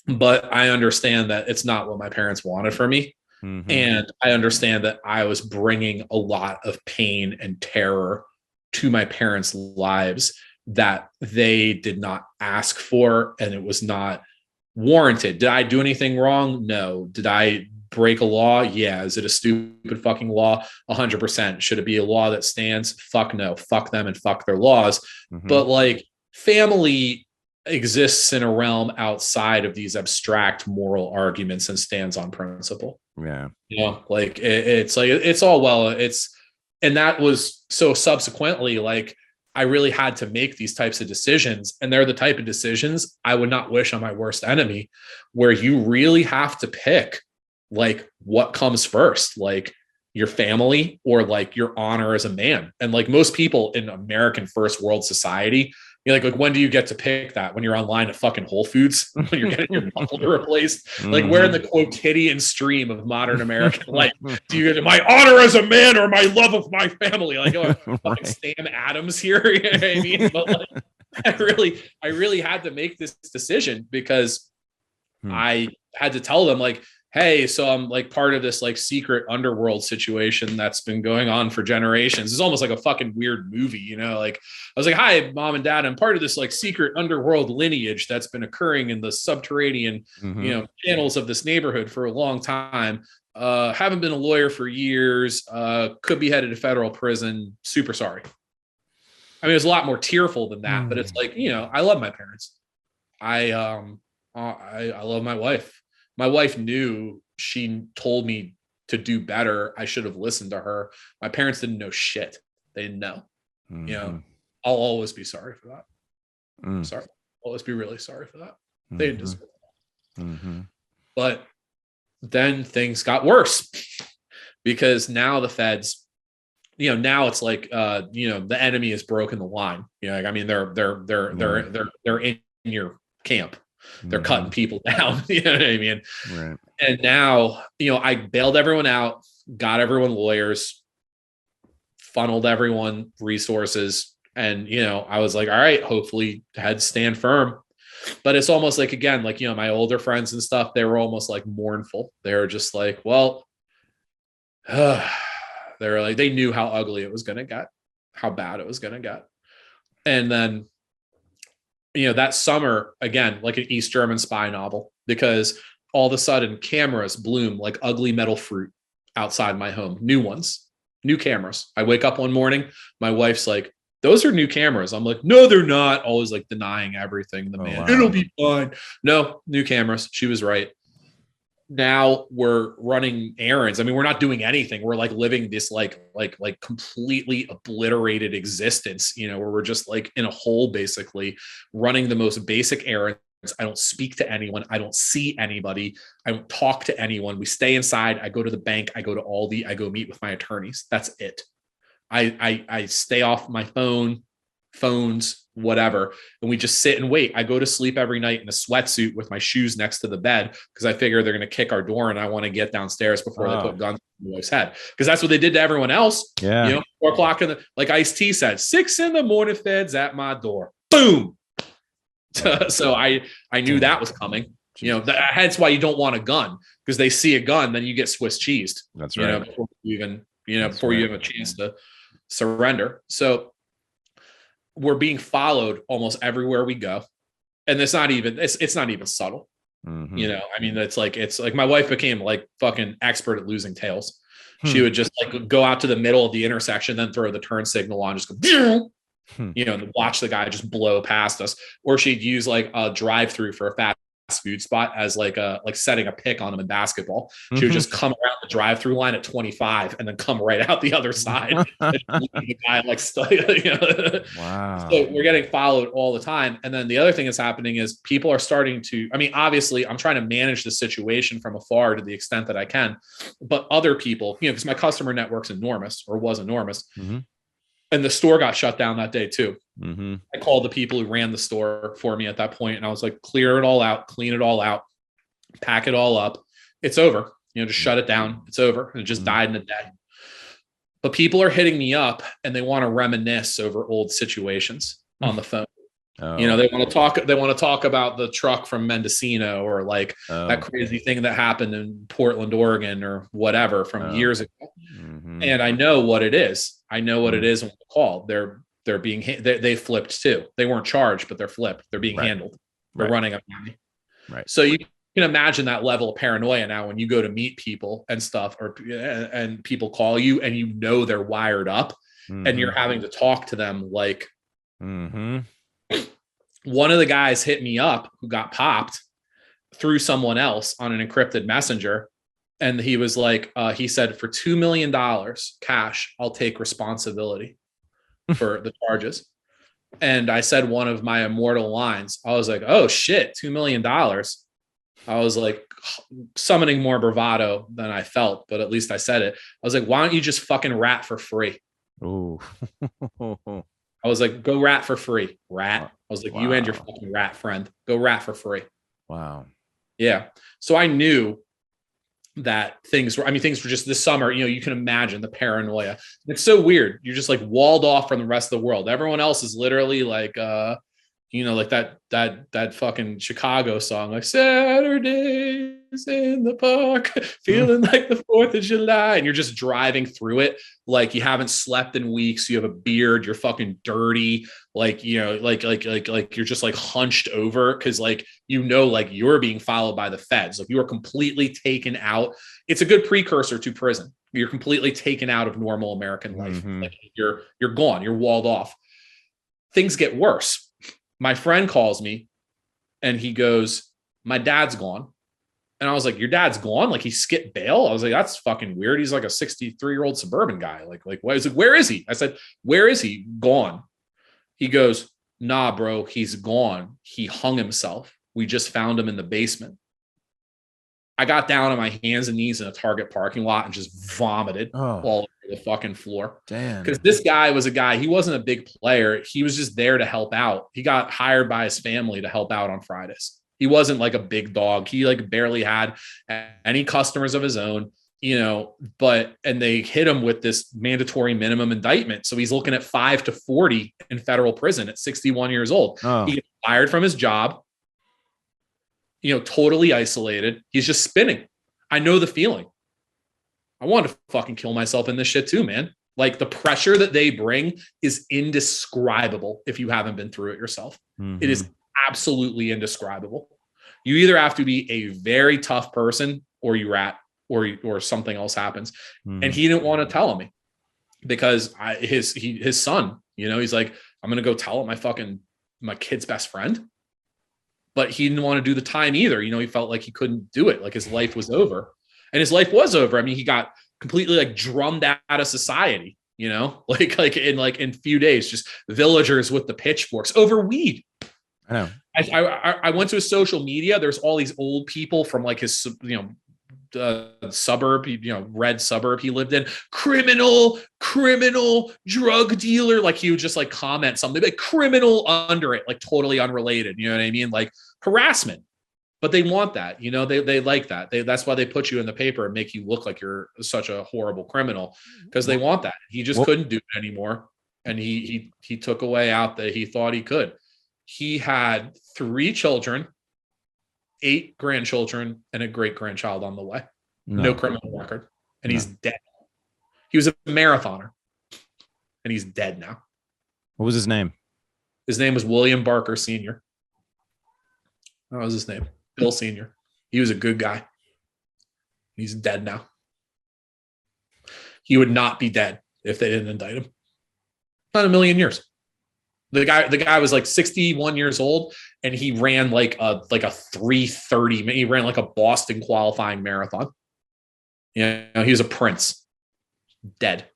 but I understand that it's not what my parents wanted for me. And I understand that I was bringing a lot of pain and terror to my parents' lives that they did not ask for, and it was not warranted. Did I do anything wrong? No. Did I break a law? Yeah. Is it a stupid fucking law? 100%. Should it be a law that stands? Fuck no. Fuck them and fuck their laws. But like family exists in a realm outside of these abstract moral arguments and stands on principle. Yeah. Like it's like, it's all well, and that was so subsequently, like I really had to make these types of decisions, and they're the type of decisions I would not wish on my worst enemy, where you really have to pick like what comes first, like your family or like your honor as a man. And like most people in American first world society, you're like when do you get to pick that? When you're online at fucking Whole Foods, when you're getting your muffler replaced, like where in the quotidian stream of modern American life do you get my honor as a man or my love of my family? Like fucking Sam Adams here, you know what I mean? But like, I really had to make this decision because I had to tell them like, hey, so I'm like part of this like secret underworld situation that's been going on for generations. It's almost like a fucking weird movie, like I was like, hi, mom and dad, I'm part of this like secret underworld lineage that's been occurring in the subterranean, channels of this neighborhood for a long time. Haven't been a lawyer for years, could be headed to federal prison. Super sorry. I mean, it's a lot more tearful than that, but it's like, I love my parents. I love my wife. My wife knew, she told me to do better. I should have listened to her. My parents didn't know shit. They didn't know. I'll always be sorry for that. Sorry. Well, let's be really sorry for that. They didn't deserve it. But then things got worse because now the feds, now it's like, the enemy has broken the line. I mean, they're in your camp. They're cutting people down. You know what I mean? Right. And now, I bailed everyone out, got everyone lawyers, funneled everyone resources. And, I was like, all right, hopefully heads stand firm. But it's almost like, again, like, my older friends and stuff, they were almost like mournful. They were just like, well, they're like, they knew how ugly it was going to get, how bad it was going to get. And then, that summer, again, like an East German spy novel, because all of a sudden cameras bloom like ugly metal fruit outside my home. New ones, new cameras. I wake up one morning, my wife's like, those are new cameras. I'm like, no, they're not. Always like denying everything. Man, it'll be fine. No, new cameras. She was right. Now we're running errands. I mean, we're not doing anything. We're like living this like completely obliterated existence, where we're just like in a hole, basically running the most basic errands. I don't speak to anyone. I don't see anybody. I don't talk to anyone. We stay inside. I go to the bank. I go to Aldi. I go meet with my attorneys. That's it. I stay off my phones, whatever. And we just sit and wait. I go to sleep every night in a sweatsuit with my shoes next to the bed because I figure they're going to kick our door and I want to get downstairs before they put guns in my wife's head. Because that's what they did to everyone else. Yeah. 4 o'clock like Ice-T said, 6 a.m, feds at my door. Boom. So I knew that was coming. Hence why you don't want a gun, because they see a gun, then you get Swiss cheesed. That's right. Before you even, before you have a chance to surrender. So we're being followed almost everywhere we go. And it's not even subtle. I mean, it's like my wife became like fucking expert at losing tails. She would just like go out to the middle of the intersection, then throw the turn signal on, just go, and watch the guy just blow past us. Or she'd use like a drive-through for a fast food spot as like setting a pick on him in basketball. She would just come around the drive-through line at 25 and then come right out the other side. And the guy Wow. So we're getting followed all the time. And then the other thing that's happening is people are starting to, I mean, obviously I'm trying to manage the situation from afar to the extent that I can, but other people, because my customer network's enormous, or was enormous. And the store got shut down that day too. I called the people who ran the store for me at that point, and I was like, clear it all out, clean it all out, pack it all up. It's over. Just shut it down. It's over. And it just died in a day. But people are hitting me up and they want to reminisce over old situations on the phone. They want to talk about the truck from Mendocino, or like that crazy thing that happened in Portland, Oregon, or whatever from years ago. And I know what it is. I know what it is when we call. They're being they flipped too. They weren't charged, but they're flipped. They're being handled. They're running up on me. Right. So you can imagine that level of paranoia now when you go to meet people and stuff, and people call you and they're wired up, and you're having to talk to them like. One of the guys hit me up who got popped through someone else on an encrypted messenger. And he was like, he said, for $2 million cash, I'll take responsibility for the charges. And I said one of my immortal lines. I was like, oh shit, $2 million. I was like summoning more bravado than I felt, but at least I said it. I was like, why don't you just fucking rat for free? Ooh. I was like, go rat for free. Rat. I was like, you and your fucking rat friend, go rat for free. Wow. Yeah. So I knew that things were just this summer, you can imagine the paranoia. It's so weird. You're just like walled off from the rest of the world. Everyone else is literally like, like that fucking Chicago song, like Saturdays in the park, feeling like the 4th of July. And you're just driving through it. Like you haven't slept in weeks. You have a beard. You're fucking dirty. Like, like you're just like hunched over. Cause like, you're being followed by the feds. Like you are completely taken out. It's a good precursor to prison. You're completely taken out of normal American life. Like you're gone. You're walled off. Things get worse. My friend calls me and he goes, my dad's gone. And I was like, your dad's gone? Like he skipped bail? I was like, that's fucking weird. He's like a 63-year-old suburban guy. Like, what is it? Where is he? I said, where is he? Gone. He goes, Nah, bro, he's gone. He hung himself. We just found him in the basement. I got down on my hands and knees in a Target parking lot and just vomited all over the fucking floor. Damn. Because this guy was a guy, he wasn't a big player. He was just there to help out. He got hired by his family to help out on Fridays. He wasn't like a big dog. He like barely had any customers of his own, and they hit him with this mandatory minimum indictment. So he's looking at 5 to 40 in federal prison at 61 years old. He gets fired from his job. Totally isolated. He's just spinning. I know the feeling. I want to fucking kill myself in this shit too, man. Like the pressure that they bring is indescribable if you haven't been through it yourself. Mm-hmm. It is absolutely indescribable. You either have to be a very tough person or you rat or something else happens. Mm-hmm. And he didn't want to tell me because his son, he's like, I'm going to go tell my kid's best friend. But he didn't want to do the time either. He felt like he couldn't do it. Like his life was over. And his life was over. I mean, he got completely like drummed out of society, in a few days, just villagers with the pitchforks over weed. I know. I went to his social media. There's all these old people from like his, suburb, red suburb he lived in, criminal, drug dealer. Like he would just like comment something like criminal under it, like totally unrelated. You know what I mean? Like harassment, but they want that, they like that. That's why they put you in the paper and make you look like you're such a horrible criminal because they want that. He just couldn't do it anymore. And he took a way out that he thought he could. He had 3 children, 8 grandchildren, and a great grandchild on the way. No criminal record. And he's dead. He was a marathoner and he's dead now. What was his name? His name was William Barker Sr. What was his name? Bill Sr. He was a good guy. He's dead now. He would not be dead if they didn't indict him. Not a million years. The guy was like 61 years old and he ran like a 3:30. He ran like a Boston qualifying marathon. He was a prince. Dead.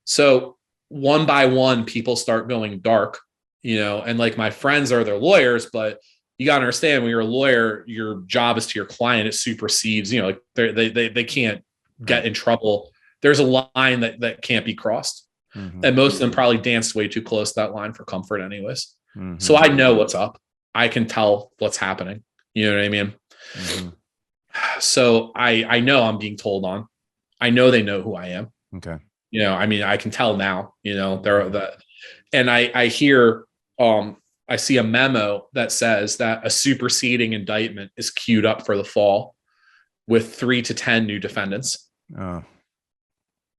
So one by one, people start going dark, and like my friends are their lawyers, but you got to understand when you're a lawyer, your job is to your client. It supersedes, like they can't get in trouble. There's a line that can't be crossed. Mm-hmm. And most of them probably danced way too close to that line for comfort anyways. Mm-hmm. So I know what's up. I can tell what's happening. You know what I mean? Mm-hmm. So I know I'm being told on. I know they know who I am. Okay. I can tell now, and I hear, I see a memo that says that a superseding indictment is queued up for the fall with 3 to 10 new defendants. Oh.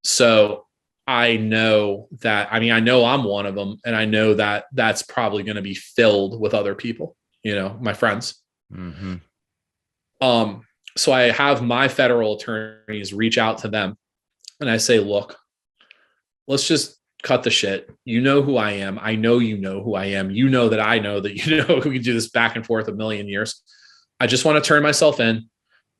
So I know that, I know I'm one of them, and I know that that's probably going to be filled with other people, my friends. Mm-hmm. So I have my federal attorneys reach out to them and I say, look, let's just cut the shit. You know who I am. I know you know who I am. You know that I know that we can do this back and forth a million years. I just want to turn myself in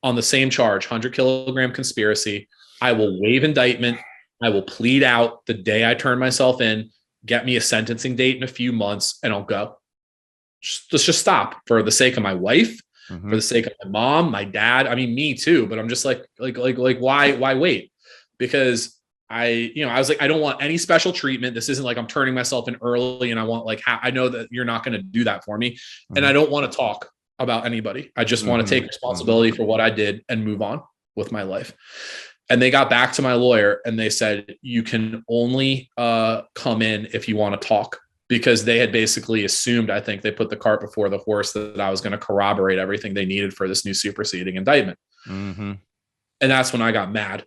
on the same charge, 100-kilogram conspiracy. I will waive indictment. I will plead out the day I turn myself in, get me a sentencing date in a few months, and I'll go. Let's just stop for the sake of my wife, mm-hmm. for the sake of my mom, my dad. Me too. But I'm just like, why wait? Because I was like, I don't want any special treatment. This isn't like I'm turning myself in early and I want I know that you're not going to do that for me. Mm-hmm. And I don't want to talk about anybody. I just want to take responsibility for what I did and move on with my life. And they got back to my lawyer and they said, you can only come in if you want to talk, because they had basically assumed, I think they put the cart before the horse, that I was going to corroborate everything they needed for this new superseding indictment. Mm-hmm. And that's when I got mad.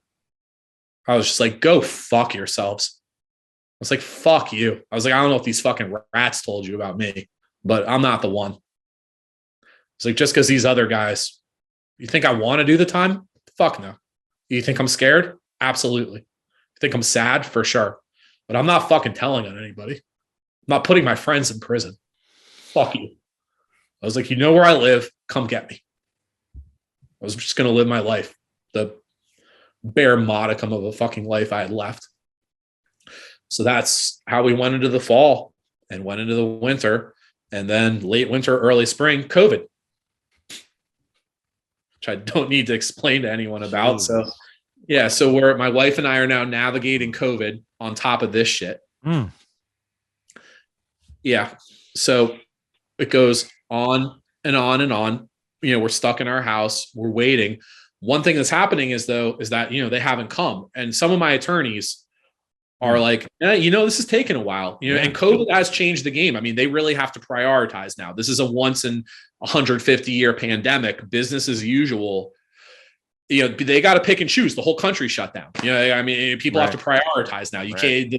I was just like, go fuck yourselves. I was like, fuck you. I was like, I don't know if these fucking rats told you about me, but I'm not the one. It's like, just because these other guys, you think I want to do the time? Fuck no. You think I'm scared? Absolutely. You think I'm sad? For sure. But I'm not fucking telling on anybody. I'm not putting my friends in prison. Fuck you. I was like, you know where I live? Come get me. I was just going to live my life. The bare modicum of a fucking life I had left. So that's how we went into the fall and went into the winter, and then late winter, early spring, COVID, which I don't need to explain to anyone about. So yeah, so my wife and I are now navigating COVID on top of this shit. Yeah. So it goes on and on and on. We're stuck in our house. We're waiting. One thing that's happening is that, they haven't come. And some of my attorneys are like, this is taking a while, and COVID has changed the game. I mean, they really have to prioritize now. This is a once in 150-year pandemic. Business as usual. They got to pick and choose. The whole country shut down. I mean, people have to prioritize now. You can't,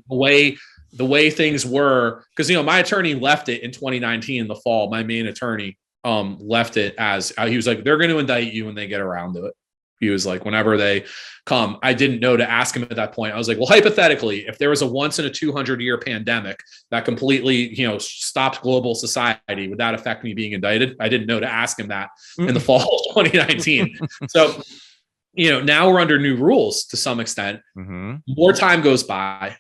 the way things were, because, my attorney left it in 2019 in the fall. My main attorney left it as he was like, they're going to indict you when they get around to it. He was like, whenever they come. I didn't know to ask him at that point. I was like, well, hypothetically, if there was a once in a 200-year pandemic that completely, stopped global society, would that affect me being indicted? I didn't know to ask him that in the fall of 2019. So, now we're under new rules to some extent. More time goes by.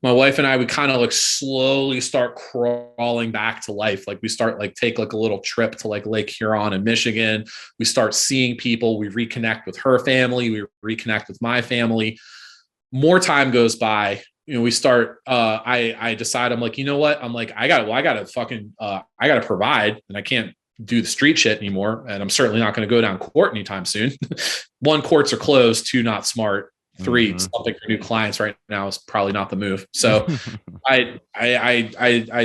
My wife and I, we kind of like slowly start crawling back to life. Like we start take a little trip to Lake Huron in Michigan. We start seeing people. We reconnect with her family. We reconnect with my family. More time goes by. We start, I decide, I'm like, you know what? I'm like, I gotta provide, and I can't do the street shit anymore. And I'm certainly not going to go down court anytime soon. 1, courts are closed. 2, not smart. 3, something for new clients right now is probably not the move. So I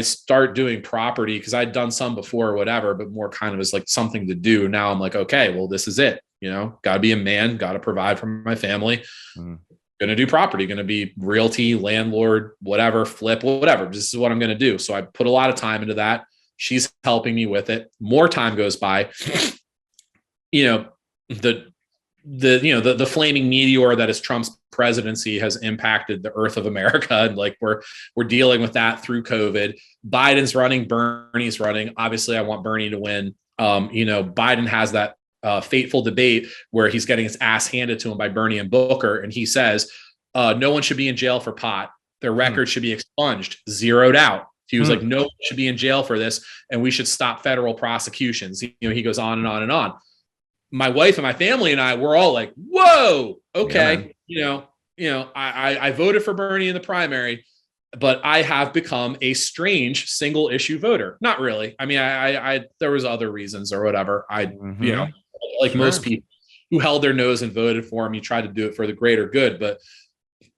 start doing property because I'd done some before or whatever, but more kind of as like something to do. Now I'm like, okay, well, this is it. Gotta be a man, gotta provide for my family. Going to do property, going to be realty, landlord, whatever, flip, whatever. This is what I'm going to do. So I put a lot of time into that. She's helping me with it. More time goes by. The flaming meteor that is Trump's presidency has impacted the earth of America. And we're dealing with that through COVID. Biden's running, Bernie's running. Obviously I want Bernie to win. Biden has that fateful debate where he's getting his ass handed to him by Bernie and Booker. And he says, no one should be in jail for pot. Their record should be expunged, zeroed out. He was like, no one should be in jail for this. And we should stop federal prosecutions. He goes on and on and on. My wife and my family and I, we're all like, whoa, okay. Yeah, I voted for Bernie in the primary, but I have become a strange single issue voter. Not really. I mean, I there was other reasons or whatever. Most people who held their nose and voted for him, you tried to do it for the greater good. But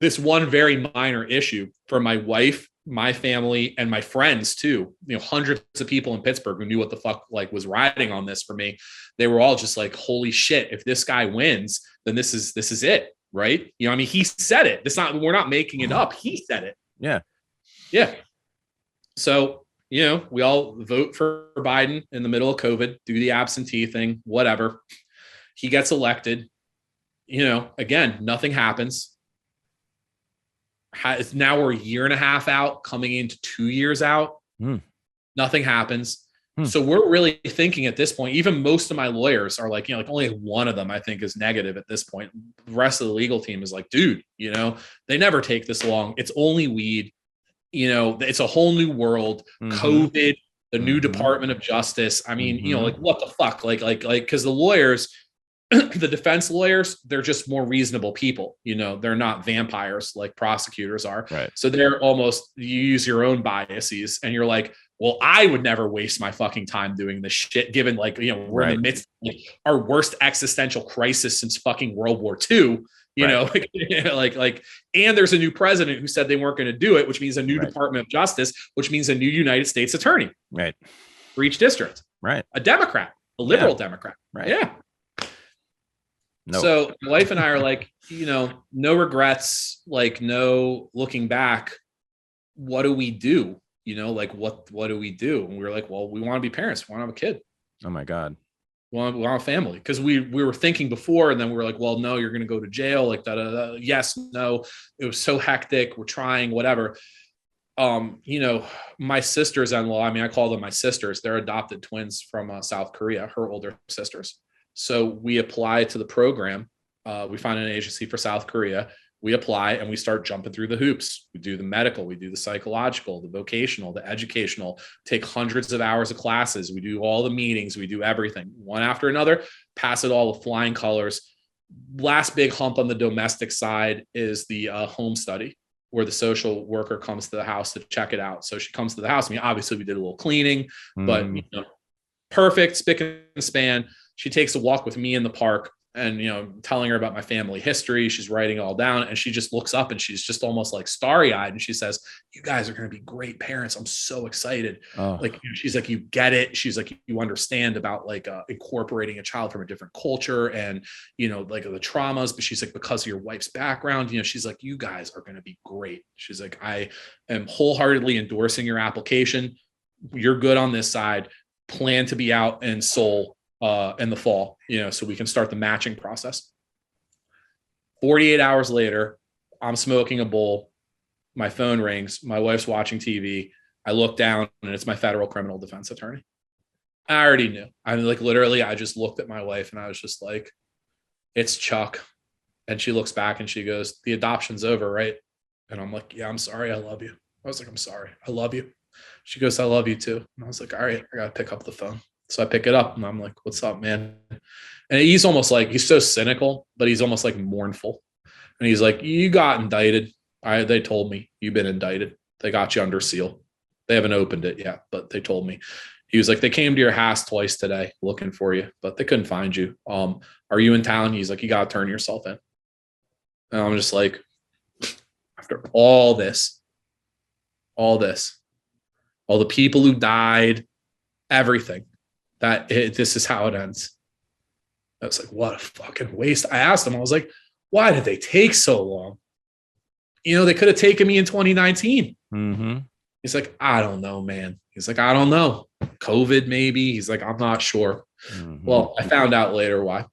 this one very minor issue for my wife, my family, and my friends too, hundreds of people in Pittsburgh who knew what the fuck was riding on this for me. They were all just like, holy shit, if this guy wins, then this is it. Right. He said it. We're not making it up. He said it. Yeah. Yeah. So, we all vote for Biden in the middle of COVID, do the absentee thing, whatever. He gets elected. Again, nothing happens. Now we're a year and a half out, coming into 2 years out. Nothing happens. So we're really thinking at this point, even most of my lawyers are like, only one of them I think is negative at this point. The rest of the legal team is like, dude, they never take this long. It's only weed. It's a whole new world. COVID, the new Department of Justice. I mean, what the fuck? Because the lawyers, the defense lawyers, they're just more reasonable people. They're not vampires like prosecutors are. Right. So they're almost, you use your own biases and you're like, well, I would never waste my fucking time doing this shit, given we're in the midst of our worst existential crisis since fucking World War II. And there's a new president who said they weren't going to do it, which means a new Department of Justice, which means a new United States attorney. Right. For each district. Right. A Democrat, a liberal Democrat. Right. Yeah. No. So my wife and I are like, no regrets, no looking back. What do we do? What do we do? And we were like, well, we want to be parents. We want to have a kid. Oh my God. We want a family. Because we were thinking before, and then we were like, well, no, you're going to go to jail. Yes, no. It was so hectic. We're trying, whatever. My sisters-in-law, I call them my sisters. They're adopted twins from South Korea, her older sisters. So we apply to the program. We find an agency for South Korea. We apply and we start jumping through the hoops. We do the medical, we do the psychological, the vocational, the educational, take hundreds of hours of classes. We do all the meetings, we do everything one after another, pass it all with flying colors. Last big hump on the domestic side is the home study, where the social worker comes to the house to check it out. So she comes to the house. I mean, obviously we did a little cleaning, but perfect spick and span. She takes a walk with me in the park and, telling her about my family history. She's writing it all down, and she just looks up and she's just almost like starry eyed. And she says, "You guys are going to be great parents. I'm so excited." She's like, "You get it." She's like, "You understand about incorporating a child from a different culture and, like the traumas." But she's like, "Because of your wife's background, she's like, you guys are going to be great." She's like, "I am wholeheartedly endorsing your application. You're good on this side. Plan to be out in Seoul in the fall, so we can start the matching process." 48 hours later, I'm smoking a bowl. My phone rings. My wife's watching TV. I look down and it's my federal criminal defense attorney. I already knew. I mean, literally, I just looked at my wife and I was just like, "It's Chuck." And she looks back and she goes, "The adoption's over, right?" And I'm like, "Yeah, I'm sorry. I love you." I was like, "I'm sorry. I love you." She goes, "I love you too." And I was like, "All right, I got to pick up the phone." So I pick it up and I'm like, "What's up, man?" And he's almost like, he's so cynical, but he's almost like mournful. And he's like, "You got indicted. They told me you've been indicted. They got you under seal. They haven't opened it yet, but they told me." He was like, "They came to your house twice today looking for you, but they couldn't find you. Are you in town?" He's like, "You got to turn yourself in." And I'm just like, after all this, all the people who died, everything, this is how it ends. I was like, what a fucking waste. I asked him, I was like, "Why did they take so long? They could have taken me in 2019. He's like, "I don't know, man." He's like, "I don't know. COVID, maybe." He's like, "I'm not sure." Well, I found out later why.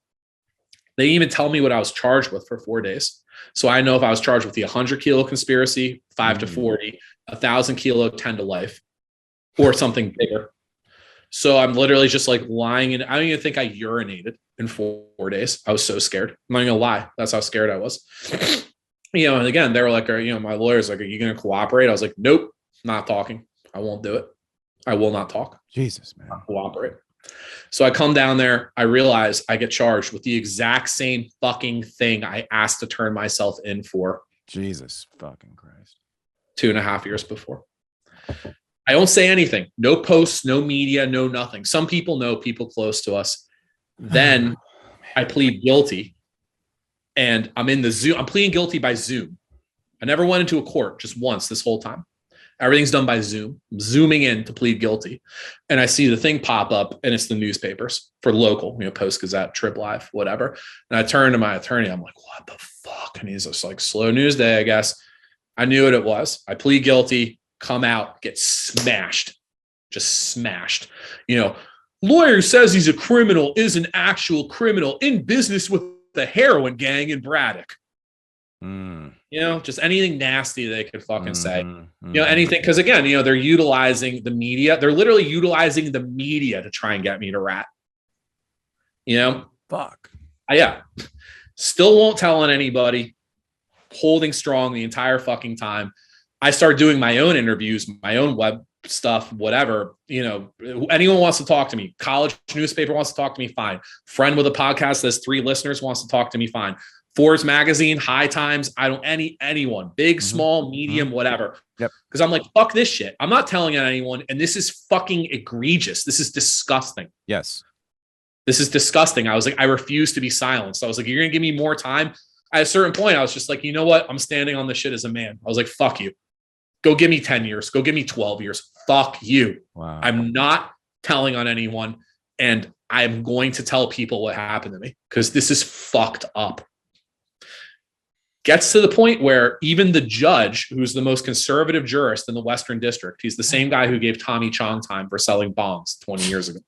They didn't even tell me what I was charged with for 4 days. So I know if I was charged with the 100 kilo conspiracy, 5 to 40, 1,000 kilo, 10 to life, or something bigger. So I'm literally just like lying in. I don't even think I urinated in 4 days. I was so scared. I'm not gonna lie. That's how scared I was. And again, they were like, my lawyer's like, "Are you gonna cooperate?" I was like, "Nope, not talking. I won't do it. I will not talk." Jesus, man. Not cooperate. So I come down there. I realize I get charged with the exact same fucking thing I asked to turn myself in for. Jesus fucking Christ. 2.5 years before. I don't say anything. No posts, no media, no nothing. Some people know, people close to us. Then I plead guilty, and I'm in the Zoom. I'm pleading guilty by Zoom. I never went into a court, just once this whole time. Everything's done by Zoom. I'm zooming in to plead guilty. And I see the thing pop up, and it's the newspapers for local, Post Gazette, Trip Live, whatever. And I turn to my attorney. I'm like, "What the fuck?" And he's just like, "Slow news day, I guess." I knew what it was. I plead guilty, come out, get smashed. Just smashed. Lawyer says he's a criminal, is an actual criminal in business with the heroin gang in Braddock. Just anything nasty they could fucking say. Anything. Because again, they're utilizing the media. They're literally utilizing the media to try and get me to rat. Fuck. Yeah. Still won't tell on anybody. Holding strong the entire fucking time. I start doing my own interviews, my own web stuff, whatever. Anyone wants to talk to me. College newspaper wants to talk to me, fine. Friend with a podcast that's 3 listeners wants to talk to me, fine. Forbes magazine, High Times, anyone, big, small, medium, whatever. Yep. Because I'm like, fuck this shit. I'm not telling anyone, and this is fucking egregious. This is disgusting. Yes. This is disgusting. I was like, I refuse to be silenced. I was like, "You're gonna give me more time?" At a certain point, I was just like, "You know what? I'm standing on this shit as a man." I was like, "Fuck you. Go give me 10 years. Go give me 12 years. Fuck you." Wow. I'm not telling on anyone, and I'm going to tell people what happened to me because this is fucked up. Gets to the point where even the judge, who's the most conservative jurist in the Western District, he's the same guy who gave Tommy Chong time for selling bombs 20 years ago.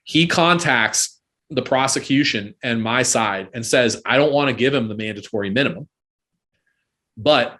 He contacts the prosecution and my side and says, "I don't want to give him the mandatory minimum, but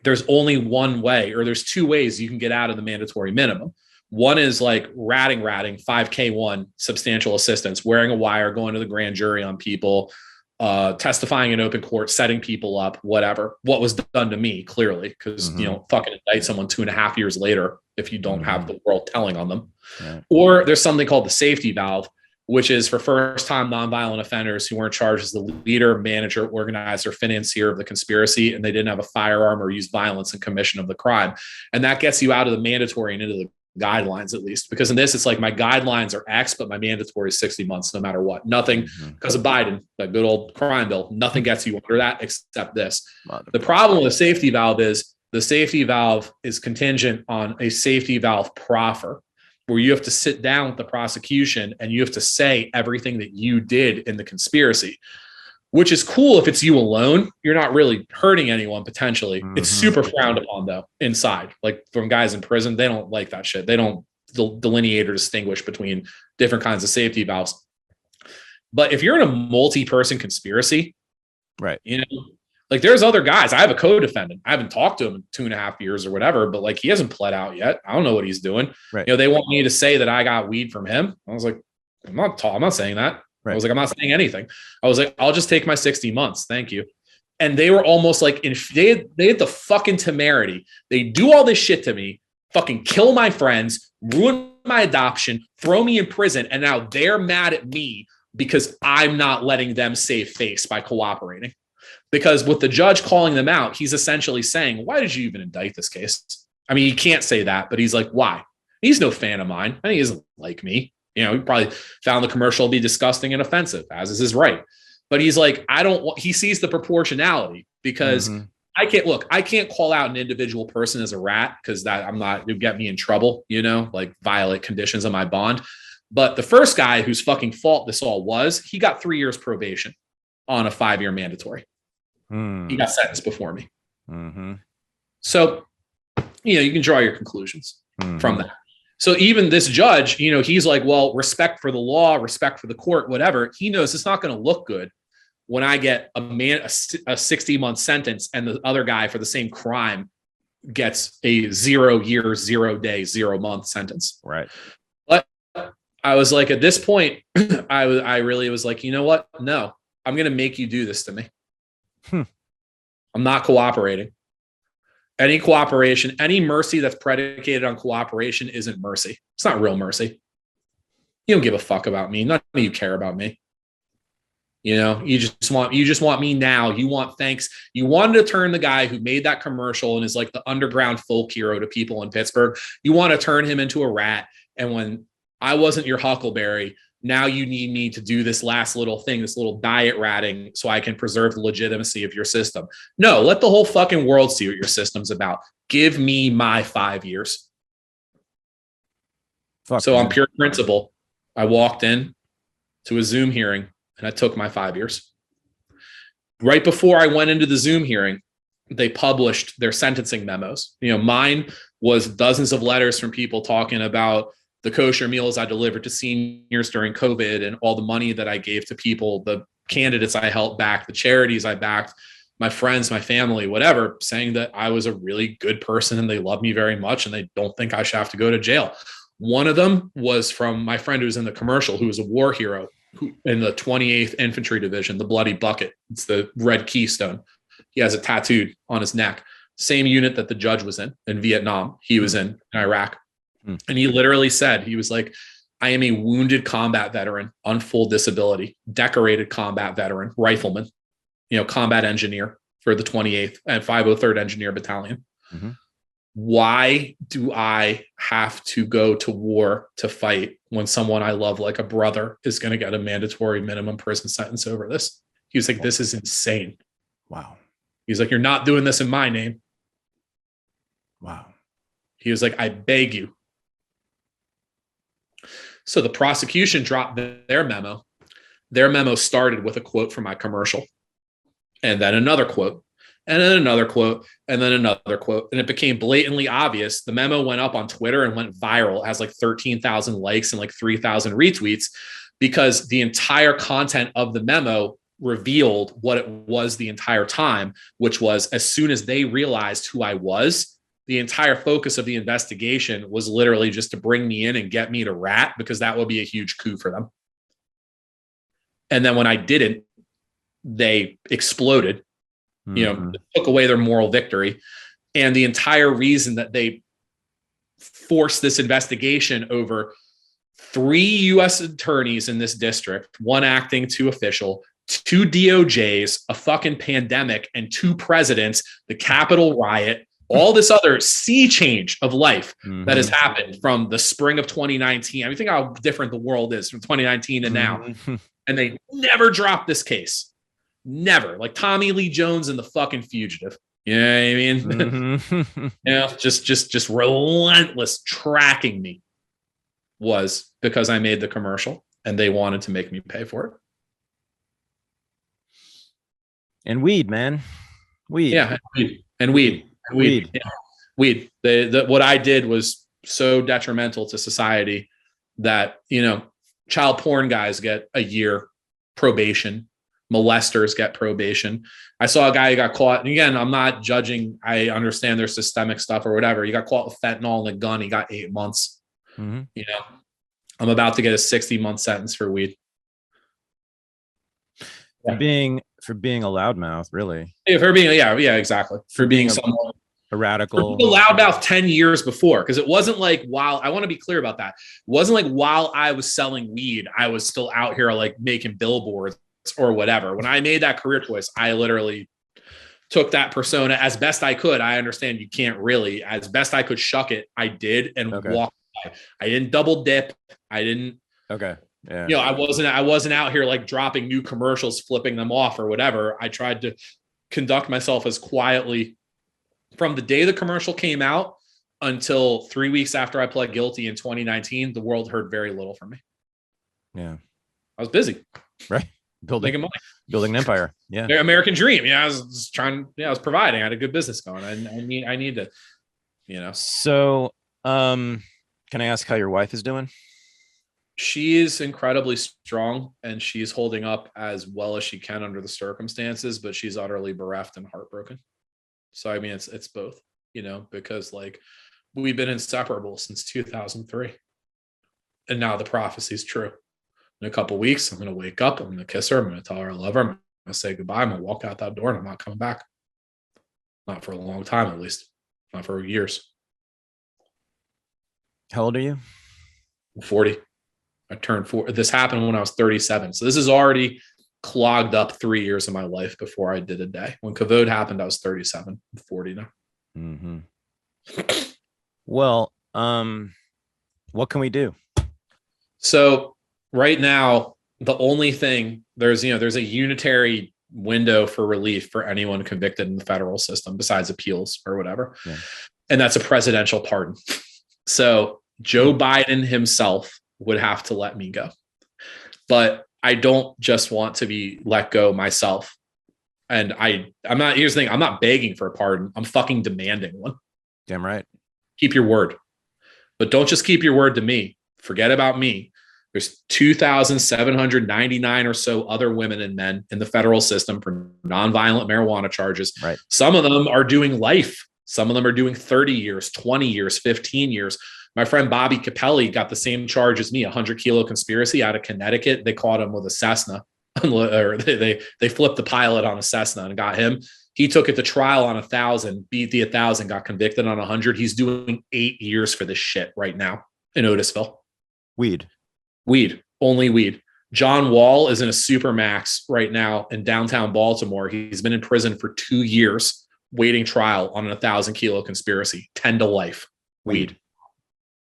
there's only one way, or there's 2 ways you can get out of the mandatory minimum. One is like ratting, 5K1, substantial assistance, wearing a wire, going to the grand jury on people, testifying in open court, setting people up, whatever. What was done to me, clearly, because fucking indict someone 2.5 years later if you don't have the world telling on them. Right. Or there's something called the safety valve, which is for first-time nonviolent offenders who weren't charged as the leader, manager, organizer, financier of the conspiracy, and they didn't have a firearm or use violence in commission of the crime. And that gets you out of the mandatory and into the guidelines, at least, because in this, it's like my guidelines are X, but my mandatory is 60 months, no matter what. Nothing, because of Biden, that good old crime bill, nothing gets you under that except this. The problem with the safety valve is the safety valve is contingent on a safety valve proffer, where you have to sit down with the prosecution and you have to say everything that you did in the conspiracy, which is cool if it's you alone. You're not really hurting anyone potentially. It's super frowned upon though inside, like from guys in prison. They don't like that shit. They don't delineate or distinguish between different kinds of safety valves. But if you're in a multi-person conspiracy, right, you know, like there's other guys. I have a co-defendant. I haven't talked to him in 2.5 years or whatever, but like he hasn't pled out yet. I don't know what he's doing. Right. You know, they want me to say that I got weed from him. I was like, I'm not saying that. Right. I was like, I'm not saying anything. I was like, I'll just take my 60 months. Thank you. And they were almost like, they had the fucking temerity. They do all this shit to me, fucking kill my friends, ruin my adoption, throw me in prison. And now they're mad at me because I'm not letting them save face by cooperating. Because with the judge calling them out, he's essentially saying, why did you even indict this case? I mean, he can't say that, but he's like, why? He's no fan of mine. I think he doesn't like me. You know, he probably found the commercial to be disgusting and offensive, as is his right. But he's like, he sees the proportionality because I can't call out an individual person as a rat because it would get me in trouble, you know, like violate conditions of my bond. But the first guy whose fucking fault this all was, he got 3 years probation on a 5-year mandatory. He got sentenced before me. So, you know, you can draw your conclusions from that. So even this judge, you know, he's like, well, respect for the law, respect for the court, whatever. He knows it's not going to look good when I get a 60-month sentence and the other guy for the same crime gets a 0 year, 0 day, 0 month sentence. Right. But I was like, at this point, I really was like, you know what? No, I'm going to make you do this to me. I'm not cooperating. Any cooperation, any mercy that's predicated on cooperation isn't mercy. It's not real mercy. You don't give a fuck about me. None of you care about me. You know, you just want me now. You want thanks. You wanted to turn the guy who made that commercial and is like the underground folk hero to people in Pittsburgh. You want to turn him into a rat. And when I wasn't your huckleberry, now you need me to do this last little thing, this little diet ratting so I can preserve the legitimacy of your system. No, let the whole fucking world see what your system's about. Give me my 5 years. So on pure principle, I walked in to a Zoom hearing and I took my 5 years. Right before I went into the Zoom hearing, they published their sentencing memos. You know, mine was dozens of letters from people talking about the kosher meals I delivered to seniors during COVID and all the money that I gave to people, the candidates I helped back, the charities I backed, my friends, my family, whatever, saying that I was a really good person and they love me very much and they don't think I should have to go to jail. One of them was from my friend who was in the commercial, who was a war hero in the 28th Infantry Division, the Bloody Bucket. It's the red keystone. He has it tattooed on his neck. Same unit that the judge was in Vietnam. He was in Iraq. And he literally said, he was like, I am a wounded combat veteran on full disability, decorated combat veteran, rifleman, you know, combat engineer for the 28th and 503rd Engineer Battalion. Why do I have to go to war to fight when someone I love like a brother is going to get a mandatory minimum prison sentence over this? He was like, this is insane. Wow. He's like, you're not doing this in my name. Wow. He was like, I beg you. So the prosecution dropped their memo. Their memo started with a quote from my commercial, and then another quote, and then another quote, and then another quote. And it became blatantly obvious. The memo went up on Twitter and went viral. It has like 13,000 likes and like 3,000 retweets because the entire content of the memo revealed what it was the entire time, which was as soon as they realized who I was, the entire focus of the investigation was literally just to bring me in and get me to rat because that would be a huge coup for them. And then when I didn't, they exploded, took away their moral victory. And the entire reason that they forced this investigation over 3 U.S. attorneys in this district, 1 acting, 2 official, 2 DOJs, a fucking pandemic, and 2 presidents, the Capitol riot, all this other sea change of life that has happened from the spring of 2019. I mean, think how different the world is from 2019 and now. And they never dropped this case. Never. Like Tommy Lee Jones and the fucking fugitive. You know what I mean? Just relentless tracking me was because I made the commercial and they wanted to make me pay for it. And weed, man. Weed. Yeah. And weed. Yeah. Weed. What I did was so detrimental to society that, child porn guys get a year probation. Molesters get probation. I saw a guy who got caught. And again, I'm not judging. I understand there's systemic stuff or whatever. He got caught with fentanyl in a gun. He got 8 months. I'm about to get a 60-month sentence for weed. For being a loudmouth, really. Yeah, exactly. For being someone a radical. A loudmouth 10 years before, because it wasn't like while I want to be clear about that. It wasn't like while I was selling weed, I was still out here like making billboards or whatever. When I made that career choice, I literally took that persona as best I could. I understand you can't really, as best I could shuck it. I did and walked by. I didn't double dip. I didn't. Okay. Yeah. I wasn't out here like dropping new commercials, flipping them off or whatever. I tried to conduct myself as quietly from the day the commercial came out until 3 weeks after I pled guilty in 2019. The world heard very little from me. Yeah. I was busy. Right. Building an empire. Yeah. The American dream. Yeah. I was trying. Yeah. I was providing. I had a good business going. I need to, So, can I ask how your wife is doing? She is incredibly strong and she's holding up as well as she can under the circumstances, but she's utterly bereft and heartbroken. So, I mean, it's both, because like we've been inseparable since 2003 and now the prophecy is true. In a couple of weeks, I'm going to wake up. I'm going to kiss her. I'm going to tell her I love her. I'm going to say goodbye. I'm going to walk out that door and I'm not coming back. Not for a long time, at least. Not for years. How old are you? I'm 40. I turned 40. This happened when I was 37. So this is already clogged up 3 years of my life before I did a day. When COVID happened, I was 37. I'm 40 now. Well, what can we do? So right now, the only thing there's a unitary window for relief for anyone convicted in the federal system besides appeals or whatever. Yeah. And that's a presidential pardon. So Joe Biden himself would have to let me go, but I don't just want to be let go myself. And I'm not, here's the thing. I'm not begging for a pardon. I'm fucking demanding one. Damn right. Keep your word, but don't just keep your word to me. Forget about me. There's 2,799 or so other women and men in the federal system for nonviolent marijuana charges. Right. Some of them are doing life. Some of them are doing 30 years, 20 years, 15 years. My friend Bobby Capelli got the same charge as me, 100-kilo conspiracy out of Connecticut. They caught him with a Cessna, or they flipped the pilot on a Cessna and got him. He took it to trial on 1,000, beat the 1,000, got convicted on 100. He's doing 8 years for this shit right now in Otisville. Weed, only weed. John Wall is in a supermax right now in downtown Baltimore. He's been in prison for 2 years, waiting trial on a 1,000-kilo conspiracy, 10 to life. Weed.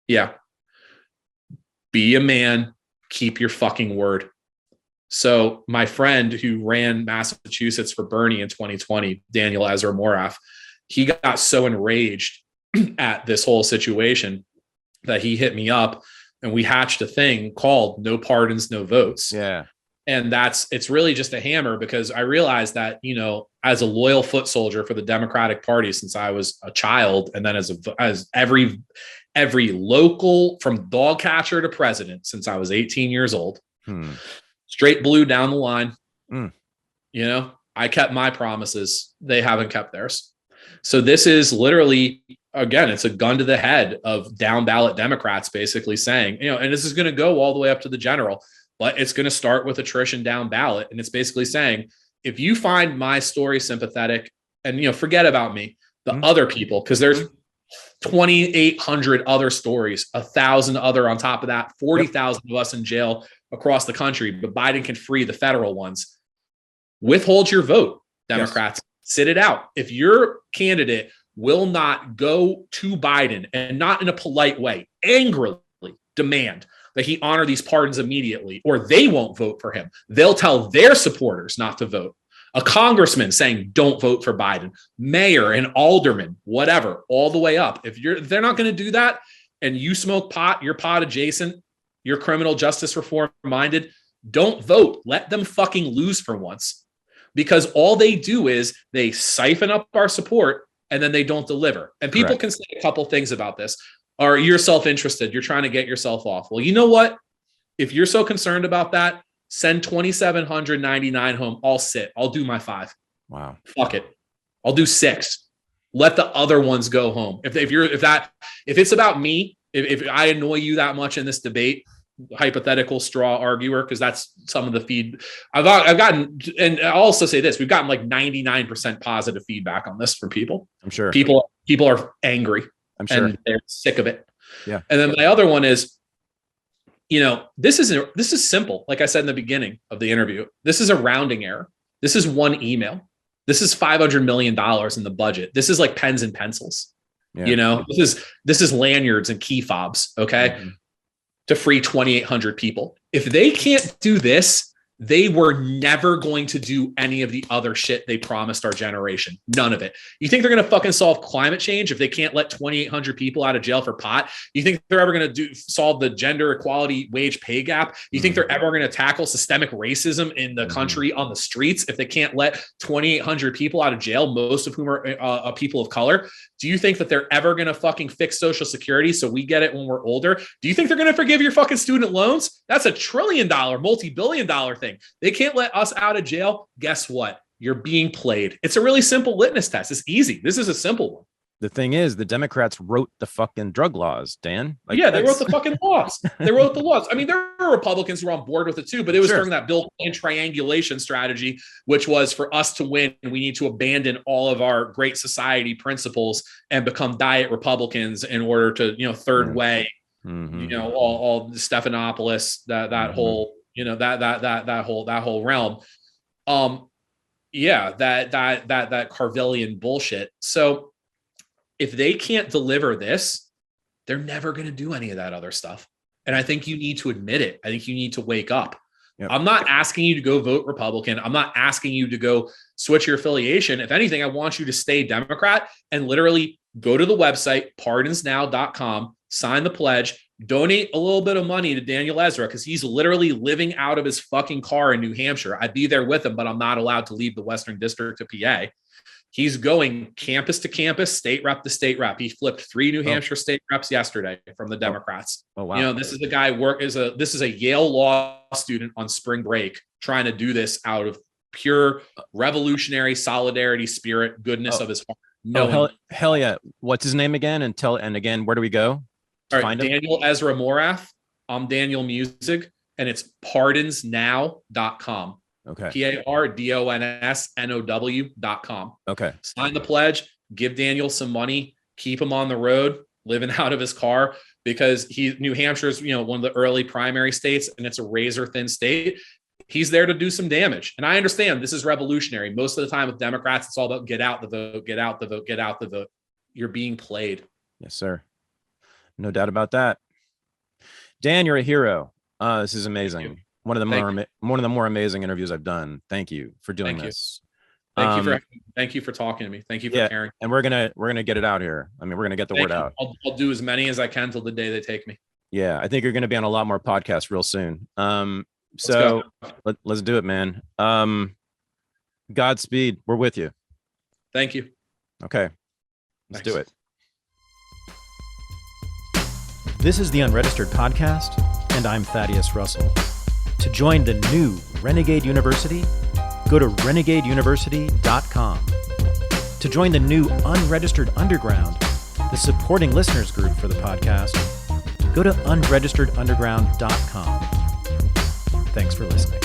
Yeah. Be a man. Keep your fucking word. So my friend who ran Massachusetts for Bernie in 2020, Daniel Ezra Morath, he got so enraged at this whole situation that he hit me up and we hatched a thing called No Pardons, No Votes. Yeah. And it's really just a hammer because I realized that, as a loyal foot soldier for the Democratic Party since I was a child, and then as every local from dog catcher to president since I was 18 years old, straight blue down the line, I kept my promises. They haven't kept theirs. So this is literally, again, it's a gun to the head of down ballot Democrats basically saying, and this is going to go all the way up to the general, but it's going to start with attrition down ballot. And it's basically saying, if you find my story sympathetic, and forget about me, the other people, because there's 2,800 other stories, 1,000 other on top of that, 40,000 of us in jail across the country, but Biden can free the federal ones. Withhold your vote, Democrats. Yes. Sit it out. If your candidate will not go to Biden and not in a polite way, angrily demand that he honor these pardons immediately, or they won't vote for him. They'll tell their supporters not to vote. A congressman saying, don't vote for Biden, mayor and alderman, whatever, all the way up. If they're not going to do that and you smoke pot, you're pot adjacent, you're criminal justice reform minded, don't vote. Let them fucking lose for once, because all they do is they siphon up our support and then they don't deliver. And people can say a couple things about this. Or you're self-interested. You're trying to get yourself off. Well, you know what? If you're so concerned about that, send 2,799 home. I'll sit. I'll do my 5. Wow. Fuck it. I'll do 6. Let the other ones go home. If it's about me, if I annoy you that much in this debate, hypothetical straw arguer, because that's some of the feed I've gotten. And I'll also say this: we've gotten like 99% positive feedback on this from people. I'm sure people are angry. I'm sure. And they're sick of it. Yeah. And then my other one is, this is simple. Like I said in the beginning of the interview, this is a rounding error. This is one email. This is $500 million in the budget. This is like pens and pencils. Yeah. This is lanyards and key fobs. Okay. Mm-hmm. To free 2,800 people. If they can't do this, they were never going to do any of the other shit they promised our generation. None of it. You think they're going to fucking solve climate change if they can't let 2,800 people out of jail for pot? You think they're ever going to solve the gender equality wage pay gap? You think they're ever going to tackle systemic racism in the country on the streets if they can't let 2,800 people out of jail, most of whom are people of color? Do you think that they're ever going to fucking fix Social Security so we get it when we're older? Do you think they're going to forgive your fucking student loans? That's $1 trillion, multi-billion dollar thing. They can't let us out of jail. Guess what? You're being played. It's a really simple litmus test. It's easy. This is a simple one. The thing is, the Democrats wrote the fucking drug laws, Dan. They wrote the fucking laws. They wrote the laws. I mean, there were Republicans who were on board with it too, but it was during that Bill Clinton triangulation strategy, which was for us to win, we need to abandon all of our great society principles and become diet Republicans in order to, third way, all Stephanopoulos, that whole, that whole realm. That Carvillian bullshit. So if they can't deliver this, they're never going to do any of that other stuff. And I think you need to admit it. I think you need to wake up. Yep. I'm not asking you to go vote Republican. I'm not asking you to go switch your affiliation. If anything, I want you to stay Democrat and literally go to the website, pardonsnow.com, sign the pledge, donate a little bit of money to Daniel Ezra, because he's literally living out of his fucking car in New Hampshire. I'd be there with him, but I'm not allowed to leave the Western District of PA. He's going campus to campus, state rep to state rep. He flipped 3 New Hampshire state reps yesterday from the Democrats. Oh, wow. This is the guy this is a Yale law student on spring break trying to do this out of pure revolutionary solidarity spirit, goodness of his heart. Hell yeah. What's his name again? And again, where do we go? All right, Daniel Ezra Morath. I'm Daniel Muessig, and it's pardonsnow.com. Okay. pardonsnow.com. Okay. Sign the pledge, give Daniel some money, keep him on the road, living out of his car, because New Hampshire is, one of the early primary states, and it's a razor thin state. He's there to do some damage. And I understand this is revolutionary. Most of the time with Democrats, it's all about get out the vote, get out the vote, get out the vote. You're being played. Yes, sir. No doubt about that. Dan, you're a hero. This is amazing. One of the more amazing interviews I've done. Thank you for doing this. Thank you for talking to me. Thank you for caring. And we're gonna get it out here. I mean, we're gonna get the word out. I'll do as many as I can till the day they take me. Yeah, I think you're gonna be on a lot more podcasts real soon. So let's do it, man. Godspeed. We're with you. Thank you. Okay, let's do it. This is the Unregistered podcast, and I'm Thaddeus Russell. To join the new Renegade University, go to renegadeuniversity.com. To join the new Unregistered Underground, the supporting listeners group for the podcast, go to unregisteredunderground.com. Thanks for listening.